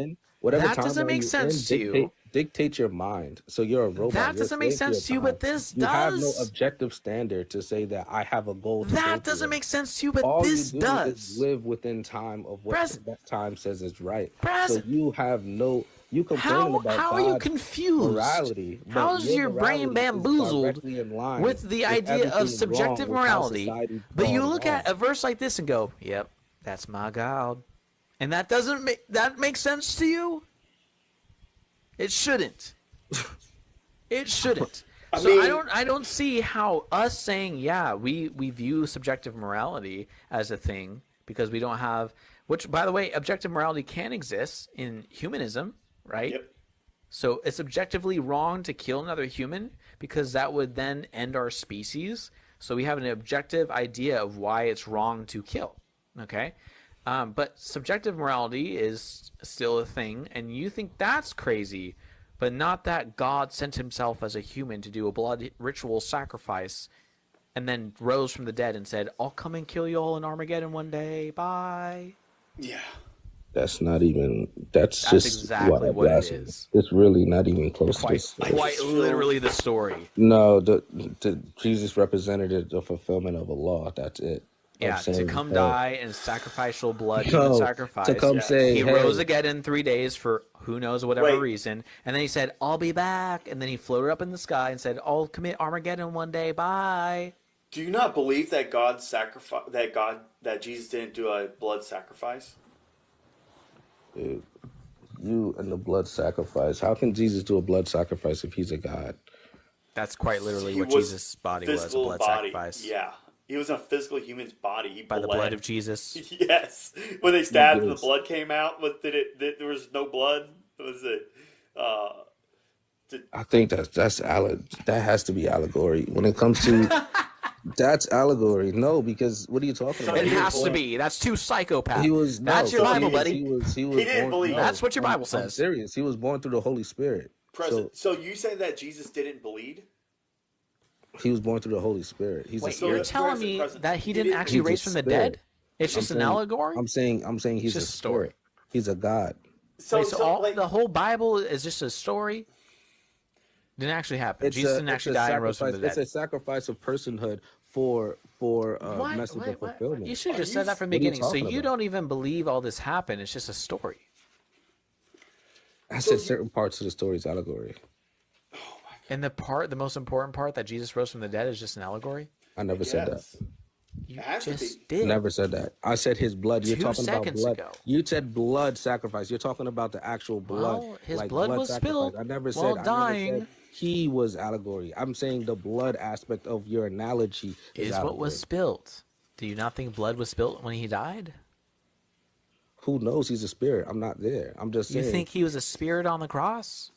you. whatever That doesn't timeline make you sense to you. dictate your mind. So you're a robot. That You're a doesn't make slave to your sense to you, time. but this You have no does. objective standard to say that I have a goal to go That doesn't towards. make sense to you, but All this you do is does. live within time of what President. that time says is right. So President. you have no you complaining about How are you God's confused? morality, How but is your your brain morality is bamboozled directly in line with the with idea of everything wrong subjective with how morality? society's But you gone look wrong. at a verse like this and go, "Yep, that's my God," and that doesn't make that make sense to you. It shouldn't. It shouldn't. I So mean- I don't see how us saying, yeah, we view subjective morality as a thing because we don't have, which by the way, objective morality can exist in humanism, right? Yep. So it's objectively wrong to kill another human because that would then end our species. So we have an objective idea of why it's wrong to kill. Okay. But subjective morality is still a thing, and you think that's crazy, but not that God sent himself as a human to do a blood ritual sacrifice and then rose from the dead and said, I'll come and kill you all in Armageddon one day. Bye. Yeah. That's not even. That's just exactly wild what it blasphemy. is. It's really not even close to Quite this. just feel- literally the story. No, the Jesus represented the fulfillment of a law. That's it. Yeah, I'm saying, to come hey, die in sacrificial blood, no, human sacrifice. to come Yeah. say, He hey, rose again in 3 days for who knows whatever Wait. reason, and then he said, "I'll be back," and then he floated up in the sky and said, "I'll commit Armageddon one day. Bye." Do you not believe that that Jesus didn't do a blood sacrifice? dude, you and the blood sacrifice. How can Jesus do a blood sacrifice if he's a God? That's quite literally He what was Jesus' body was, a physical blood body. sacrifice. Yeah. He was in a physical human's body. He By the bled. blood of Jesus. Yes. When they stabbed him, the Yes. blood came out. But there was no blood? Was it? I think that has to be allegory when it comes to That's allegory. No, because what are you talking So about? It he He was has to born. be. That's too psychopath. He was no. That's your So Bible, he buddy. He he was didn't born. believe. No, That's what your Bible I'm says. serious. He was born through the Holy Spirit. Present. So you say that Jesus didn't bleed? He was born through the Holy Spirit. He's a Wait, So you're spirit. telling me present. that he He didn't didn't actually He's a raise from the spirit. dead? It's I'm just an saying. allegory? I'm saying he's a just a story. spirit. He's a God. So, Wait, so, so all, like, the whole Bible is just a story? Didn't actually happen. Jesus didn't actually die and rose from the It's dead. a sacrifice of personhood for a message of fulfillment. You should have just Are said you- that from the what are you beginning. So talking you about? don't even believe all this happened. It's just a story. I said certain parts of the story is allegory. And the most important part, that Jesus rose from the dead, is just an allegory? I never said that. yes. You It has to just be. did. Never said that. I said his blood. You're 2 talking about seconds blood. ago. You said blood sacrifice. You're talking about the actual blood. Well, his like blood was sacrifice. spilled I never while said. I never dying. said he was allegory. I'm saying the blood aspect of your analogy is Is allegory. what was spilled. Do you not think blood was spilled when he died? Who knows? He's a spirit. I'm not there. I'm just You saying. think he was a spirit on the cross?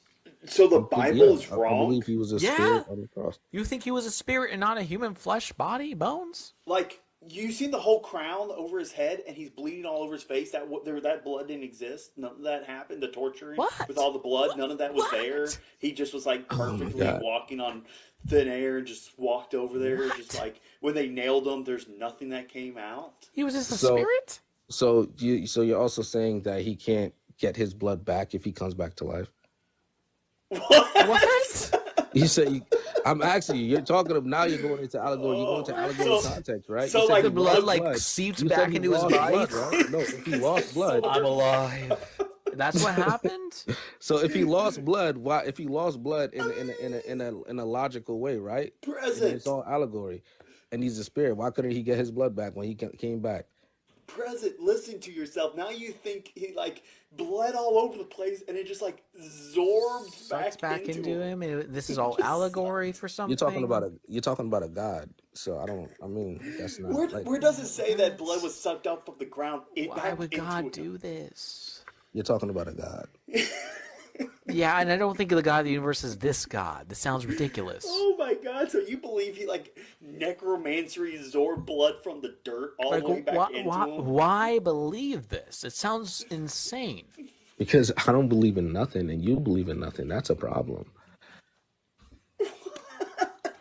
So the Bible Yeah, is I wrong. believe he was a Yeah. spirit on the cross. You think he was a spirit and not a human flesh body, bones? Like, you seen the whole crown over his head, and he's bleeding all over his face. That blood didn't exist. None of that happened. The torturing What? with all the blood, none of that was What? there. He just was like Oh my perfectly God. walking on thin air and just walked over there. Just like when they nailed him, there's nothing that came out. He was just a So- spirit? So you're also saying that he can't get his blood back if he comes back to life. What? You say, I'm asking you. You're talking of now. You're going into allegory. You're going into allegory So- context, right? so You said like he the blood lost like seeps You said back he into his lost body? blood, right? No, if he lost blood. I'm alive. That's what happened? So if he lost blood, why? If he lost blood in a logical way, right? And Present. it's all allegory, and he's a spirit. Why couldn't he get his blood back when he came back? Present, listen to yourself. Now you think he like bled all over the place, and it just like zorbs Sucks back into him. And this is all allegory for something. You're talking about a god. So I mean, that's not. Where does it say that blood was sucked up from the ground? Why would God into do this? You're talking about a god. Yeah, and I don't think the God of the universe is this God. This sounds ridiculous. Oh my God! So you believe he like necromancy zorbed blood from the dirt all Like, the way back into him? why believe this? It sounds insane. Because I don't believe in nothing, and you believe in nothing. That's a problem.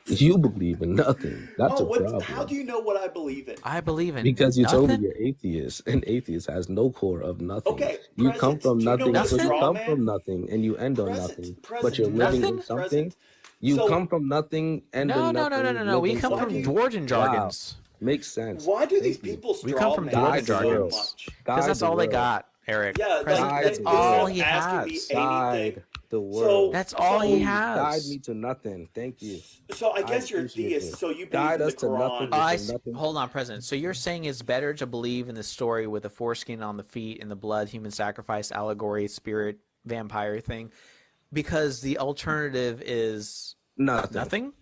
You believe in nothing. That's a problem. How do you know what I believe in? I believe in Because you told me nothing? you're atheist, and atheist has no core of nothing. Okay, You come present. from Do you know nothing, what so you straw come man? from nothing, and you end on Present, nothing. present, But you're living Nothing? in something. Present. You So- come from nothing, end No, in no, nothing. no, no, no, no. live We in come from something. Dwarven jargons. Makes sense. Why do these Thank you. people We straw come from man Dwarven so jargons. much? Because that's Guide the all they world. got, Eric. Yeah, President, like, that's they- all instead he of asking has. me Guide anything. the world. That's all he has. Guide me to nothing. Thank you. So I guess you're a appreciate theist, this. so you believe Guide in the us to nothing. Quran. Nothing. Hold on, President. So you're saying it's better to believe in the story with the foreskin on the feet and the blood, human sacrifice, allegory, spirit, vampire thing, because the alternative is Nothing. nothing?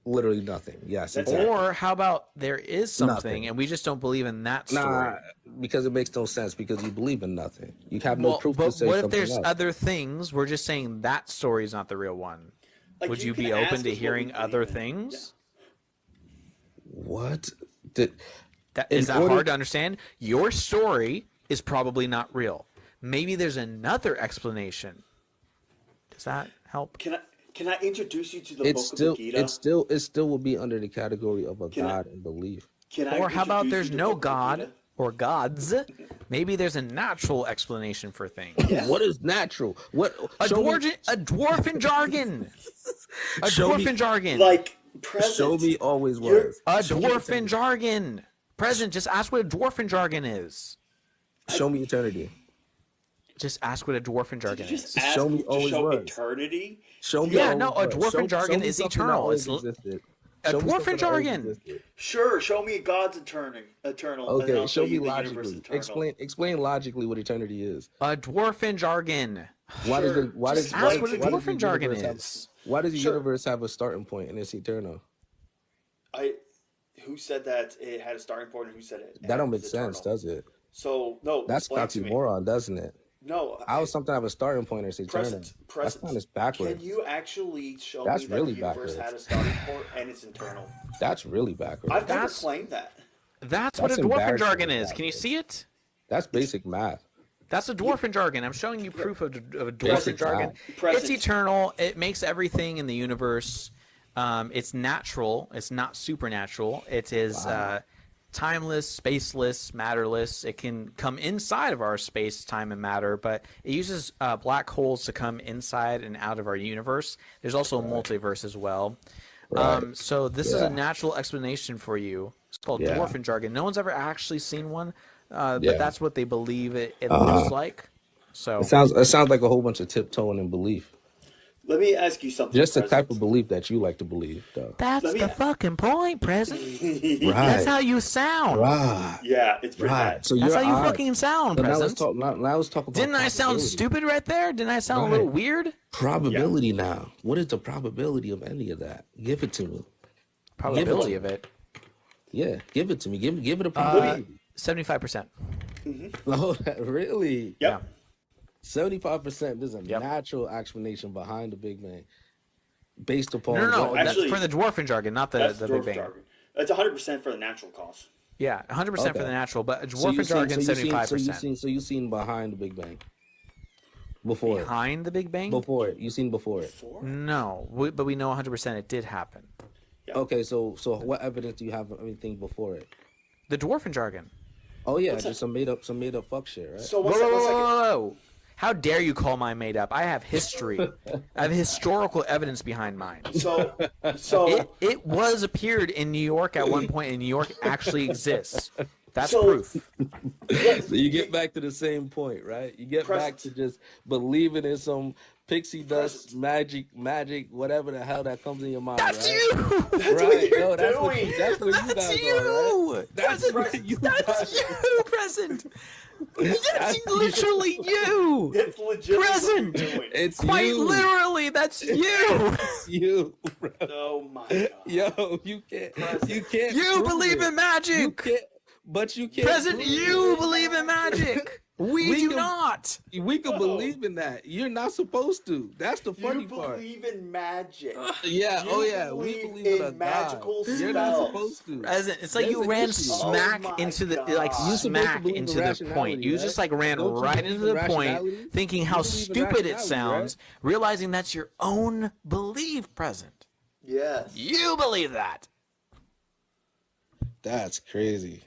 Literally nothing. Yes. That's Exactly. Or how about there is something Nothing. and we just don't believe in that story? Nah, because it makes no sense. Because you believe in nothing. You have no Well, proof to but say what if something there's else. other things? We're just saying that story is not the real one. Like, Would you can be ask open us to what we hearing believe other in. things? What? Did, Is In that order- hard to understand? Your story is probably not real. Maybe there's another explanation. Does that help? Can I introduce you to the it's book still of the Gita? it still will be under the category of a Can I- god and belief. Can I Or how about introduce there's you to the no book of the God Gita? or gods? Maybe there's a natural explanation for things. Yeah. What is natural? What A show me- dwarven jargon. A Show me- dwarven jargon. Like present. Show me always You're- was. A Show me dwarfen eternity. jargon. Present, just ask what a dwarfen jargon is. Show me eternity. Just ask what a dwarfen Did jargon you just is. ask Show me to always show was. eternity? Show me. Yeah, always no, a was. dwarfen Show jargon me is something that eternal. always It's existed. a Show me dwarfen something that always jargon. existed. Sure, show me God's eternal. and Okay, I'll show me you the universe is logically. eternal. Explain logically what eternity is. A dwarfen jargon. Why Sure, does Just ask what a why does the dwarfen jargon universe have- is. Why does the Sure. universe have a starting point and it's eternal? Who said that it had a starting point and who said it? That don't was make sense, eternal? does it? So no, That's explain to me. oxymoron, doesn't it? No, How is something have a starting point and it's eternal? present. That's kind of backwards. Can you actually show That's me that really the universe had a backwards. starting point and it's eternal? That's really backwards. I've never That's claimed that. that's what a That's dwarfen jargon embarrassingly is. Can you backwards. see it? That's basic math. That's a dwarfen jargon. I'm showing you proof of a dwarfen Basic jargon. math. Present. It's eternal. It makes everything in the universe. It's natural. It's not supernatural. It is timeless, spaceless, matterless. It can come inside of our space, time, and matter, but it uses black holes to come inside and out of our universe. There's also a multiverse as well. Right. So this is Yeah. a natural explanation for you. It's called Yeah. dwarfen jargon. No one's ever actually seen one, but Yeah. that's what they believe it looks like. So It sounds like a whole bunch of tiptoeing and belief. Let me ask you something. Just the Present. type of belief that you like to believe, though. that's Let me- the fucking point, President. Right. That's how you sound. Right. Yeah, it's pretty Right. bad. So That's you're how you odd. fucking sound, But now let's President. talk. Now let's talk about. Didn't I sound probability. stupid right there? Didn't I sound a Right. little weird? Probability now. What is the probability of any of that? Give it to me. Probability of it. Yeah, give it to me. Give it a probability. 75%. Oh, really? Yep. 75%. There's a Yep. natural explanation behind the Big Bang, based upon No, what- that's Actually, for the dwarfen jargon, not the That's Big dwarf Bang. jargon. It's 100% for the natural cause. Yeah, 100% for Okay. the natural, but So dwarfen you've seen- jargon, so you've seen- 75%. So you've seen behind the Big Bang. Before it. Behind the Big Bang? Before it. You've seen before it. No, but we know 100% it did happen. Okay, so what evidence do you have of anything before it? The dwarfen jargon. Oh yeah, What's just some made up fuck shit, right? So Whoa, one whoa, second. whoa, One second. whoa, whoa. How dare you call mine made up? I have history. I have historical evidence behind mine. So It was appeared in New York at one point, and New York actually exists. That's So- proof. So you get back to the same point, right? You get back to Present. just believing in some pixie dust magic, whatever the hell that comes in your mind. That's right? you. That's Right? what you're No, that's what doing. you guys That's are, right? you. That's Present. what you That's guys you, present. That's literally you. It's legit. Present. Doing. It's Quite you. literally, that's you. It's you, bro. Oh my god. Yo, you can't. You can't. You prove believe it. in magic. You can't. But you can't. Present, prove you it. believe in magic. We We do can- not. We can believe in that. You're not supposed to. That's the funny You part. believe in magic. Yeah. You Oh yeah. We believe believe in in a magical God. You're not spells. supposed to. Present. It's like There's you an ran issue. smack Oh my into the God. like You're supposed to smack believe in into the rationality, point. You right? just like ran Don't you right believe into in the point, rationality? thinking You how believe in stupid it rationality, sounds, realizing that's your own belief. Present. Yes. You believe that. That's crazy.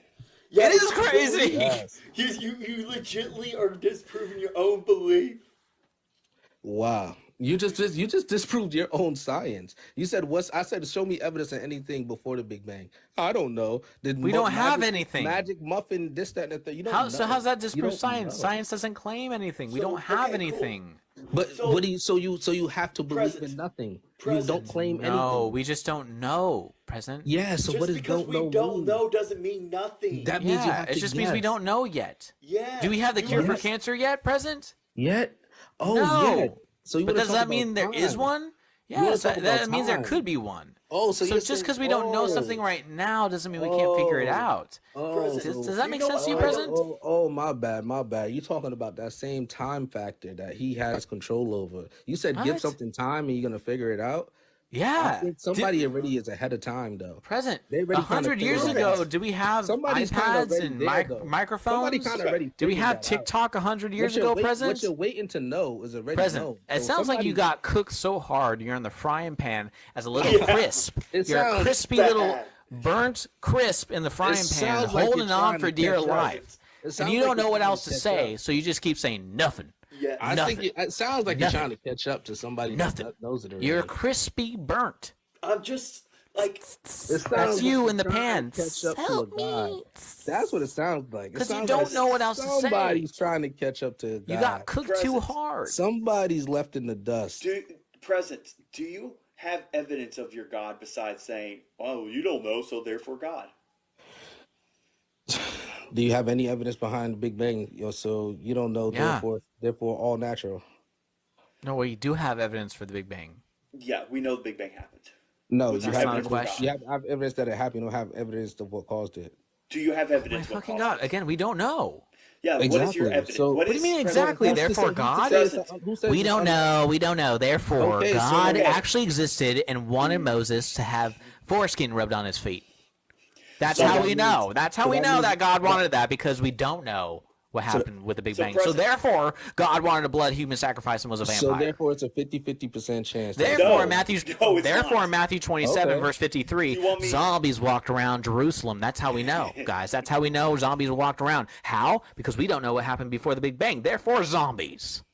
Yeah, It is crazy. Yes. You legitimately are disproving your own belief. Wow. You just disproved your own science. You said I said show me evidence of anything before the Big Bang. I don't know. We don't have anything. Magic muffin, this, that, and the third. You don't How, know. so how's that You disprove don't science? know. Science doesn't claim anything. We So, don't have okay, cool. anything. But So- what do you? So you have to believe Present. in nothing. Present. You don't claim No, anything. we just don't know. Present. Yeah. So Just what does because don't we know don't mean? know doesn't mean nothing. That means you Yeah, have it to just means we guess. don't know yet. yeah. Do we have the You cure are- for cancer yet? Present. Yet? Oh No. yeah. So you But wanna does talk that about mean there is time. one? wanna Yes, talk that about means there time. could be one. Oh, so So you're just saying- because we don't know something right now doesn't mean we can't figure it out. Oh, Present. Does that You make know sense to you, what? Present? Oh, my bad. You're talking about that same time factor that he has control over. You said give What? something time and you're gonna figure it out. I Yeah. think somebody already is ahead of time though. Present. They already kinda 100 years figured it ago, out. did we have Somebody's kinda iPads already and there, though. microphones? Somebody kind of already. Did we figured have that out. TikTok 100 years What you're ago, wait- Present? What you're waiting to know is already Present. known. It So sounds like you somebody- got cooked so hard you're in the frying pan as a little Yeah. crisp. It You're a sounds crispy bad. little burnt crisp in the frying pan, sounds like holding you're on trying for to dear catch up. life. It sounds And you like don't you're know what trying else to catch say, up. so you just keep saying nothing. Yes. I Nothing. think it sounds like Nothing. you're trying to catch up to somebody Nothing. that knows it already. You're crispy burnt. I'm just like It sounds That's like you you're in the trying pan. to catch up to a Help guy. me. That's what it sounds like. It 'Cause you sounds don't like know what else to say. Somebody's trying to catch up to a guy. You got cooked too Present. hard. Somebody's left in the dust. Present. Do you have evidence of your God besides saying, "Oh, you don't know, so therefore God"? Do you have any evidence behind the Big Bang? So you don't know, Yeah. therefore all natural. No, we do have evidence for the Big Bang. Yeah, we know the Big Bang happened. No, What's you your have not a evidence? question. You have evidence that it happened. You don't have evidence of what caused it. Do you have My evidence? what fucking caused God. it? Again, we don't know. Yeah, what is your Exactly. evidence? So What do you mean exactly? who's to Therefore, say- God? who says We it's don't know. We don't know. Therefore, Okay, so- God Okay. actually existed and wanted Moses to have foreskin rubbed on his feet. That's So how that we means- know. That's how so we that know means- that God wanted that, because we don't know what happened with the Big so Bang. So President- therefore, God wanted a blood human sacrifice and was a vampire. So therefore, it's a 50% chance. that- Therefore, No. in Matthew, No, it's therefore not. in Matthew 27, Okay. verse 53, You want me- zombies walked around Jerusalem. That's how we know, guys. That's how we know zombies walked around. How? Because we don't know what happened before the Big Bang. Therefore, zombies.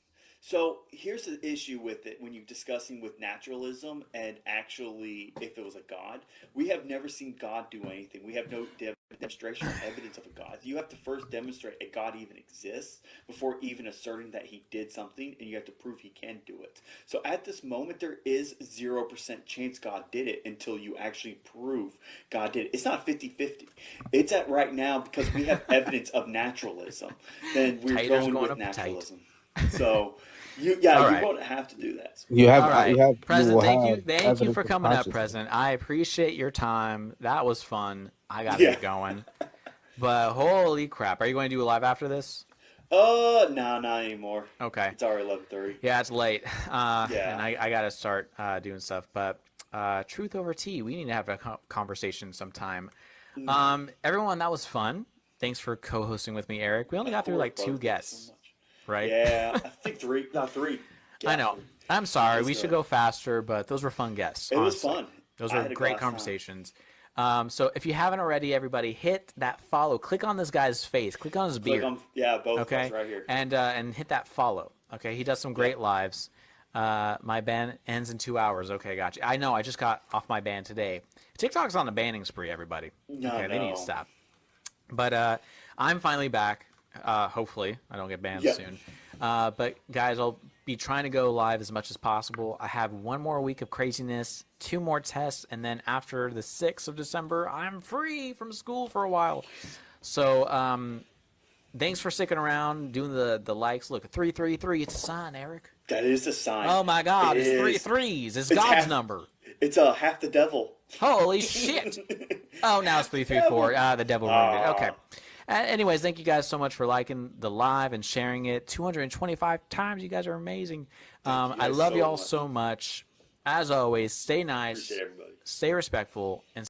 So here's the issue with it when you're discussing with naturalism and actually if it was a god. We have never seen God do anything. We have no demonstration or evidence of a god. You have to first demonstrate a god even exists before even asserting that he did something, and you have to prove he can do it. So at this moment, there is 0% chance God did it until you actually prove God did it. It's not 50-50. It's at right now, because we have evidence of naturalism, then we're Taters going going with up tight. naturalism. So, All you're right. going to have to do that. You have, All right, you have, President. will Thank you, have thank you evidence for of coming up, consciousness. President. I appreciate your time. That was fun. I gotta Yeah. get going. But holy crap, are you going to do a live after this? No, not anymore. Okay. It's already 11:30. Yeah, it's late. Yeah. And I gotta start doing stuff. But truth over tea, we need to have a conversation sometime. Everyone, that was fun. Thanks for co-hosting with me, Eric. We only got through like 2 guests, right? Yeah, I think 3. Not 3. I know. I'm sorry. Just We should go. go faster, but those were fun guests. It was honestly. fun. Those I were had a great blast time. conversations. So if you haven't already, everybody, hit that follow. Click on this guy's face. Click on his beard. Click on, yeah, both of Okay, us right here. and hit that follow. Okay, he does some great lives. My ban ends in 2 hours. Okay, gotcha. I know. I just got off my ban today. TikTok's on a banning spree. Everybody. No, okay, they need no. to stop. But I'm finally back. Hopefully, I don't get banned Yeah. soon. But guys, I'll be trying to go live as much as possible. I have 1 more week of craziness, 2 more tests, and then after the 6th of December, I'm free from school for a while. So thanks for sticking around, doing the likes. Look, 333. It's a sign, Eric. That is the sign. Oh my God! It It's 3 is. threes. It's It's God's half- number. It's half the devil. Holy shit! Oh, now it's 334. The devil ruined it. Okay. Anyways, thank you guys so much for liking the live and sharing it. 225 times. You guys are amazing. Thank you I guys love so you all much. so much. As always, stay nice, Appreciate everybody. stay respectful, and